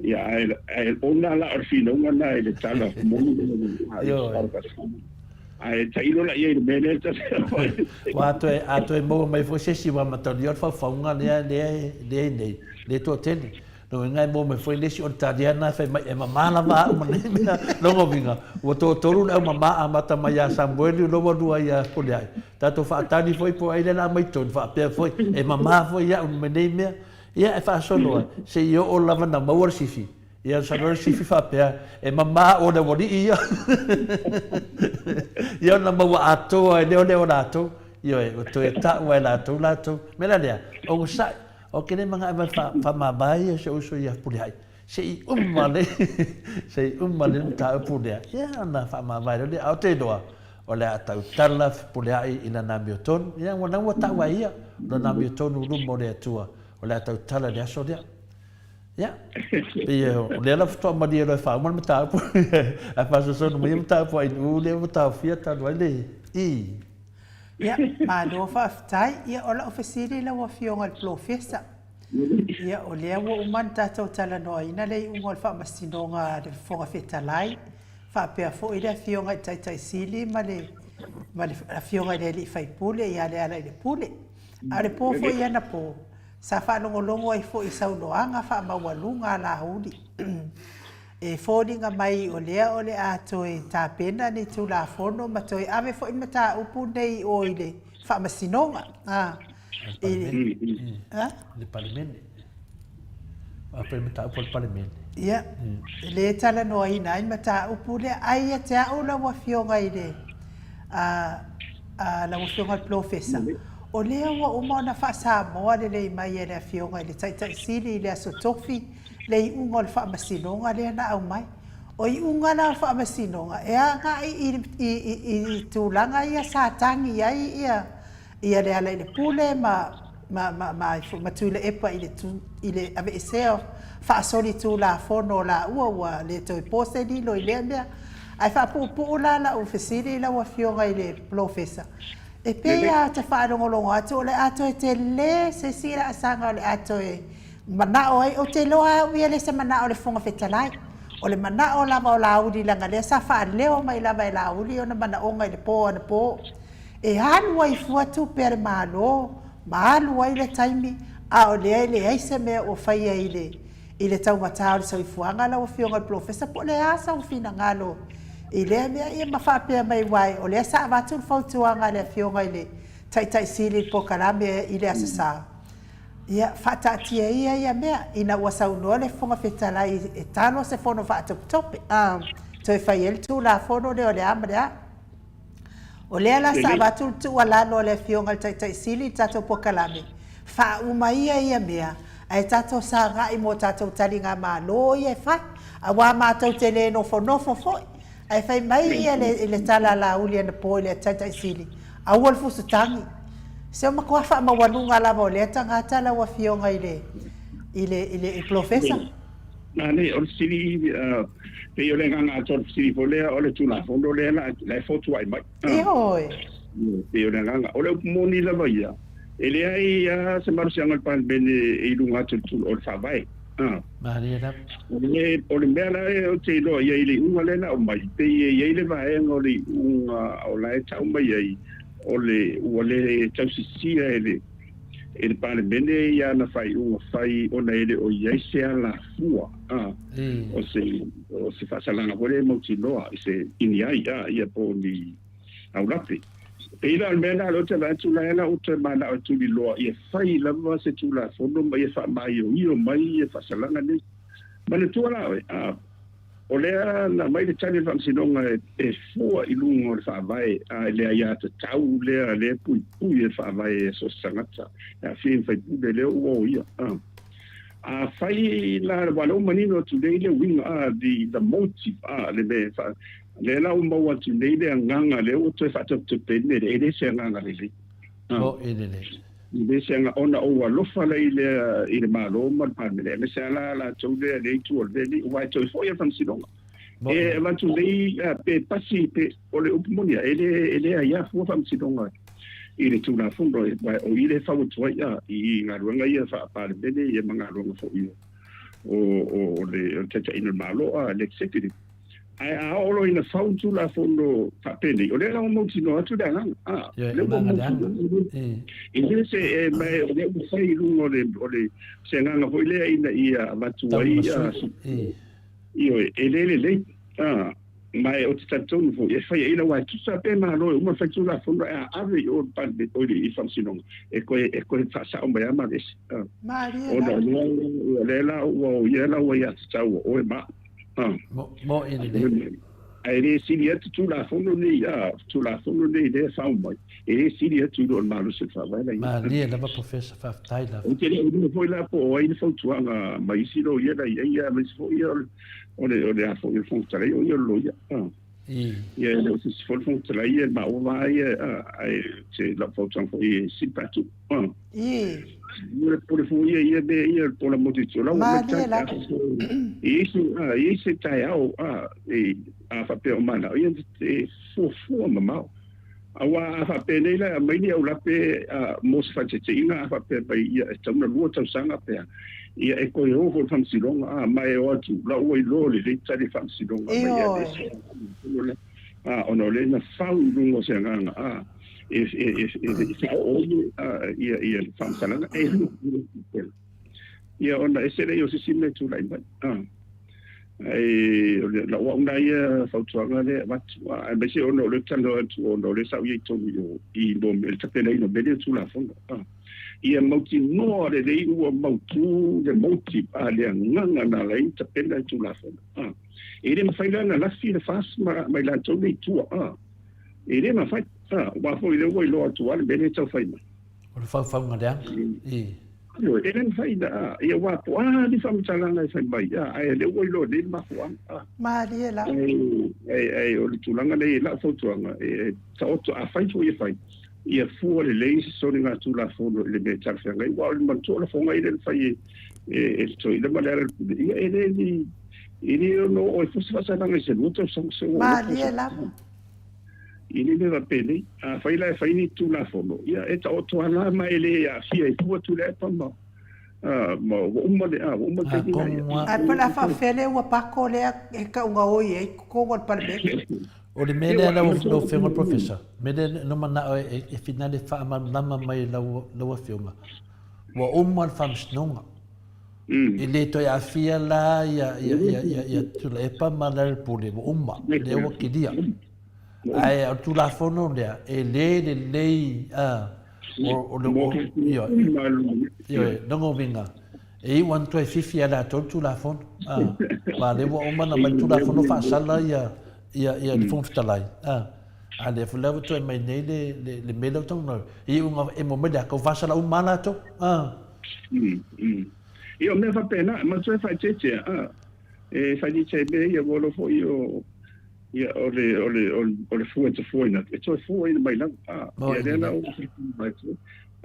ia ai ona la orfino ngana ile tala mo ai ta ilo la ia mele ta wa to mo mai fo se si wa matarial fa nga le to tele no ngai mo me foi lesi on tadiana fa mai e mama la va mo ne no go vinga o to toru na mama amata mai ya sambueli no wa ya poliai tato fa tani foi po ai la mai ton fa pe foi e mama foi ya me ne me ya fa solo se yo o lava na mo sifi ya sa no sifi fa pe e mama o de wodi ia ya na mo ato e le ato yo e to eta wa la to me la dia o sa o kene manga fa mabai se uso ia puliai se umale ta pulia ya na fa mabai le auto doa o le ata tala puliai ina na mioton ya wana wata wa ia no na mioton ulu mo le Atua o le ata tala le aso dia ya le la foto ma dia le fa mo mata pu a fa so no mo mata pu ai u le mata fia ta do le ia ma do fa tai ia ola ofisiri la wa fionga professor ia o le wa umanta to tala no ina le ungol fa masinonga de fonga fetalai fa pe fo ida fionga tai sili ma le fionga le fai pule ia le ala le pule ale po fo ia na po sa fa longo ai fo isa uloanga fa mawalunga la huli e fodinga mai o le ato e ta pena ni tu la fono ma toi ave fo mata upu nei o ile fa masinonga le parlamento a permita por parlamento ia le tala no ina mata upu le ai te o la wa fionga ile la wa fionga professor o le wa o mona fa Samoa le mai le fionga ile tai sili le so tofi le ungol fa masinonga le na au mai o i unga na fa masinonga e nga i tulanga ia sa tangi ia le ala le pule ma tule epa ile ave eseo fa soli tu la fono la ua le to pose di lo ile mea ai fa pu la ofisiri la wa fionga ile professor e pe ia te fa longo ato le ato te le se sira asanga le ato manao ai o te loa ia le se manao le fonga fetalai o le manao lava o laudi langa le sa fa leo mai lava i laudi ona manao ngai le po ana po e alu ai fuatu per malo ma alu ai le taimi a o le ai se me o fai ile tau mata o le soifuanga la o fionga le professor po le asa o fina ngalo ile mea ia mawhapea mai wai o le sa watu fautuanga le fionga ile tai sili po kalame ile asasa ia whatatia ia mea ina ua saunoa le fonga whetalai e tano se fono whaatope toi whai el tu la fono le o le amarea o le ala sa watu tu alano le fionga le tai sili tato po kalame wha umaia ia mea ai tato sa ngai mo tato talinga malo ia wha a wā mātou te le nofo foi ai fai mai ia le tala la ulia na po le tai sili a ua le fusu tangi se ma ko fa ma wanunga la le tangata la wa fionga ile professor na ne o sili pe yo le nganga to sili po le o le tula fondo le la foto ai mai oi pe yo le nganga o le moni la vai ele ai se marciano pan bene e lunga tu o fa vai Maria o le mea la o te lo ia ile unga le na o mai pe ia ile vai o le unga o la tau mai ai ole tausisia ele pale bene ia na fai ona ele o ia se ala fua o se fasalanga pole mo tinoa se inia ia po ni aulape ila almena lo te la tula ela o te mana o tu lo ia fai lava se tula fondo mai fa mai o mai fasalanga ni mana tu ala o lea na mai le tani whamsinonga e fua i lunga o le whaavai lea ia te tau lea le pui e whaavai e so sangata a whien whai pule leo o ia a whai la walo manino tu nei le winga the motive le me le la umaua tu nei le nganga leo o te whatapte pene le ere se nganga le o ere le se nga ona o alofa le ile malo mal palmele me se la tu le tu o le wai tu foi from sinonga e va tu le pe pasi pe o le upmonia ele ia fu from sinonga ile tu na fundo o ile fa o tu ia i nga ruanga ia fa palmele e manga ruanga fo ia o le tete ina malo le executive ai a olo ina fautu la fondo papeli o le la mo tino atu da le mo e se mai o le sai lungo le se nganga foi le ina ia vatu ia io le mai o tsaton fo e fai ina wa tu sa pe ma lo mo fatu la fondo a ave o pa de o le function e ko fa sa o mai ma des Maria o le la o ia la o ia tsawo o ma mo ele ai sili atu tu la fondo ni le fa mai e sili atu do malo se fa vai ma li la professor fa taila o te le foi la po ai fo tu anga mai silo ia ia mas fo ia o le a fo il fo trai o ia lo ia ia le se fo trai ia ma o vai ai se la fo tran fo ia simpatu Io pure fu ia por la motivazione la e se tai au a fa pe umana ia te fu mama awa fa pe nei la mai ni au la pe mos fa te ina fa pe pai ia tama lua tau sanga pe ia e ko yo fo fam silonga mai o tu la o i lo le tari fam silonga mai ia ono le na fa lungo se nganga ia famsalanga ia ona esere yo sisime tu lai mai ai la ona ia fautuanga le watu ai bese ona le talo tu ona le sau ia tu yo I bo me tapena ino bele tu la fonda ia mauti no le dei u mautu de mauti ale nganga na lai tapena tu la fonda ele ma faila na la fila fas ma la tu ni tu ele ma fai wa foi le voi lo atu ale bene tau fai mai o le fa ngada io eren fai da ia wa po di fam talanga fai mai ai le voi lo le ma fuan Mariela ai o le tulanga le la fotuanga ta otto a fai foi fai ia fu le le so ringa tu la fo le be tal fai wa le man to la fo ngai le fai to ile ma le ia ele no o fu sa sa ngai se luto so Mariela ini le pele a faila faini tu la fono ia eta o to ala mai le a fia i tu le pa ma ma umma le umma te a pala fa fele wa pa ko le e ka unga oi e ko ko pa le O le mele ala o whenga professor. Mele no mana o e finale wha nama mai laua whiunga. Wa umar whamsnunga. I le toi a fia la ia tula e pa malare pule wa umma. Le wa kidia. Ai o tula fono lea e le lei o le io dongo vinga. E wan toi fifi ala tula fono. Ma le wa umma na mai tula fono fa sala ia le fono fitalai. Ale fulawa to mai nei le melo to no I unga e mo meda ko fasala umala to io me fa pena ma so fa cece e fa dice be io volo fo io ole fuina e so fuina mai la e la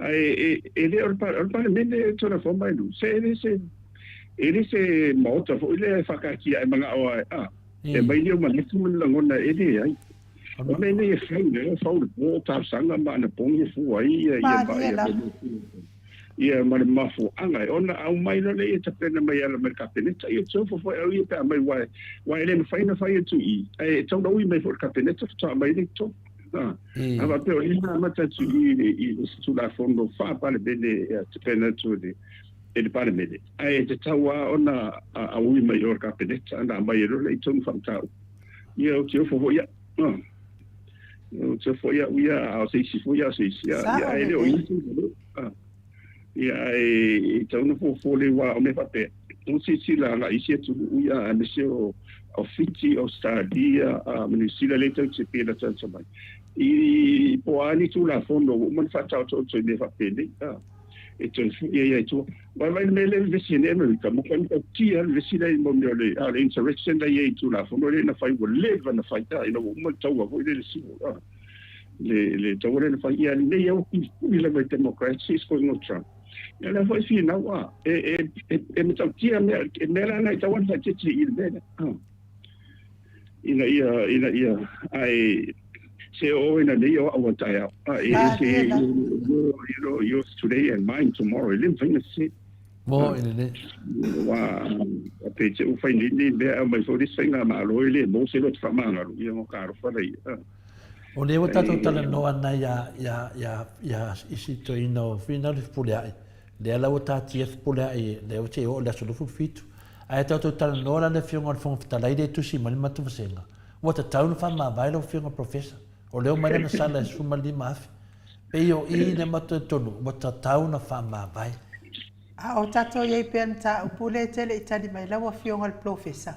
e le or par mene to na fo mai lu se se Maota fo le fa ka ki ai manga o e mai io ma tu la ngona e le ai ma mene e fai fa o ta sanga ma na pongi fu ai ia ma mafu anga ona au mai no le te pena mai ala mer kapeneta ia so fo au ia pa mai wai le faina fai tu I tau no mai for kapeneta to mai le to ava pe o ina mata tu I su la fondo fa pa le bene te pena tu de e le pare mede ai te taua ona au mai or kapeneta anda mai le to fa tau ia o te fo ia o fo ia au se si fo ia se ia ele o ia e tau no fo le wa o me pape o si la isi tu ia me se o fiti o stadia me si la letra se pela tanto mai I po ani tu la fondo man fa tau to me fa pele e tu ia tu vai me le vicine America mo kan ti al vicine mo le al insurrection da ia tu la fondo le na fai wo leva na fai ta ino mo tau vo le si le tau le na fai ia le ia o le democracy is going on Trump e la foi fina wa e me tau tia me la na tau fa titi il bene ia ai se o ina le o wa tai se yours today and mine tomorrow lim fina se mo ina le wa pe te u fai ni be mai so dis fina ma lo ile mo se lo fa ma lo ia mo caro fa lei o le wata to tala no ana ya isi to ino final pulai le ala wata tif pulai le o te o la solo fitu ai to tala no la le fiong fon tala ide tu si mal matu senga wata town fa ma vai lo fiong professor o le o mai na sala su mal di maf pe yo I le matu tonu wata town fa ma vai o tato ye penta o pule tele itali mai la wa fiong al professor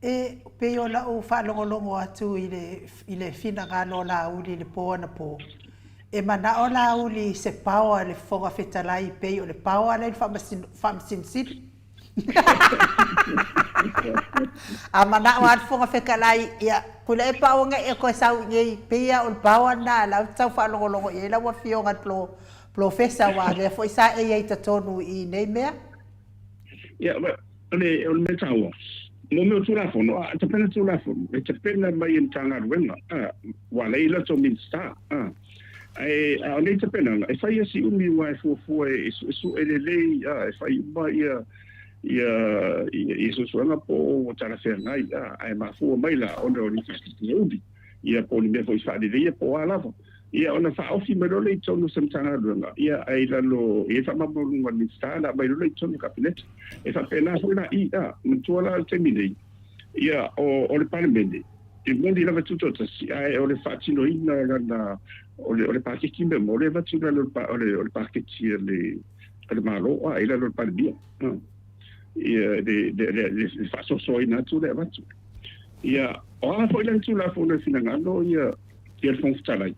e pe yo la o fa longo atu ile fina ga no la uli le po na po e mana o la uli se power le fonga fetalai pe yo le power le fam sin a mana wa fonga fetalai ya kula e pa nga e ko sa ngi pe ya o power na la tau fa longo e la wa fionga professor wa le foi sa e ai tatonu I nei mea ya le me tawo mo me tu la fono te pena tu la fono te pena mai in tanga wenga wa leila to min sta ai a le te pena e fai si umi wa fo e su ele le e fai ba ia so nga po tala ferna ai ma fo mai la ona o ni udi ia po ni me foi fa de ia po ala ia ona fa ofi me lo le tonu sem tanga wenga ia ai la lo e fa ma bo ngwa ni sta la mai lo le tonu kabinet e fa pena fo na mtu la termine ia o le parlamento e mondi la tutto si ai o le facino in la o le paketi me mo le facino o le paketi le malo ai la lo parlamento ia de fa so in tu le vatu ia o la foi la tu la fo le finangano ia il fonstala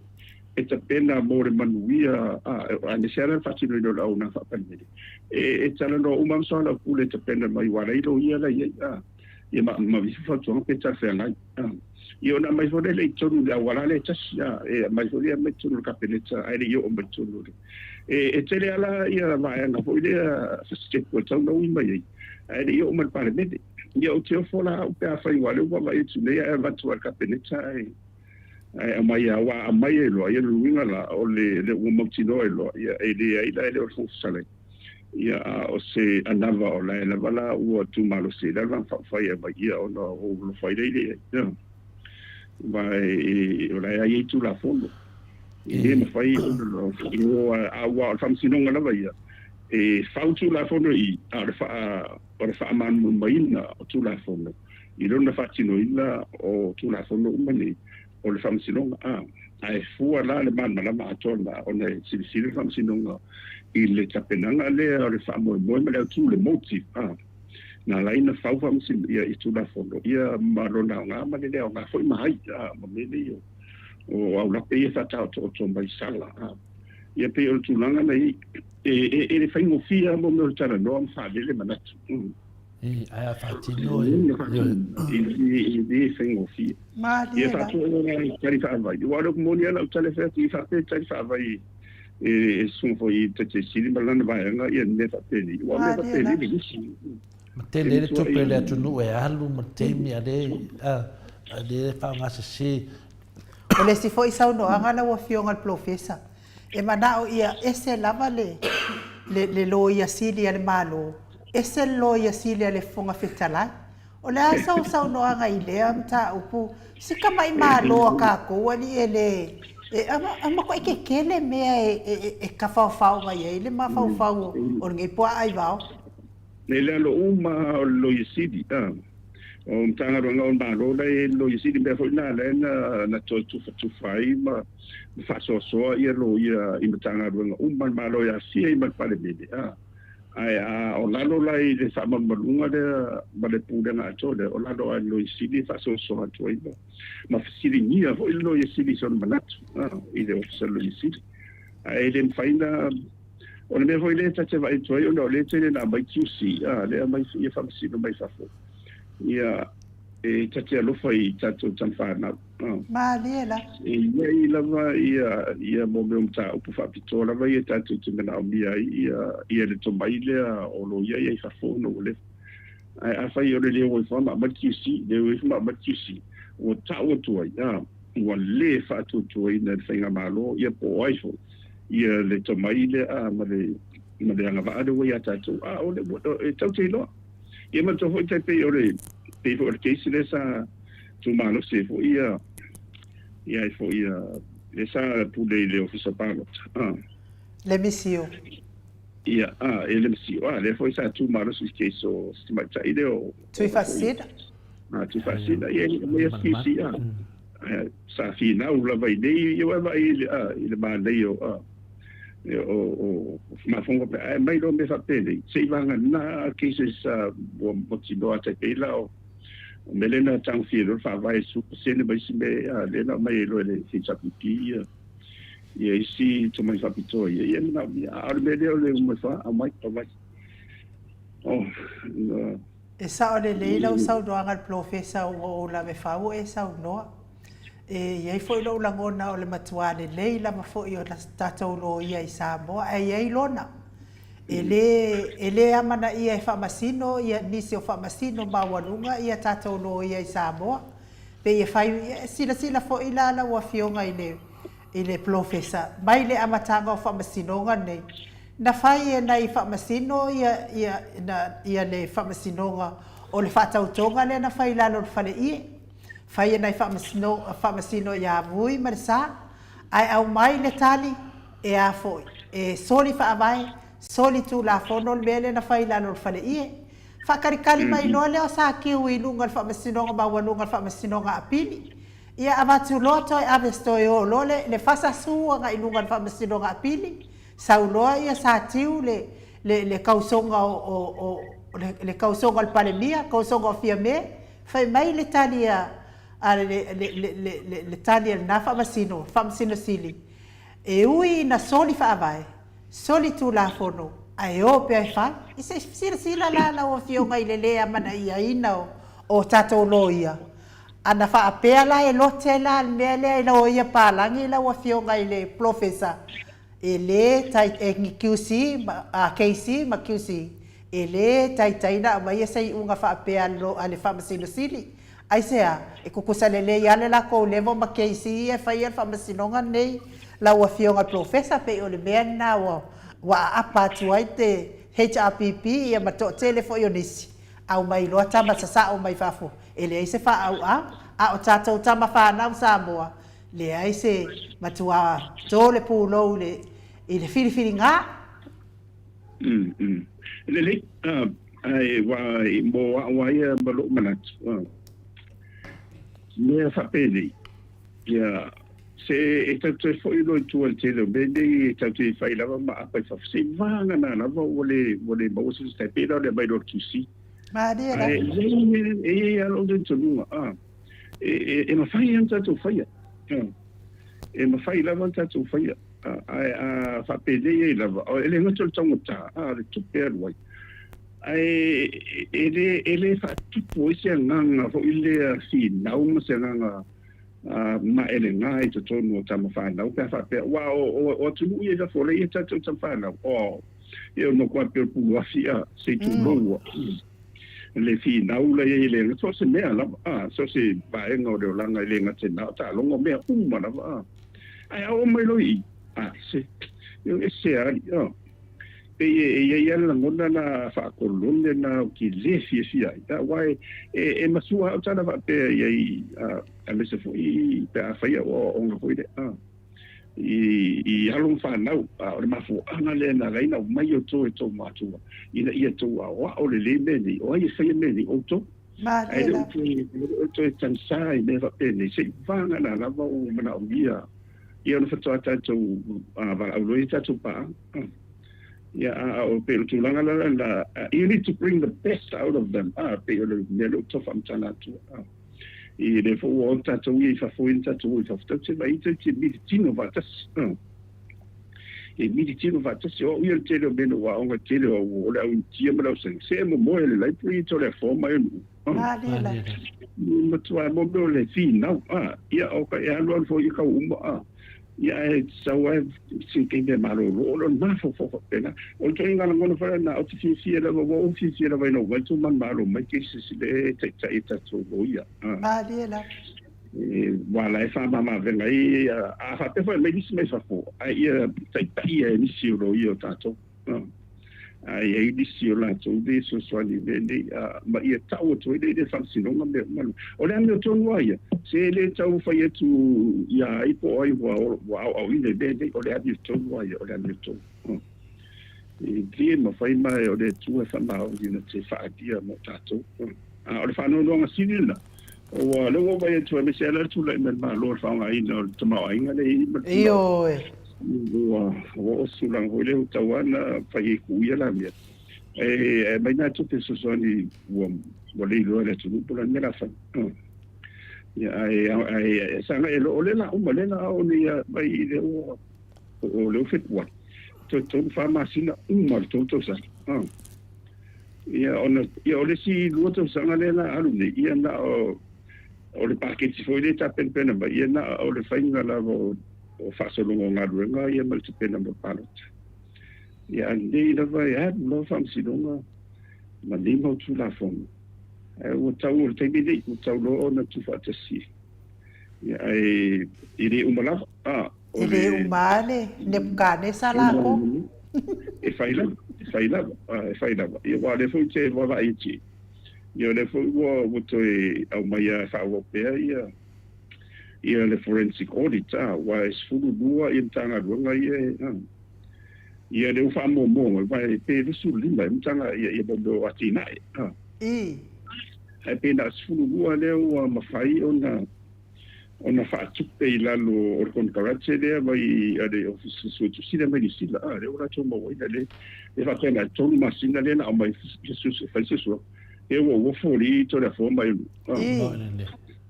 e te pena mo le manuia ane sera facino in la una fa parlamento e tala no uma so la pule te pena mai wala ilo ia la ia ma vi fa to pe ta fe ngai io na mai fo le tonu da wala le tsia e mai fo le me tonu kapeleta ai io o me tonu e tele ala ia vai na fo ile step ko tau no mai ai io o me parlamento io te fo la o pe fa wala o vai tu le ia va tu kapeleta ai mai wa mai lo ia lu winga la o le o mo tino lo ia e le o fo sale ia o se anava o la vala o tu malo se la fa fa ia mai ia o no o lo fa ile ia vai ora ai tu la fondo e me fai o a famsinonga na vai e fau tu la fondo i ora fa man maina tu la fondo i lona fatino ina o tu la fondo umani o le famsinonga ai fua la le man na ma tona ona sili famsinonga i le tapenanga le o le fa mo me le tu le moti na laina fau famsin ia i tu la fondo ia marona nga ma le nga foi mai ma me le o au la pe fa ta to mai sala ia pe o tu langa nei e le fai ngofia mo me tara no am fa le manatu ai a fatino e fai ngofia Ma ia le fa la. tu na kari fa vai o lo mo ni ala tale fa ti fa pe tale fa vai e sun foi te sili malana vai nga ia ne fa pe ni o me fa pe ni te le tu pe le tu no e alu ma te mi ale ale fa nga se O le si foi sau no anga la wafionga profesa. E mana o ia ese lava le lo ia sili ale malo. Ese lo ia sili ale fonga fetala. O le sau no anga i le amta upu. Sika mai malo a kako wali ele. Ama ko ike kele mea e ka fau mai e le ma fau o ngai po ai vao. le le lo uma lo yesidi o mtanga ronga on balo le lo yesidi be foi na le na tu fai ma fa so ia lo ia i mtanga ronga ma lo ya si i ma pale bebe ai o la lo lai le sa ma lunga de ba le pude na to le o la lo lo yesidi fa so to i ma fsiri nia foi lo yesidi son manat i le o lo yesidi ai le faina o le me foi le tache vai toi o le tele na mai QC le mai ia fa si no mai fa fo ia e tache lo foi tato tanfana Ma le la. ia lava ia mo me umta upu fa pitola vai tato te mena o mia ia le to mai le o lo ia fa fo no le ai fa io le o fa ma QC le o fa ma QC o ta o to ia o le fa to na fainga malo ia po ai fo ia le tomai le ma le anga va ado ia tatu o le tau te no ia ma to hoi te pe o le pe o ke le sa tu malo se fo ia fo ia le sa pu le ofisa palo Le misio. ia ele misio le foi sa tu malo se ke so stima ta ide o Tu facida. tu facida ia ia si sa fina u la vai dei ia vai ile ma dei o ma fongo pe mai do me fa pele se vanga na cases mo ti do ate pela o melena tang fi do fa vai su se ne bai se me le na mai lo le si cha pipi ia isi to mai fa pito ia na ar me le mo fa a mai to mai E sa o le leila o sau doanga al profesa o la me fau e sau noa. E iai foi lo langona o le matuane leila ma foi o la tatou lo ia i Samoa e iai lona. E le amana ia e whamasino, ia nisi o whamasino mawalunga ia tatou lo ia i Samoa. Pe ia whai sila fo i lala ua fionga i le profesa. Mai le amatanga o whamasinonga nei. Na whai e nei whamasino ia le whamasinonga o le whatautonga le na whai lalo le whale ie. Fai nei whamasino ia vui marisa ai au mai le tali e a foi e soli whaamai soli tu la fono le mele na fai lano le whale ie whakarikali mai loa leo sa kiu i lunga le whamasinonga ma walunga le whamasinonga apili ia amatu loto e avesto e o lole le whasa sua nga i lunga le whamasinonga apili sau loa ia sa tiu le kausonga le kausonga le palemia kausonga o fia me fai mai le tali le tali na whamasino sili. E ui na soli whaavai, soli tu la fono, ai o pe ai whai, i se sila la o fionga i le lea mana ia ina o tatou loia. Ana whaapea la e lote la al mea lea i la o ia pālangi la o fionga i le profesa. E le tai e ngi QC, a KC ma QC. E le tai na ma ia sei unga whaapea ale whamasino sili. Ai sea, e kukusa lele iale la kou levo ma keisi e whai al whamasinonga nei la ua fionga profesa pe o le mea na wa apa tuai te HRPP ia ma to telefo i onisi. Au mai loa tama sasa o mai fafo. Ele ai se wha au A o tātou tama whānau Samoa. Le ai se matua tō le pūlou i le whiriwhiri ngā. Le, ai wai mo wai malo manat. Me whapene. Ia, se e tatu e whoi loi tua te leo, mene e tatu e whai lava ma apai whafse vanga nā lava wale mawasa se tai pēra le mai lor tusi. Maria la. E alo den tonunga. E mawhai an tatu whaia. E mawhai lava an tatu whaia. A whapene e lava. E le ngatul tangota. Le tupe aruai. Ele whatupu e se nganga ho ile si nauma se nganga ma ele ngai to tonu o tama whanau pe whapea wa o tunu i e fore i tatu tam whanau o e no kua pe pu wafia se tu loa le fi naula e le so se mea lava so se baenga o le olanga le ngate na ta longo mea uma lava ai o mai loi se e se ari e la ngona na fa kolonde na ki le fia ta wai e masua o tana va pe ye a me se foi pe a faia o nga foi de i halong fa na o ma fo ana le na reina mai o to matu i to wa o le meni o ai faia meni o to ma ai o to tan sai me va pe ni se va na na va o mana o ia no fa to va o lo ita to pa you need to bring the best out of them. Nelo tofa mtana tu. I le fo o tatu I fa fo in tatu I fa tatu vai te meditino vatas. E meditino vatas o il te lo beno wa o te lo o la un tia ma lo se mo le lai pri to le forma Maria. Ma tu a mo le fi now. O ka e alo fo I ka uma. So I've thinking de malo lo ma fo pena o to inga ngona fa na o tsi si le go si le vai no vai tu man malo mai ke si le te to lo ia Maria wala e fa mama venga a fa te fa me dis me fa fo ai te ni si lo io tato ai di si la to de so so ni vende ma ia tau to de fa si no me o le ando to noia se le tau fa tu ia I po ai wa o ile de o le ando to noia o le ando to e ki ma fa mai o le tu fa ma o ni te fa dia mo tato o le fa no longa sinila o le o vai tu me se la tu le ma lo fa ai no to ma ai ngale io o sulang hole o tawana fai kuia la mia mai na tu te so ni o le lo le tu pula mera fa ai sanga o le la o ni mai le o le fit wa to fa masina mal to sa ona o le si lo to sanga le na alu ni na o le paketti foi le tapen pena ba na o le fainga la o fasolongo ngā ruenga ia mal te pena ma palota. Ia nei na vai no whamsidonga ma nei mau tu la fonga. O tau o te bide, o tau lo o na tu whatasi. Ia I re umalawa. I re umane, ne pukane sa lako. E whai lava. Ia wale fui te wawa iti. Ia le fui wo toi au mai a whawopea ia le forensic audit wa sfulu dua I tanga runga ia le ufa mo vai pe su lima tanga ia bodo atina ai pe na sfulu dua le o mafai ona fa tupe lalo o contracte le vai ale office su tu sila medicina le ora tomo le fa tena tonu masina le na mai Jesus fa so e wo fori to la forma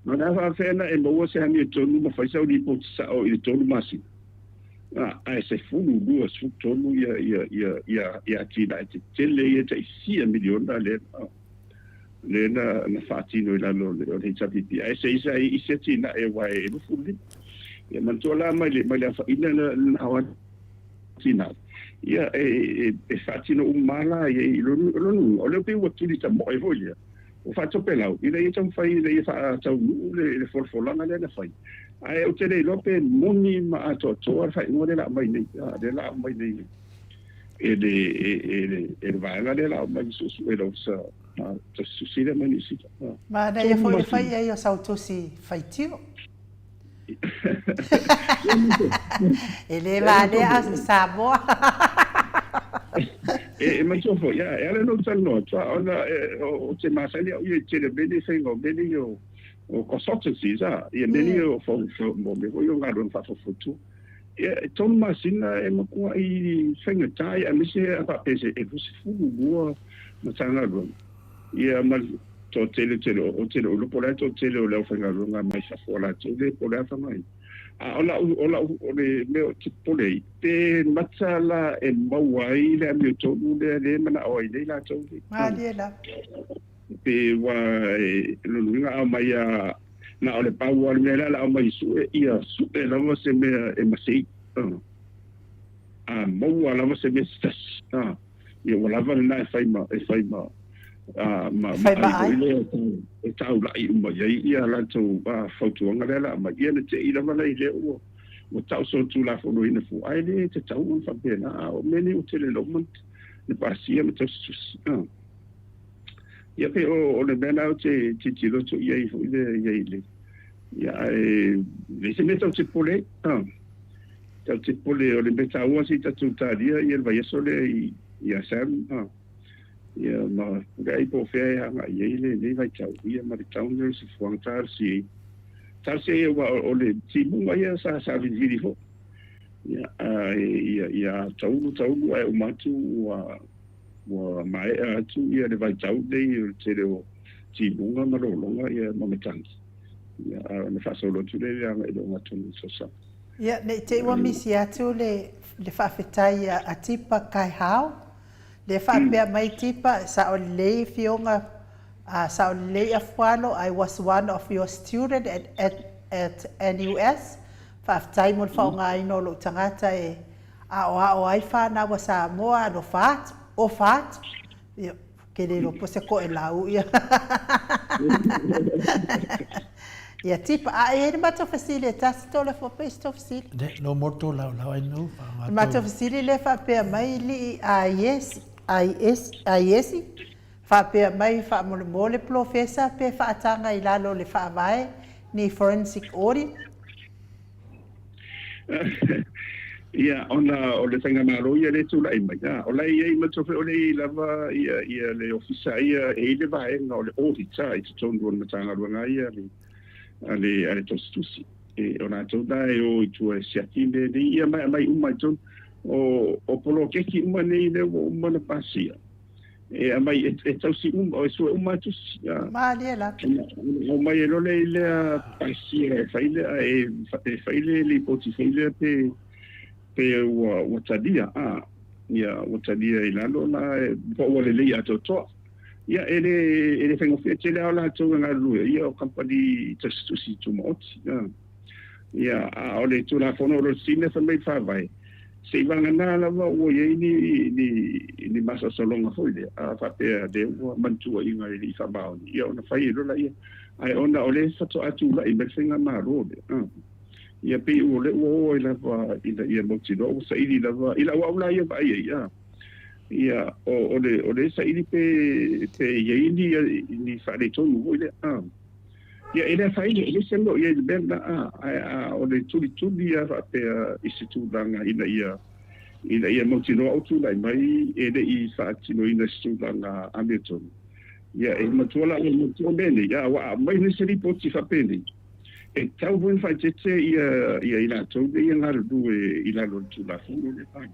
no na fa fena e mo se ani tonu ma fa sa ni po sa o I tonu masi ai se fulu dua su tonu ia tina te le ia te sia milion le na fa tino la lo le tapipi ai se tina e wai e fulu e man to la mai le fa ina na awa tina ia e fa tino umala e lo o le pe wo tuli ta mo e volia o fa topela I le tau fai le fa tau le folfolanga le na fai ai o te le lope moni ma to fa no le la mai nei e le va la le la mai su e lo sa ta susile mani sita Ma na ia fo le fai ai o sautosi faitio. Ele vale a Samoa. Ma sofo ya ele no tano ona o te masali o ye te bene sengo bene yo o consultancy za ye bene yo fo mo me yo ngado fa fo futu e ton masina e mo ko I senga tai a mise a pa pese e fusi fu mo na tanga ro ye ma to tele o tele o po la to tele o le fenga ro nga mai sa fo la tele po la fa mai ola ole me ti pole te matsala e mawai le me to le mana o ile la to Ma le la. pe wa lo nga mai na ole pa wa me la mai su ia su e la mo se me e masi mo wa la mo se me stas ia wala va na fai ma ma e tau la I ma ia la to ba foto nga la ma ia te ila ma le o tau so tu la fo no ina fu ai le te tau un fa pena o meni o tele lo mont ne pasia me tos ia pe o le bena o te lo to ia fu ile ia le se meto te pole te pole o le beta o si ta tu ta dia ia va yeso le ia sam ia ma gai po fe nga ile le vai tau ia ma tau ne se fu antar si o le timu ia sa vidi ho ia tau ai o matu wa mai tu ia le vai tau dei te le timu ma longa ia ma metangi ia ne fa solo tu le ia e lo matu so sa Ia ne te wa misi atu le whawhetai a tipa kai hao. Le whapea mai tipa sa o lei fionga sa o lei afuano. I was one of your student at NUS. Whawhetai mon whaonga ino lo tangata e o ai whana wa Samoa no whaat. O whaat. Ke le lo pose ko e lau ia. Ia tipa e mato fasile tas tola fo pesto fasile. No morto la ai no. Mato fasile le fa pe mai li yes fa pe mai fa mole professor pe fa tanga I lalo le fa vai ni forensic audit. Ia ona o le tanga maro ia le tula I mai o lai ai mato fe o le lava ia le ofisa ia e le vai no le audit I te tondo na tanga ruanga ia ale tostusi e ona toda e o tu e siatinde de ia mai uma ton o polo keki uma nei le uma na pasia e mai e tausi o so uma tu Ma le la o mai lo le pasia faile le poti faile pe o tadia ia o tadia I lalo na po le le ato ia ele fengo fete le ala to nga lu ia o company testusi to mot ia o le tu la fono ro sine fa mai fa vai se vanga na la o ye ni masa solonga foi fa pe de o mantu I nga I fa ba ia ona fai lo la ia ai ona o le fa to atu la I mersenga ma ro ia pe o le o ila va ia mo ti do sa I la ila wa la ia ba ia ia o le sa ili pe ye ni fa le to mo ile ia ele fa ile sendo ia le benda o le tuli ia fa pe isitu danga ia mo tino autu lai mai ele I fa tino ina situ danga ameton ia e matola mo to bene ia wa mai ni se ripoti fa pende e tau bun fa tete ia ina to ia ngaru ila lo tu la fu le pa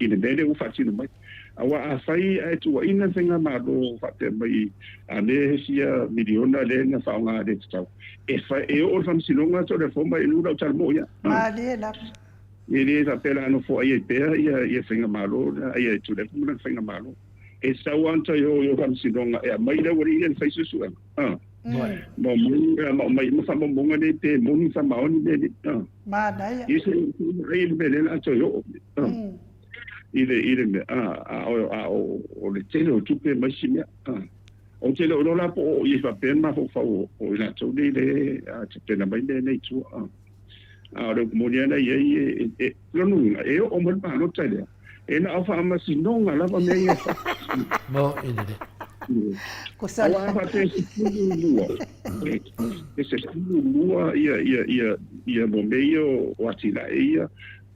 ina bene u fa tino mai awa afai ai tu ina venga malo fate mai ane sia miliona le na faunga de tau e fa e o fam silonga to le foma I lura tal moya Ma le la ele ta pela no fo ai pe ia venga malo ai tu le foma venga malo e sa wanta yo fam silonga e mai le wori en fai su mo mai mo fa mo ngane te mo ni fa maoni de Ma na ia isso ele belen ato yo ile me o le tele o tupe mai simia o tele o la po I fa pen ma fo fa o ila to le te pena mai nei tu le mo ni na ye lo nu e o mo pa no tele e na fa ma si no la va me Mo ile Ko sa Awa fa te lua. Ese lua ia mo meio o atila ia.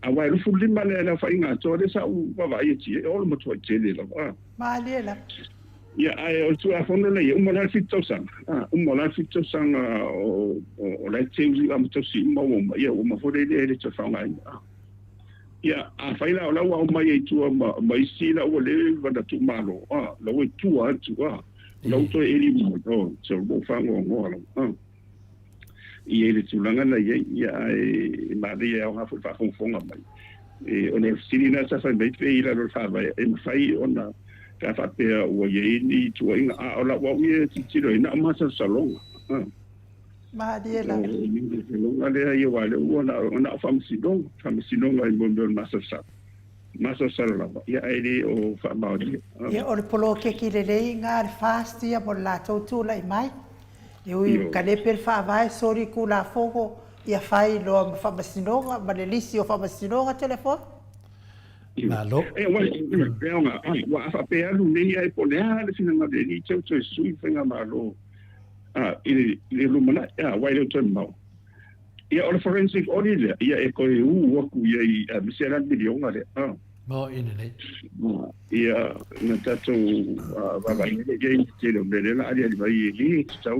Awa lu fu lima le la fa inga to de sa u va vai ti o mo to tele la. Ma le la. Ia ai o tu a fono le o mo la fito sang. O mo la fito sang o la change am to si mo ia o mo fo de te fa ngai. Ia a fa ila o mai tu mai si la o le va da tu malo. La o tu a tu a. Lo to eli mo to so mo fa ngo la. Ia le tulanga na ia e Maria o ha fa fonga mai. E o le sirina sa fa mai pe ila lo fa vai e fai ona ka fa pe o ye ni tu inga a la wa ye ti ro ina ma sa salonga. Ma le la. Longa le ia wa le ona fa msidong ai mo ma sa sa. Ma sa sa la. Ia ele o fa ma di. Ia o le polo ke ki le rei ngā le fast ia mo la tautu lai mai. E ui ka le per fa vai sori ku la fogo ia fai lo fa masinonga ma le lisi o fa masinonga telefon. Malo. E wa fa pe alu nei ai po le ale fina ma le ni tau sui fenga malo. Le lumana wa le to mau. Ia o forensic audit ia e ko u wa ku ia misera milionga le. Mo ina nei. Ia na tato va vai le gei te lo bele la ali vai li tau.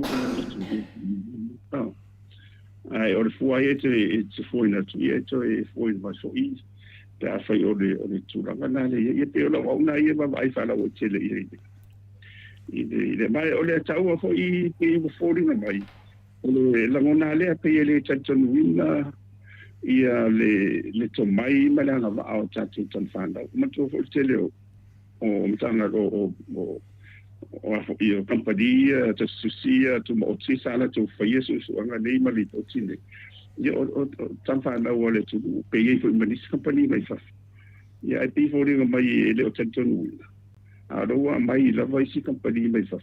Ai o fu ai te fu ina tu ia to e fu in so i. Ta fai o le tu la na le ia pe o la una ia va vai fa la o te le ia. Le mai o le tau fo i pe fu ringa mai. O le la ngona le pe le tato nuina ia le to mai malanga va au tatu tan fanda ma to fo tele o mtanga o io compagnia to susia to mo tsi sala to faia su anga nei mali to tine io tan fanda o le to pe ye fo manis company mai fa ia ai pe fo ringa mai le o tatu a ro mai la vai si company mai fa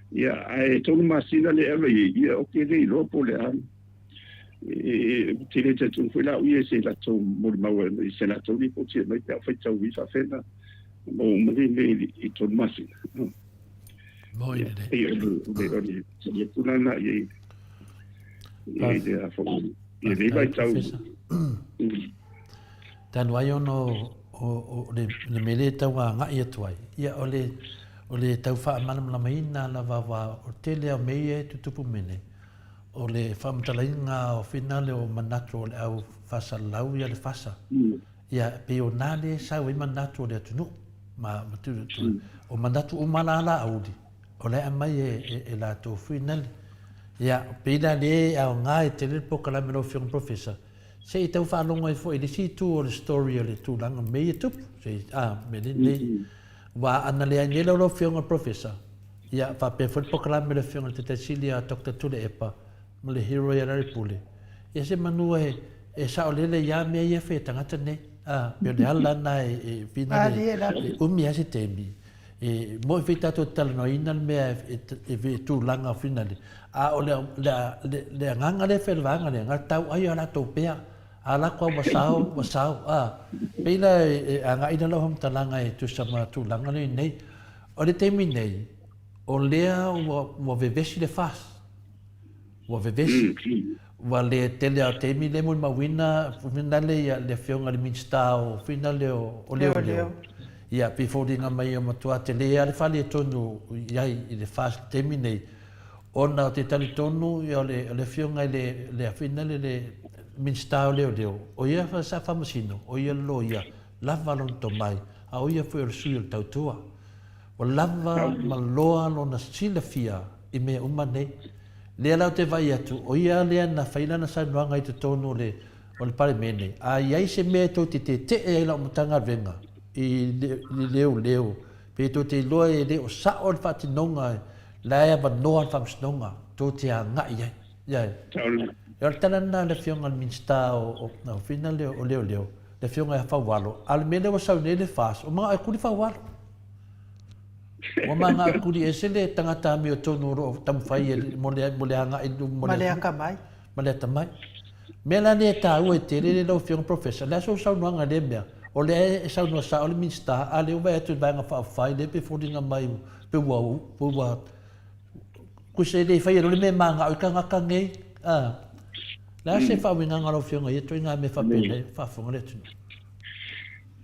ia ai to masina le ave ia o ke le lo po le an tele te tu foi la u se la to mo ma we se la to ni po ti mai fa ta u fa fena mo mo le i to masi Mo ina nei. e tu na ye de a fo e le vai tau Tan wai ono o le mele tau nga ia tuai. Ia o le tau fa manam la maina la va o tele a mei tu tupu mene. O le whamtalainga o finale o manatu o le au fasa lau ia le fasa. Ia pe o nale sau i manatu o le atunu. Ma o manatu o malala audi. O le amai e la tō finale. Ia pe ina le au ngā e te le poka la mero fiong professor. Se i tau whaalonga i fo i le si tu o le story o le tūlanga mei e tupu. Se me le nei. Wa ana le angela o lo fiong professor. Ia whape fo le poka la mero fiong te sili a Dr. Tule Epa. Ma le hero ia rari pule. Ia se manua e sa o lele ia mea ia whee tangata ne. Pio le ala na e fina le umi ase temi. Mo i whee tato tala no ina mea e whee tūlanga o fina le. O le nganga le whee wanga le. Ngā tau ai ala tau pea. Ala kua wasau. Peina a ngā ina lau ham talanga e tu sama tūlanga le nei. O le temi nei. O lea wa vevesi le fast. Wa vevesi. Wa le tele a temi le mun mawina le fionga le minsta o fina le o leo. Ia pe fodinga mai o matua te le ale fali tonu iai i le fast temi nei. Ona o te tali tonu ia le fionga le fina le minsta o leo. O ia sa famasino, o ia lo ia lava lon to mai. A o ia foi o sui o tautua. O lava maloa lona sila fia i mea umane. Lea lau te vai atu, o ia lea na whaina na saunuanga i te tonu o le pare mene. A iai se mea tō te e ila o mutanga venga i leo. Pe tō te loa e leo sa o le whatinonga, laia wa noa le whamsinonga, tō te a ngai iai. Iai. Ia le tana na le fionga le minsta o whina leo. Le fionga e whawalo. A le mene wa saune le fas, o mga e kuri whawalo. O mga kuri e sele tangata mi o tonu ro tam fai mo le hanga i mo le mai. Male tamai. Mela ne ta o te le lo fiong professor. La so no nga le mea. O le e sa no sa o le minsta a le vai tu banga fa fai le pe fodinga mai pe wa ku se le fai le me manga o ka ngai la se fa winga ngalo fionga ye toinga me fa pene fa fonga le tunu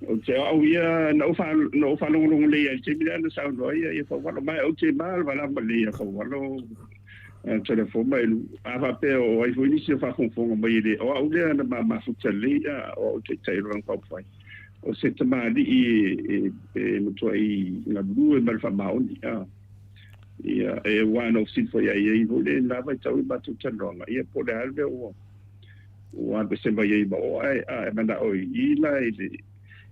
o te au ia no fa long le ia te bila no sa no ia fa wala mai o te mal wala le ia fa wala telefone mai ava pe o ai foi ni se fa fonga mai le o au le na ma fu tele ia o te tai ron pa fai o se te ma di e mo toi na bu e mal fa maoni ia e one of sin foi ai vo le na vai tau ba tu tendonga ia po le alve o be se vai ai ba o ai manda o ila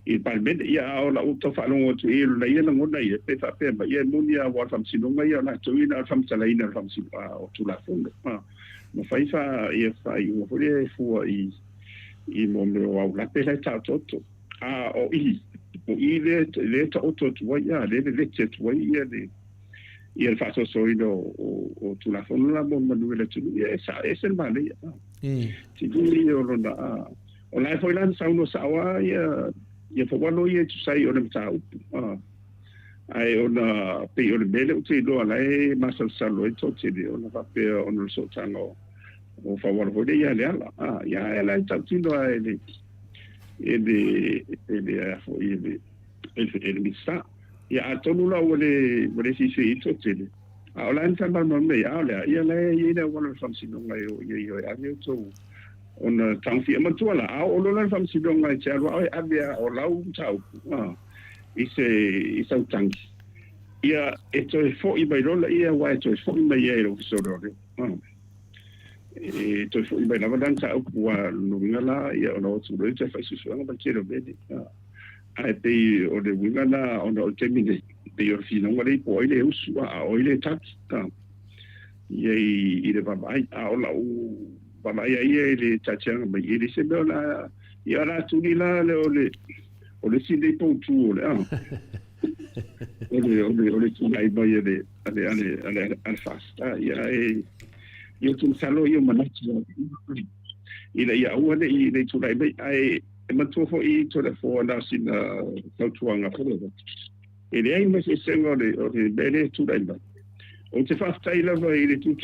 i palmente ia o la uto fa longo tu i la ia ngona ia pe fa pe ba ia munia wa fam sinonga ia na tu ina fam salaina fam si o tu la fonda mo fai fa ia fa i mo fole fu i mo me o la pe la ta toto o i le ta o tu wa ia le te tu wa ia ia fa so o tu la fonda la mo manu le tu ia sa es el male ti di o na o la foi lan sa uno sa wa ia fa wano ia tu sai o le tau ai ona pe o le mele o te lo ala e masal salo e to te o na fa pe o no so tango o fa wano foi ia le ala ia ela tau tino ai ele fo ele misa ia atonu la o le si se to te o la ntan ba mo me ia le ia wano fam sino ngai o ia ia ia to ona tangfi amatua la o lo la fam sidonga e tia wa abia o lau tau i se tangi ia eto e fo i bai rola ia wa eto e fo i mai e ro so ro e to fo i bai la dan tau wa ngala ia ona o tu ro te fa su nga ba kero bedi ai pe o de ngala ona o te mine pe o fi no ngale po ile usu o ile tat ia i de ba ai o lau Bama ia le tatianga mai ele se bela ia la tuni la le ole si dei pontu ole ole tu lai mai ale fasta ia io tu salo io manati ia ua le tu lai mai ai ma tu fo I to le fo na sin tautuanga fo ele ai me se sengo le bene tu lai mai o te fasta ila vai le tu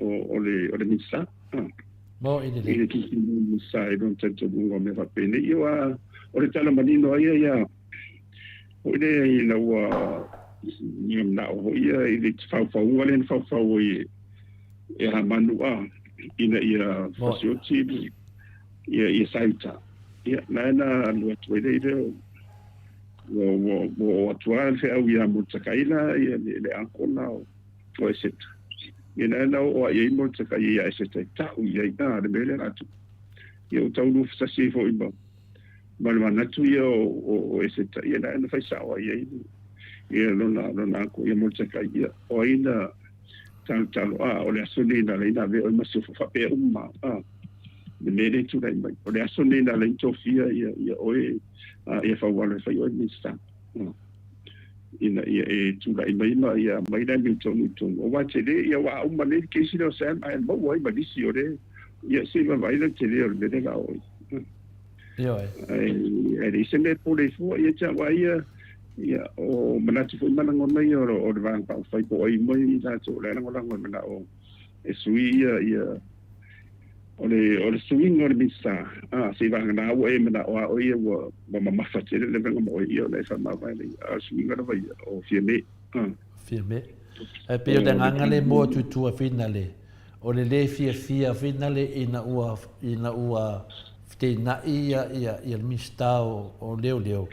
o le misa mo ile tu misa e non tanto lungo me va bene io o le tala manino ia o ile ina wa ni na o ia ile fa wale fa e ha manu ina ia fasioti ia saita ia na lo tu ile o Atua fe au ia mo tsakaila ia le ankona o eset ina na o ia mo tsaka ia eset ta u ia na le mele atu ia o tau lu sa si fo iba malwana tu ia o eset ia na fa sa o ia na ko ia mo tsaka ia o ina talo o le asuni na le na ve o masu fa pe umma le mele tu dai mai o le asuni na le tofia ia o ia fa wala fa yo mista ina ia tu dai mai ia mai dai mi tonu o wa tele ia wa umma le ke si no sam ai mo wa ba disi ore ia se va vai le tele o le ga o yo ai se me pole fo ia cha wa ia o manati fo mana ngona ia o le van pa fa ko ai mai ta to le ngona ngona o e sui ia ole swing or misa se va na o e na o ia o ma fa tele le venga mo ia le fa ma vai swing or vai o fieme e pe de ngale mo tu finale o le finale ina ua te na ia mista o leo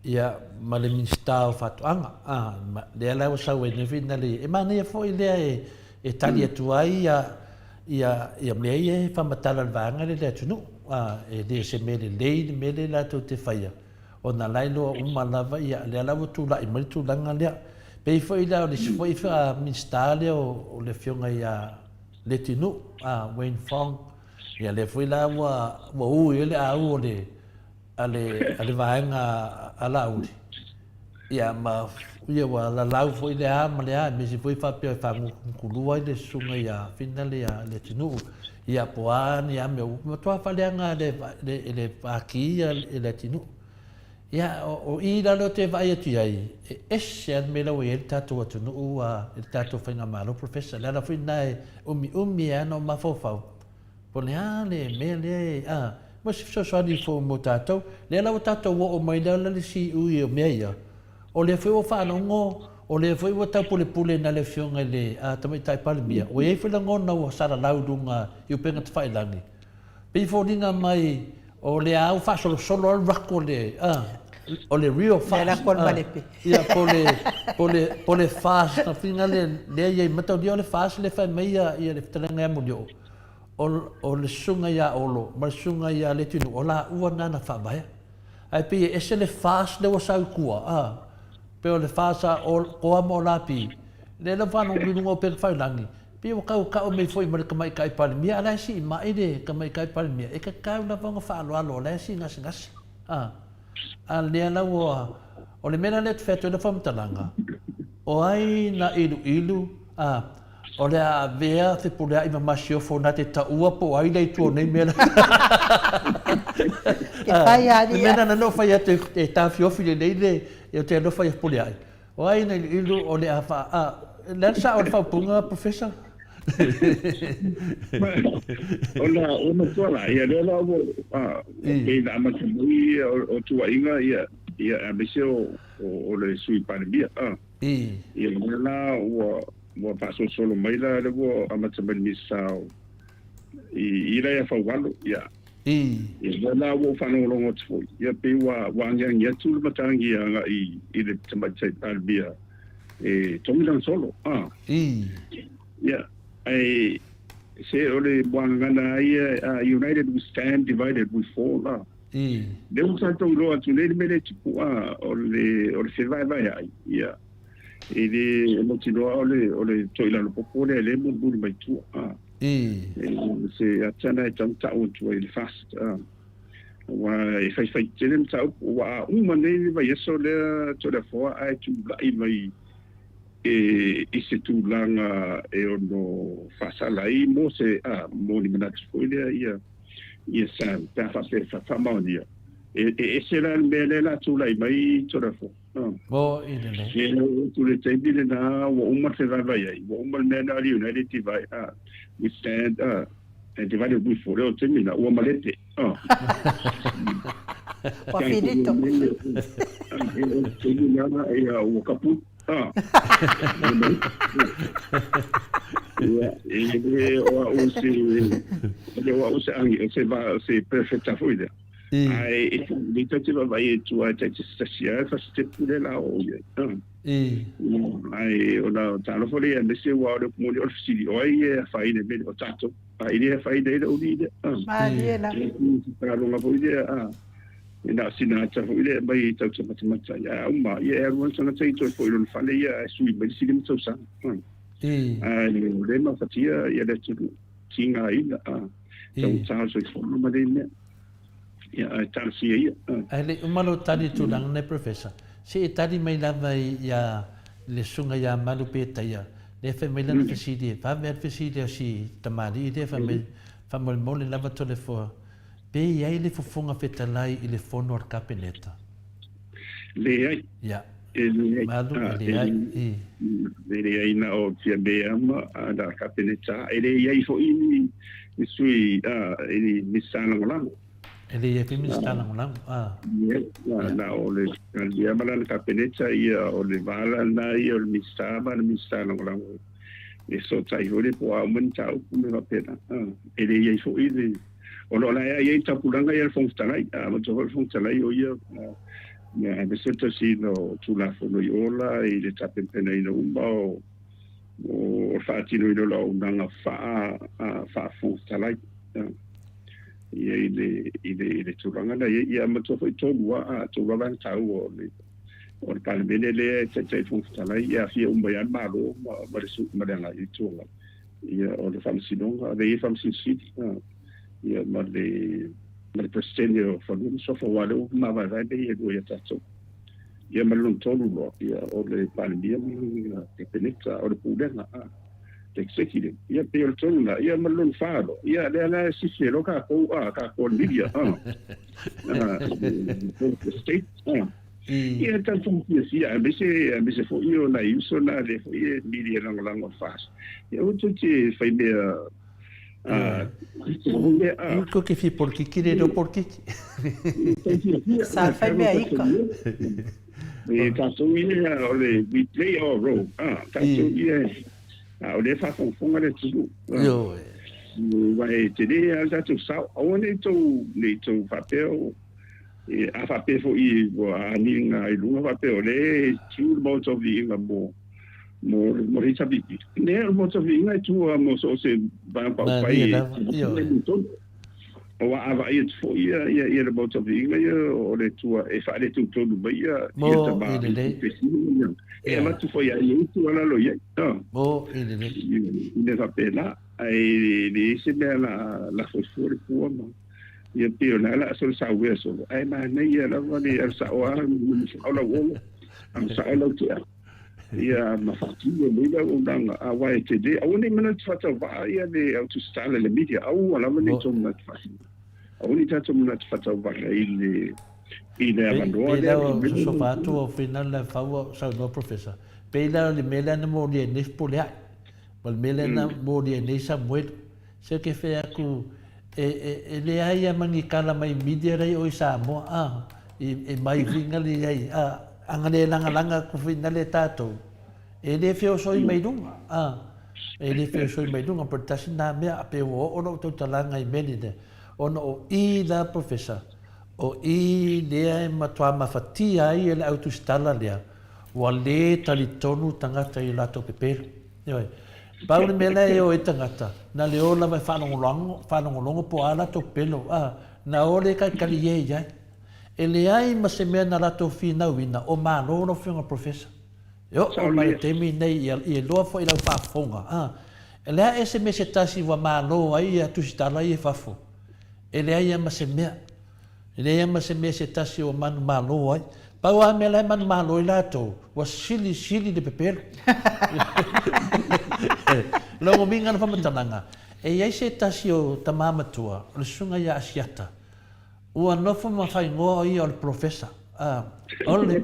ia ma le mista o fatuanga le la o sa we ne finale e ma ne foi le e talia tu ai ia mea fa matala vanga le tunu e de se mele la to te faia o na lailo uma lava ia le lava tu la i tu langa le pe foi la o le foi fa mistale o le fionga ia le tinu Wayne Fong ia le foi la wa u ele o le ale vanga ala u ia ma ia wa la lau foi le ama le me si foi fa pe fa kulua le sunga ia finale ia le tinu ia poani ia me to fa le nga le pa ki ia le tinu Ia, o I lalo te vai atu ai, e se an mela o e tatou atu no ua, e tatou whainga malo, professor, lera whina e umi e ano mawhawhau. Pone le me le, mo si soani fo mo tatou, le lau tatou o mai lea lali si ui o mea ia. O le whai o whanongo, o le whai o tau pule na le fionga le, tamai tai palimia. O e whila ngona o sara laudunga i upenga te whailangi. Pei fōringa mai, o le au whasolo al rako le, o le real fast. Ia po le fast na finga le ia matau dia o le fast le fai mai ia le fitalenga mo dio. O le sunga ia olo, ma le sunga ia le tinu, o la ua nana whamaya. Ai pi e se le fast le o sau kua, pe o le fast o amo la pi. Le la whanong rinunga o pere whailangi. Pi o kau mei foi ma le kamai kai palimia, ala si mai le kamai kai palimia. E ka kau na wanga whaalo ala si ngasi. A lea lau o le mena le whetu na whamtalanga. O ai na ilu, o le a vea te pulea i mamasio fo na te taua po ai lei tuo nei mena. Le mena na no whai atu e tawhiofi le nei le, e o te no whai pulea ai. O ai na ilu o le a wha, le sa o le whaupunga, professor? Ona tuala ia le la ke na matamui o tua inga ia abese o le sui pandemia ia la o paso solo mai la le o amatamai misao i ia fa walo ia ia la o fa no longo tfo ia pe wa ngang ia tu matangi anga i le tamai pandemia e tomilan solo ia I say only one united we stand, divided we fall. There was a to to let me or the survivor. Yeah. It is not only toilet popole, lemon bull by two. Say a channel jumped out to a fast. If I fight them out, woman, by yes, so there to the four, I to my. E se tu langa e ono fasala I mo se mo ni mana tfoile ia sa ta fa fa maonia e se la mele la tu lai mai to da fo bo ile e tu le tebi le na o uma se vai vai o uma mena ali united vai we stand and divided we for o temi na o malete wa finito e o kaput c'est perfect à fouiller. Et les têtes va vailler tu as tête stagiaire ça c'était pour là on a dans le folie mais c'est voir le monde officiel ouais faille de au tato il est faille de au dit para longa folie ina sina ta ile bai tau se matematika ya uma ia everyone sana tai to foi non fale ia sui bai silim tau sa le ma fatia ia de tu kinga ina tau tau so fono ma de ia tal si ia ale umalo tadi tu lang ne professor se tadi mai lava ia le sunga ia malu pe taia le fe mai lana fasidi fa me fasidi si tamali de fa me fa mo le lava to le fo pe ai le fofonga fetalai i le fono ar kapeneta. Le ai? Ia. Malu le ai. Le ai na o tia beama da kapeneta. Le ai fo ini sui ini misana ngolang. Le ai fi misana ngolang. Ia na o le dia mala le kapeneta ia o le vala na ia o le misana ngolang. E so tai hore po a menta o me va pena. Le ai fo ini ono la ia ta pulanga ia fontalai ma to fontalai o ia ne de certo si no tu la fono iola e le tapena ina umba o fati no ilo la unanga fa fontalai ia ile tulanga na ia ma to foi todo wa to va vanta o le palmene le tete fontalai ia fia umba ia malo ma su ma danga i tu ia o le famsidonga de famsid ia ma le presidente fa un so fa wale ma va vai e do ia tatso ia ma lon tolu lo ia o le palmia te peneta o le pudena executive ia pe o tona ia malon falo ia le si se lo ka ko media state ia tanto ia me se fo io na iso na le fo ia media lang fast ia o tutti fai me ko ke fi por ki kire do por ki sa fai me aika e tanto ia o le we play our role tanto ia o le fa fonga le tudo yo vai te dia já tu sa o ne tu papel e a papel fo i a ninga i lunga papel le tu mo to vi nga mo risabi ne mo to vi nga tu mo so se va pa pai o ava i fo ia le mo to vi nga o le tu e fa le tu to no ia e ma tu foi aí tu ala lo ia mo ne va pena ai le se la fosfore po ma ia pio na la so sa we so ai ma ne ia la ni sa o ala wo am sa ala tu ia ma fatia me la o danga a wa te de o ni mana fata va ia le auto style le media au ala me to na fasi o ni tato na fata va ile so fa tu o final la fa sa no professor pela le mela na mo le ne spolia mal mela na mo le ne sa moed se ke fe aku e le ai mangi kala mai media rai o Samoa e mai vinga le ai angale langa ku final le tato e le fe so i mai dunga e le fe so i mai dunga per tasina me a pe o no to talanga i menide ono o i da professor o i lea e matua mawhatia ai e le autostala lea wa le talitonu tangata i lato pepero. Paule mele e o e tangata na le ola mai whanongolongo po a lato pelo na ole kai kali e iai e le ai ma se mea na lato whina wina o mano no whiunga professor o mai temi nei i e loa fo i lau whafonga e lea e se me se tasi wa mano ai a tusitala i e whafo e le ai ma se mea ele ama se me se tasi o manu malo ai pau a me la manu malo i lato wa sili de pepero longo minga na famatananga e ai se tasi o tamamatua o le sunga ia asiata ua nofo mawhai ngoa i o le professor o le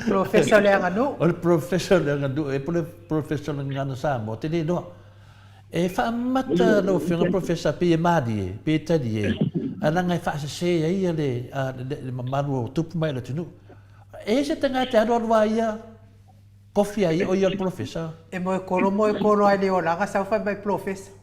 professor le anganu o le professor le anganu e pole professor le ngana Samoa te le noa e whaamata lo whiunga professor pe e maadi pe tadi ana ngai fa se ai le mamaru o tupu mai le tunu e se tanga te aro wa ia kofi ai o ia professor e mo kono ai le ola ga sa fa mai professor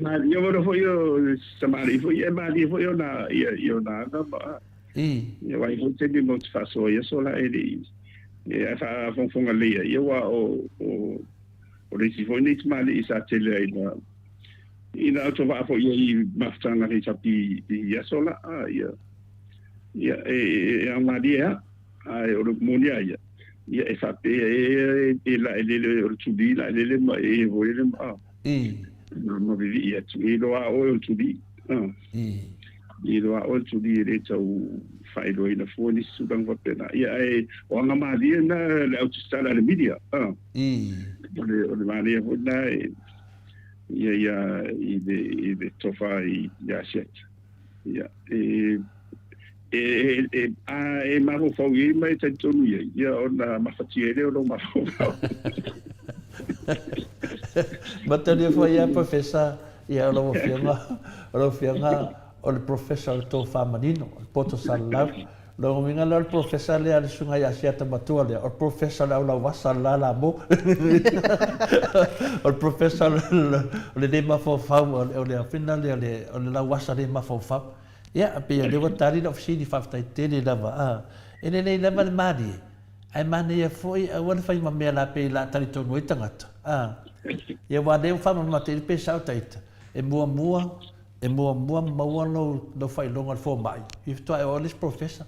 ma io volevo foi io samari foi e ma io foi na io na ba io vai con te di molto fa so io sola e fa fonga le io wa o le si foi ni mali isa tele ina auto va fo i maftanga ri sapi ia sola ia e ma dia o le monia ia e fa pe e la le o tubi la le ma e vo le ma no vivi ia tu e lo a o tubi i lo a o tubi re tau fai do ina fo ni su bang va pena ia e o nga ma dia na le auto stala le media le Maria na ia i de tofa i ya set ia e ma ho fo i mai te tonu ia ona ma fatiere o ma fo Matani foi a professor ia lo fianga o le professor to famanino poto salau lo minga lo professor le al sunga ya siata matua le o professor la wasa la mo o professor le de ma fo fa o le final le o la wasa de ma fo fa ya pe le watari no fisi fa ta tele lava e le lava le madi ai mani e foi a wan fai ma me la pe la tali to no tangata ia wa de fa ma te pe sa taita e mua no fai longa fo mai if to ai olis professor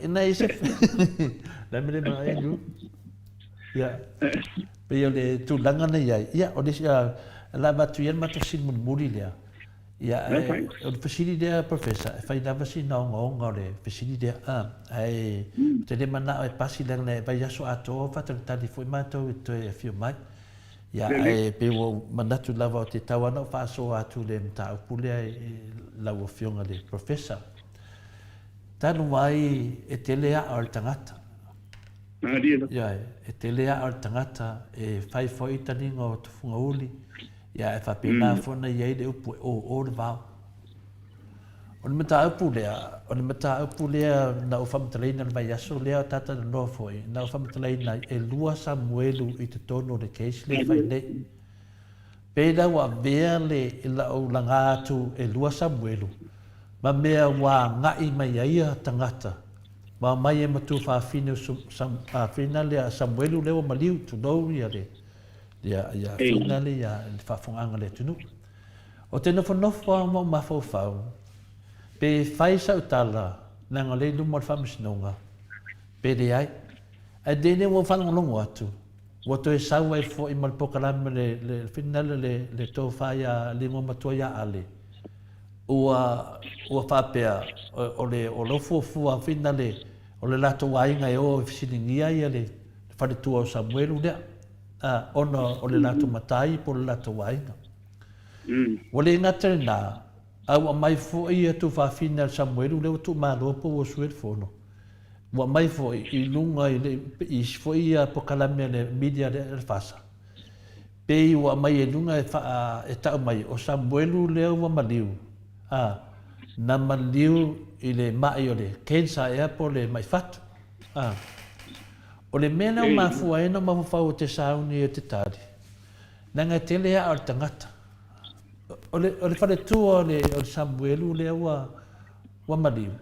ina ise la me mai nu ya pe yo le tu langa na ia o dis la batuier ma to sin muri le ia o le fasili lea professor e fai lava sinaogaoga o le fasili lea ae te le manao e pasi lega e vai aso atoa fataletali foʻi matou e toe afio mai ia e pe ua manatu lava o te tau ana o faaso atu le mataupu lea e lauafioga le professor tanu ai e tele aʻo o le tagata ia e tele aʻo o le tagata e fai foʻi taliga o tofuga uli ia e faapena fona iai le upu e o le vao o le mataupu lea na o faamatalaina le vaiaso lea o tata lanoa foʻi na o faamatalaina e lua samuelu i totonu o le keisi le fainei pena ua avea le e laʻoulaga atu e lua samuelu ma mea ua gaʻi mai aia tagata ma mai e matu faafine faafina lea samuelu lea ua maliu tunou ia le ia fina le ia le faafogaaga le atunuu o te nofonofo a mau mafaufau pe fai sautala naga lei luma o le faamasinoga pe leai ae lele ua faalogologo atu ua toe sau ai foʻi ma le pokalame le finale le tofā ia ligoa matua ia ale ua faapea o le ofuafua finale o le latou aiga e o e fesiligia ia le faletua o samuelu lea ona o le latou matai po le latou aiga ua le gata lenā aua mai foʻi atu faafina le samuelu lea ua tuumālo po ua sue le fono ua mai foʻi i luga i foʻi ia pokalame le media le fasa pei ua mai e luga e taʻu mai o samuelu lea ua maliu na maliu i le maʻi o le kensa ea po le maifatu o le mea o mafuaina o mafafau o te sauni o te tali naga tele aʻo o le tagata o le faletua o le samuelu lea ua maliu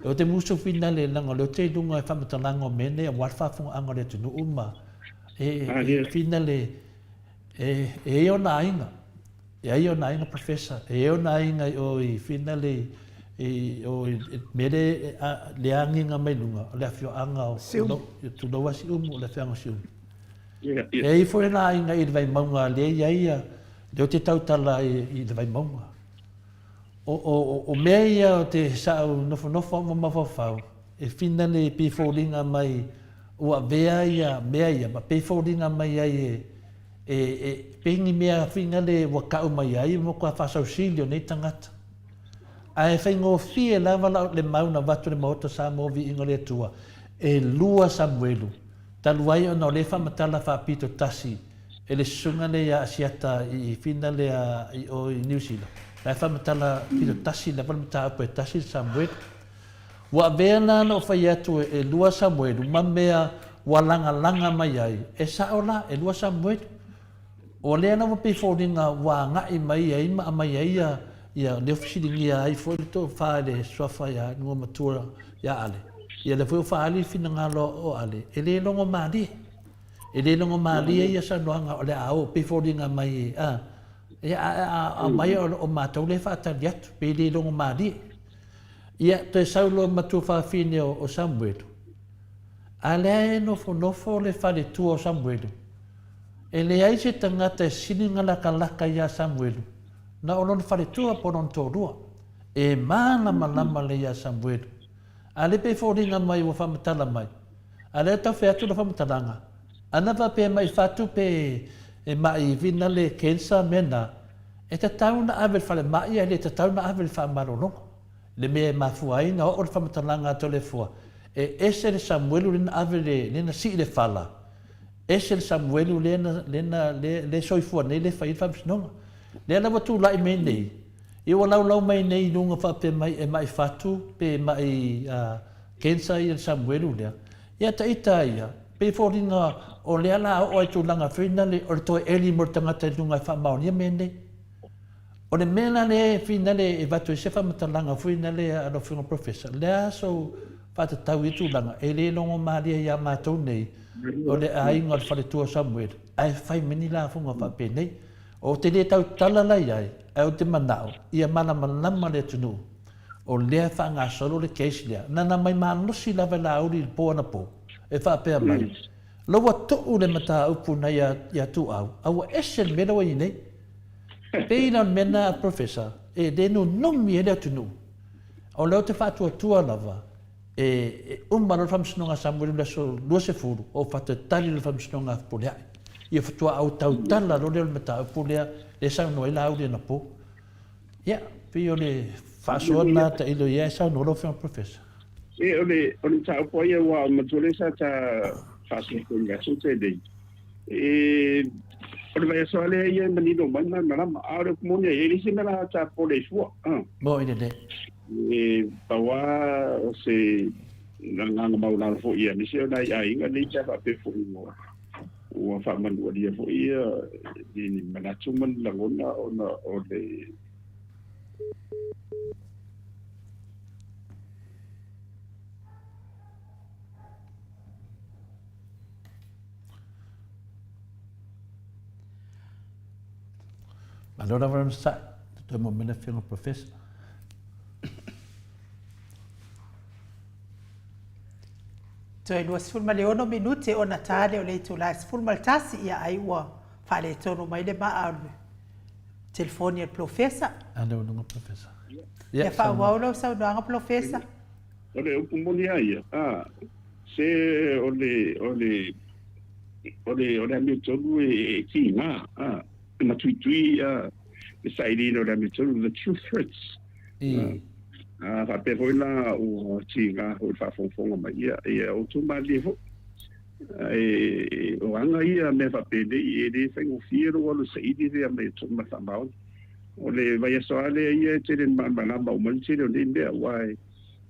o te muso fina le laga o le o te iluga e faamatalaga o mene ua le faafogaaga o le atunuu ma fina le e ona aiga e ai ona aiga professor e ona aiga o i fina le o mele le agiga mai luga o le afioaga o tulou asiumu o le afeaga siumu e ai foi na aiga i le vaimauga leai aia le o te tautala i le vaimauga o mea ia o te saʻu nofonofo ma mafaufau e fina le pifoliga mai ua avea ia mea ia ma pifoliga mai ai pegi mea figa le ua kaʻu mai ai mo kua faasausili o nei tagata ae faigofie lava le mauna vatu le maota Samoa Viiga le Atua e lua samuelu talu ai ona o lē faamatala faapito tasi e le susuga le ia asiata i fina lea o i New Zealand ae faamatala pito tasi lava le mataupu e tasi le samuelu ua avea na o fai atu e lua samuelu ma mea ua lagalaga mai ai e saʻo la e lua samuelu o lea na ua peifoliga ua agaʻi mai ai ma amai ai ia le ofisiligia ai foi le tofā le soafa ia lua matua ia ale ia le foi o faali finagalo o ale e lē logo malie e lē logo malie ia sanoaga o le ao peifoliga mai ia mai o matou le faatali atu pe lē logo malie ia toe saulo matua faafine o samuelu a lea e nofonofo le faletua o samuelu e leai se tagata e siliga lakalaka iā samuelu na o lona faletua po lona tolua e malamalama le iā samuelu a le peifoliga mai ua faamatala mai a le taufe atu na faamatalaga ana faapea mai fatu pe e maʻi vina le kensa mena e tatau na ave le falemaʻi ai le tatau na ave le faamalologo le mea e mafuaina oo le faamatalaga ato le fua e ese le samuelu lena ave lena sii le fala ese le samuelu lena le soifua nei le fai le faamasinoga lea lava tulaʻi mai nei ia ua laulau mai nei luga faapea mai e maʻi fatu pe maʻi kensa ia le samuelu lea ia taʻita ia peifoliga o lea la oo ai tulaga finale o le toe eli mo le tagata i luga e faamaonia me nei o le mea la le finale e vatu e se faamatalaga fuina le alofiga professor lea sou faatatau i tulaga e lē logo malia iā matou nei o le aiga o le faletua samuelu ae fai mani lafuga faapea nei o te lē tautala lai ai ae o te manaʻo ia malamalama le atunuu o lea faagasolo le keisi lea nana mai malosi lava lauli le po ana po e faapea mai lou atuu le mataupu na ia tuʻau aua ese le mea laua i nei Pena mena professor. E de no mi ele tunu. O leo te fatu tua lava. E umano famsnonga Samuel la so do se furu o fatu tali le famsnonga pulia. Ia fatu au tau tala lo le meta pulia le sa no ila au na po. Ya, pio le fasona ta ilo ia sa no lo fa professor. E ole tau po ia wa matule sa ta fasu ko nga so te dei. E ole vai so ale ia manido mana mana aure como ne ele se mera ta po le suo. Bo ide de. E pawa se nga maula fo ia ni se na ia inga ni ta fa pe fo mo. O fa man o dia fo ia ni mana tuman la ona o le Allora avremmo sa, dobbiamo me ne fare un professor. Toi lo sfulma le 1 minuti o Natale o le tu la sfulma tasi ia ai ua fale tono mai le ma au telefoni al professor. Ando no professor. Ia fa waulo sa no professor. Ole o pumoni ai. Se ole mi tolu e tinga. Ma tui the side no da mi tolu the true threats. Fa pe voila o tinga o fa fonfonga mai ia o tu ma le fo. O anga ia me fa pe de e fengo fiero o se idi de me tu ma fa mau. Ole vai so ale ia te den ma o man te de be wai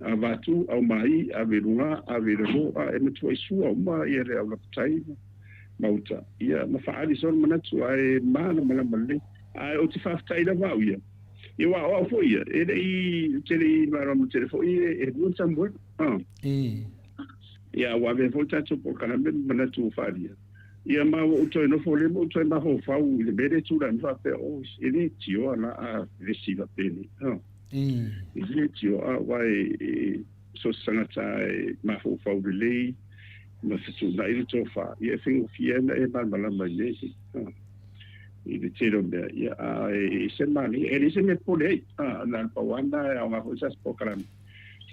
va tu au mai a verunga a verlo a me tu isu o ma ia le au tai Maota ia ma faali son manatu ai mana male ai o te fa tai da va ia ia wa o fo ia e dei te le mara mo te fo ia e non sambo ia wa ve volta tu por kana ben manatu falia ia ma o to no fo le mo to ma ho fa u le bere tu la fa pe o ele tio na a resiva peni ele tio a wa so sanata ma ho fa u le ma se na ile tofa ia fingo fiena e malala mai lesi ile tiro be ia e semani ele se me pole na pawanda a ma cosa spokran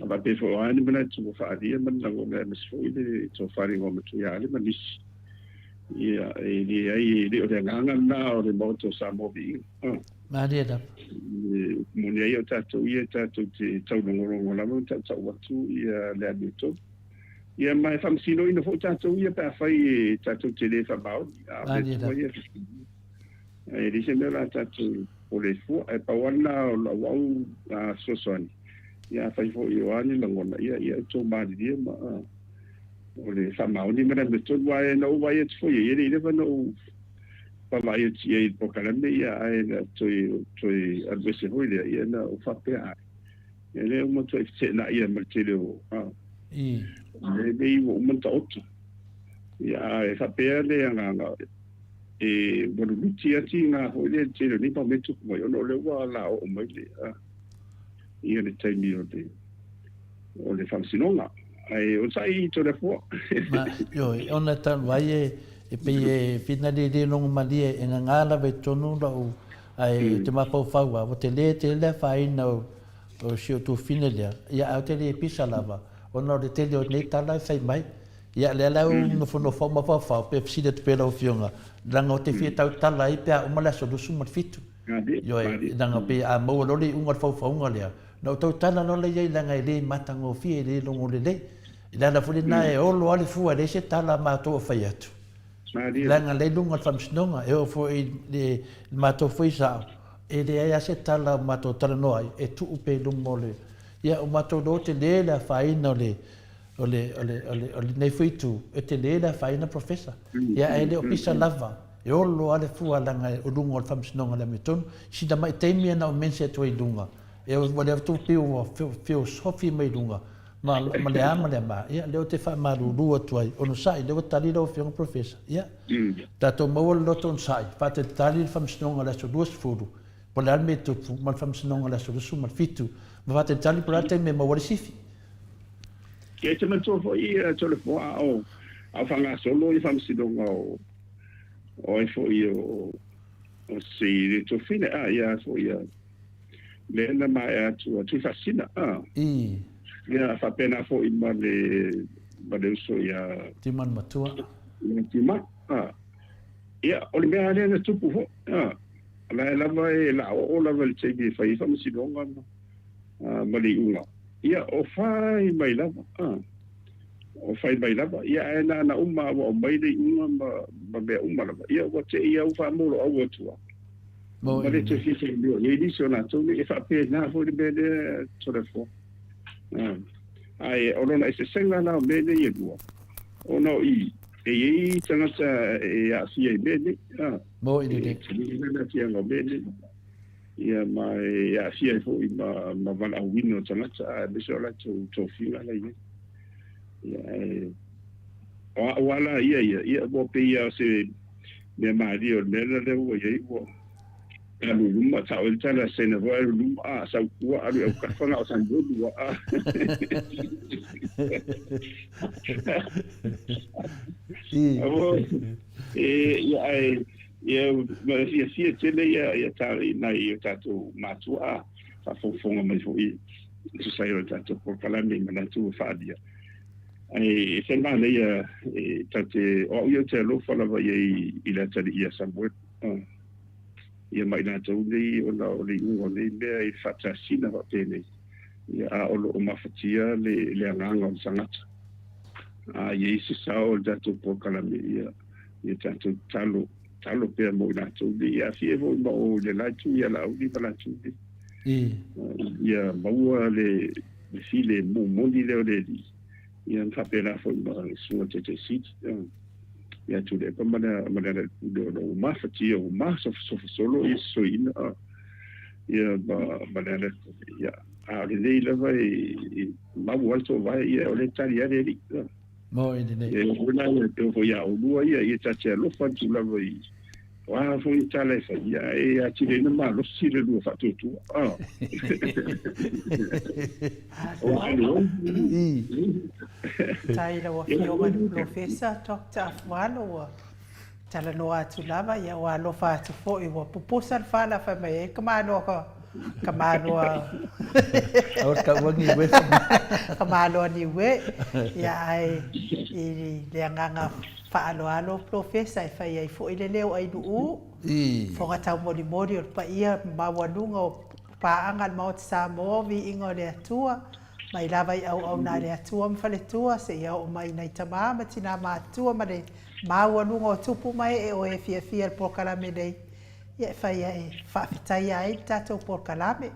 va pe fo ani mena tu fa dia men na go me so ile to fari go tu ya le manis ia ile o de nganga na o de moto Samoa ma dia da mo ne ia tatu te tau ngoro la mo tatu watu ia le abito ia mai famsino ina fo tato ia pa fai tato tele fa bao e dice mera tato o le fu e pa wana la wau so son ia fai fo io ani la ngona ia to ma dia ma o le fa mau ni mera me to wai no wai et fo ia ile va no pa mai ia po kalame ia ai na to advese ho ia na o fa pe ai ele mo to na ia ma tele o o manta otto ia e fa perde anga e bueno lucia tinga ho le tele ni pa metu mo yo no le wa la o mai le ia le taimi o le famsinonga ai o sai to le fo ma yo ona tan vai e pe fina de long mali e ngala ve tonu la o ai te ma pa fa wa o te le fa ina o sio tu fina le ia au te le pisa lava ona de tele o nei tala fai mai ia le la no fo ma fa pe si de pela o fionga langa o te fie tau tala i pe o mala so do suma fitu yo langa pe a mo lo le unga fa unga le no tau tala no le ia langa le matango fie le longo le la fo na e o lo ale fu ale se tala ma to fa yatu langa le lunga famsnonga e o fo le ma to foi sa e le ia se tala ma to tala no e tu pe lungo le ia o mato do te le la faina ole nei fitu e te le la faina professor ia e le opisa lava e o lo ale fu alanga o lungo al famsnonga le meton si da mai temia na o mense to i lunga e o wale tu piu sofi mai lunga ma le ama le ma ia le o te fa maru lua tu ai ono sai le tali do fiong professor ia tato mo lo ton sai fa te tali famsnonga le so duas furu pole al metu mal famsnonga le so su mal fitu ma te tali prate me mo sifi ke te mato fo ia to le fo a fanga solo i famsnonga o fo ia o si le to fine ia fo ia le na mai atu tu fascina ia fa pena fo in ma le so ia timan matua tima ia o le mea le na tupu ho la vai la o la vai che bi fa fa si longa ma le unga ia o fai mai lava o fai mai lava ia na uma o mai le unga ma be uma lava ia o te ia o fa mo o tua ma le te fi le ni so na to ni fa pe na fo le be de to le fo ai o no se senga na me le ia o no e tangata a fia bene mo i de na fia no bene ia mai a fia fo i ma vala wino tangata be so la to fina la ia wala ia bo pe ia se me mario nela le o ia o alu luma ta o tala se na vo luma sa ku alu o ka fanga o san do ia tele ia tari na ia tatu matua fa fonga mai foi so sai o tatu por kalame na tu fadia ai se ma le ia tate o ia te lo fa la vai i la tali ia Samoa ia mai na tu ni o na o le ngo ni be i fata sina va tele ia o lo mafatia le nganga o sangat ia se sao tatu por kalame ia tatu talo pe mo na tu ia fie vo mo le la tu ia la uli la tu ia maua le file mo di le ia fa pena fo ma su te sit ia tu le pa mana do ma fatia o ma so solo isso in ia mana ia a le vai ma vuelto vai ia o le talia de mo i de e una te vo ia o lua ia tatia lo fa tu la vai wa fo itale fa ia e a tire na ma lo si le lu fa tu taila wa fioga ni profesa Dr. Afualo tala no atu lava ia wa lo fa tu fo i wa pupusa fala fa mai kamano or ka wangi we kamano ni we ia ai i le nganga fa alo profesa fa ia fo i le leo ai du fo ga tau mori o pa ia ma wanunga o pa anga Maota Samoa Viiga le Atua mai lava i au na le Atua mfale tua se ia o mai nei tamama tina ma Atua ma le ma wanunga o tupu mai e o e fia por kalame dei ia fa ia fa fitai ai tato por kalame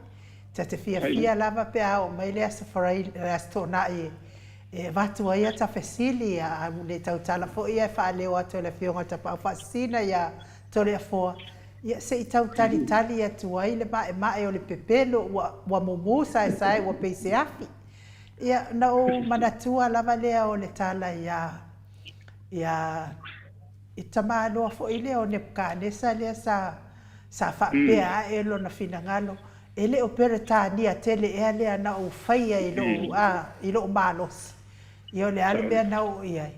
te fia lava pe au mai le safarai restaurant e vatu ia ta fesili a le tau tala fo ia fa le o to le fionga ta pa fasina ia to le fo ia se tau tali atu ai le ma e o le pepelo wa momusa sai wa pese afi ia na o manatua lava le o le tala ia itamalo fo ile o ne ka ne sa le sa fa pe a elo na finangalo ele operata ni a tele e ale na o faia ilo malos ia le ale be na o ia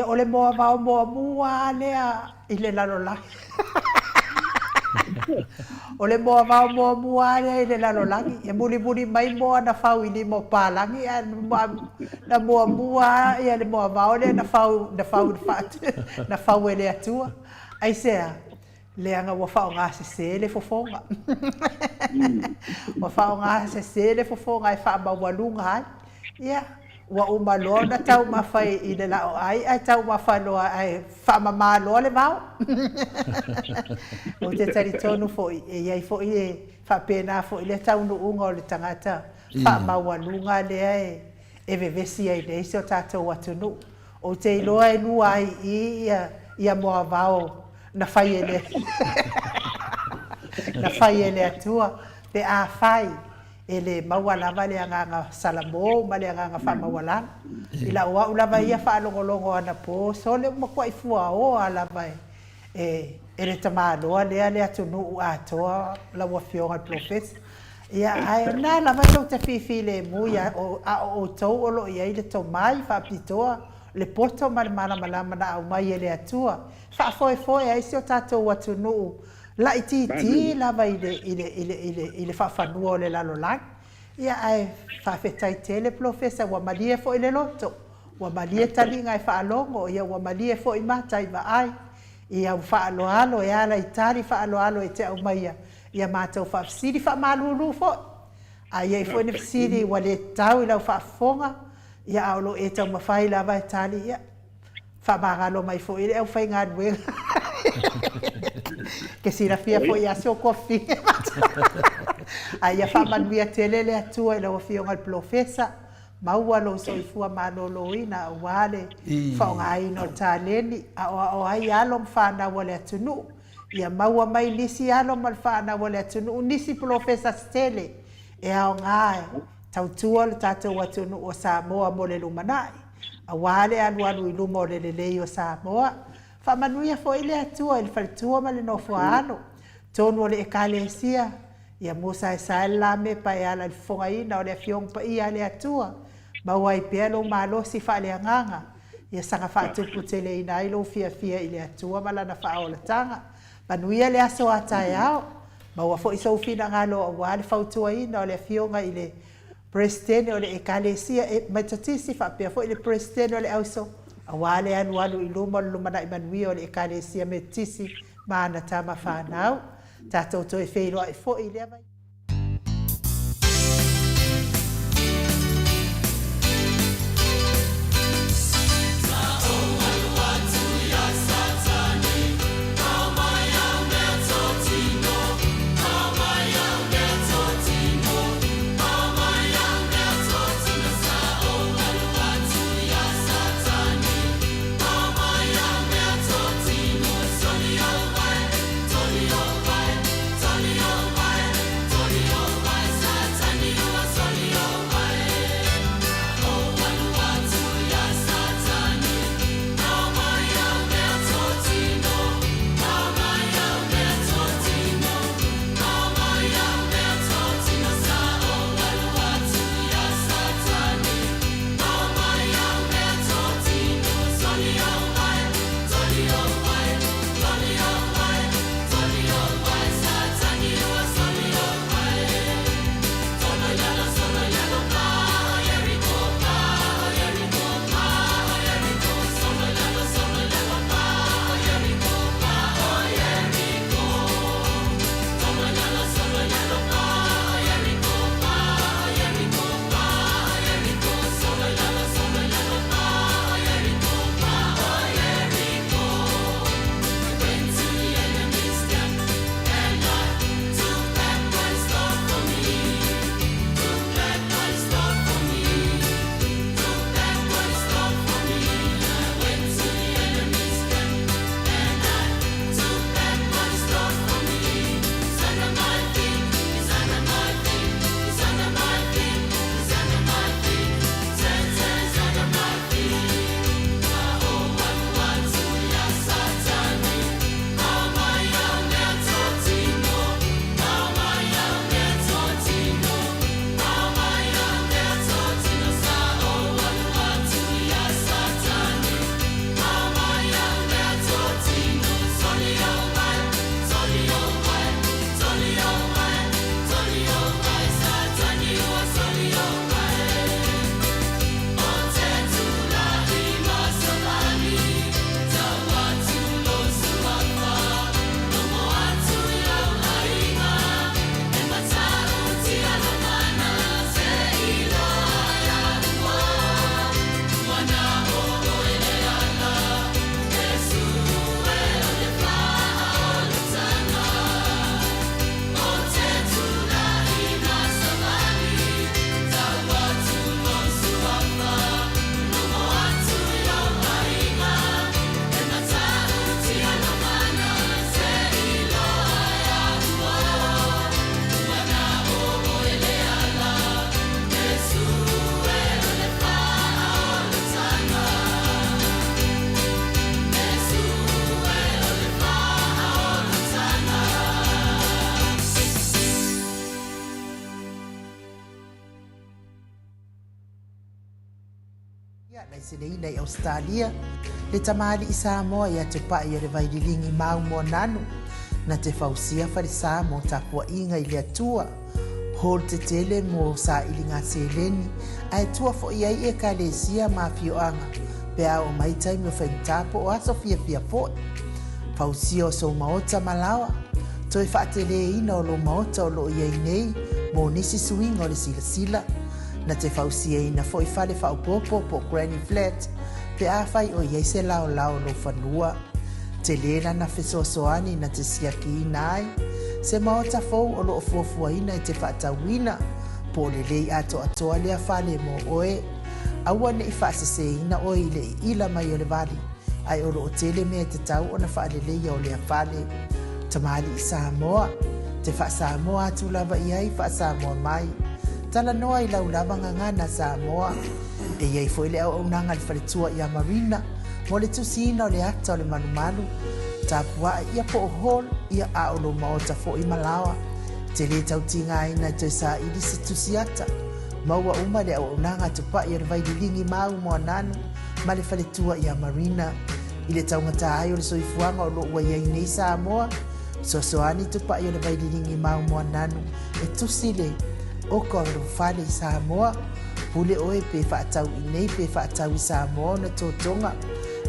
ole mo mua le ile lalo la ole mo mua le ile lalo la e buli mai mo na fau ili mo palangi na mua ia le mo le na fau na fau ele atua ai sea le anga wa fa nga se le fofonga wa fa nga se le fofonga e fa ba walunga ia wa o malona tau ma fai i le la ai tau ma fa lo ai fa ma lo le mau o te taritonu fo e ia fo i fa pena fo le tau no unga o le tangata fa ma walunga le e vevesi ai le so tato watunu o te loa e lu ai ia mo avao na fai ele atua pe a fai ele mawala vale anga salamo male anga fa mawala ila wa ula vai fa longo ana po sole mo kwai fua o ala vai ele tamalo ale atu no ato la wa fiora professor ia ai na la vai lo te fifile mu ya o to o lo ia ile to mai fa pitoa le porto mal mala na au mai ele atua fa foi ai se o tato watu no La iti lava ile whawhanua o le lalolang. Ia ai whawhetai tele profesa wa malie fo ile loto. Wa malie talinga e whaalongo, ia wa malie fo i matai wa ai. Ia whaaloalo e ala i tari whaaloalo e te au maia. Ia mātou whafsiri whamalulu fo. A ia i fo ine whasiri wa le tau i lau whaafonga. Ia aolo e tau mawhai lava e tali ia. Whamagalo mai fo ile au whai ngā nuenga. Ke sira fia fo ia sio kofi. Ai fa manuia tele le atua ila ofio ngal profesa maua lo so ifua manolo ina wale fa ngai no taleni o ai alo mfana wale atunu ia maua mai lisi alo malfana wale atunu nisi profesa stele e ao ngai tautua le tatu atunu o Samoa mo le lumanai a wale anu ilumo le lei o Samoa fa manuia fo ile atua il faltua male no fo ano tonu le ekalesia ia mosa e sala me pa ala fonga ina o le fiong pa ia le atua ma wai pelo malo si fa le nganga ia sanga fa tu putele ina ilo fia ile atua mala na fa ola tanga manuia le aso atayao ma wa fo iso fina ngalo wa le fa tu ina o le fionga ile presidente o le ekalesia e matatisi fa pe fo ile presidente o le auso awale anu iluma lumana imanuia o le ekalesia metisi mana tama fa nau tatou to e feilo ai fo i leva Seleina i Australia, le tamali i Samoa ia te pai e le vaililingi mau mo nanu, na te fausia farisa mo tapua inga i le atua. Hol te tele mo sa ilinga seleni, ai tua fo iai e ka lesia ma fioanga, pe a o mai taimi o whaintapo o aso fia po. Fausia o so maota malawa, toi whaatele ina o lo maota o lo iai nei, mo nisi suinga o le sila. Na te fausia ina fo i fale whaupopo po Granny Flat, pe a fai o iai se lao lo whanua. Te lena na fesosoani na te siaki ina ai, se maota fou o lo fuafua ina i te whaatawina, po le lei ato atoa lea fale mo oe. Aua ne i whaasese ina oe i le ila mai o le vali, ai o lo o tele mea te tau o na whaale leia o lea fale. Tamali i Samoa, te wha Samoa atu lava i ai wha Samoa mai. Tala noa i lau lava ngangana Samoa, e iei fo ile au unanga le whaletua i a Marina, mo le tusina o le ata o le manumalu, tapua ia po o hol ia a o lo maota fo i malawa, te le tautinga ina te sa ili se tusiata, maua uma le au unanga tupa i o le vaidilingi mau mo ananu, ma le whaletua i a Marina, i le taungata ai o le soifuanga o lo ua iai nei Samoa, sosoani tupa i o le vaidilingi mau mo ananu, e tusile, o ko o fale i Samoa, pule oe pe whaatau i nei pe whaatau i Samoa na tōtonga,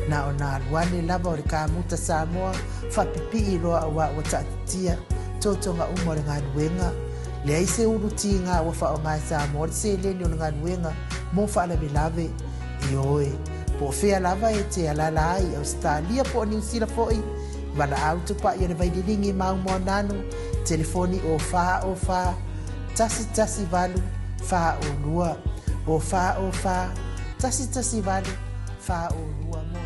na o nā ruane lava o le kāmuta Samoa, whapipi i roa a wa tātia, tōtonga umore ngā nuenga, le aise uruti ngā wafa o ngā Samoa, le se leni o ngā nuenga, mō whaalawe lave i oe. Po whea lava e te alala ai, Australia po New Zealand foi, wala au tupa i o le vaidilingi mau mo nanu, telefoni o wha, tasi valu, wha o lua, o wha, tasi valu, wha o lua mo.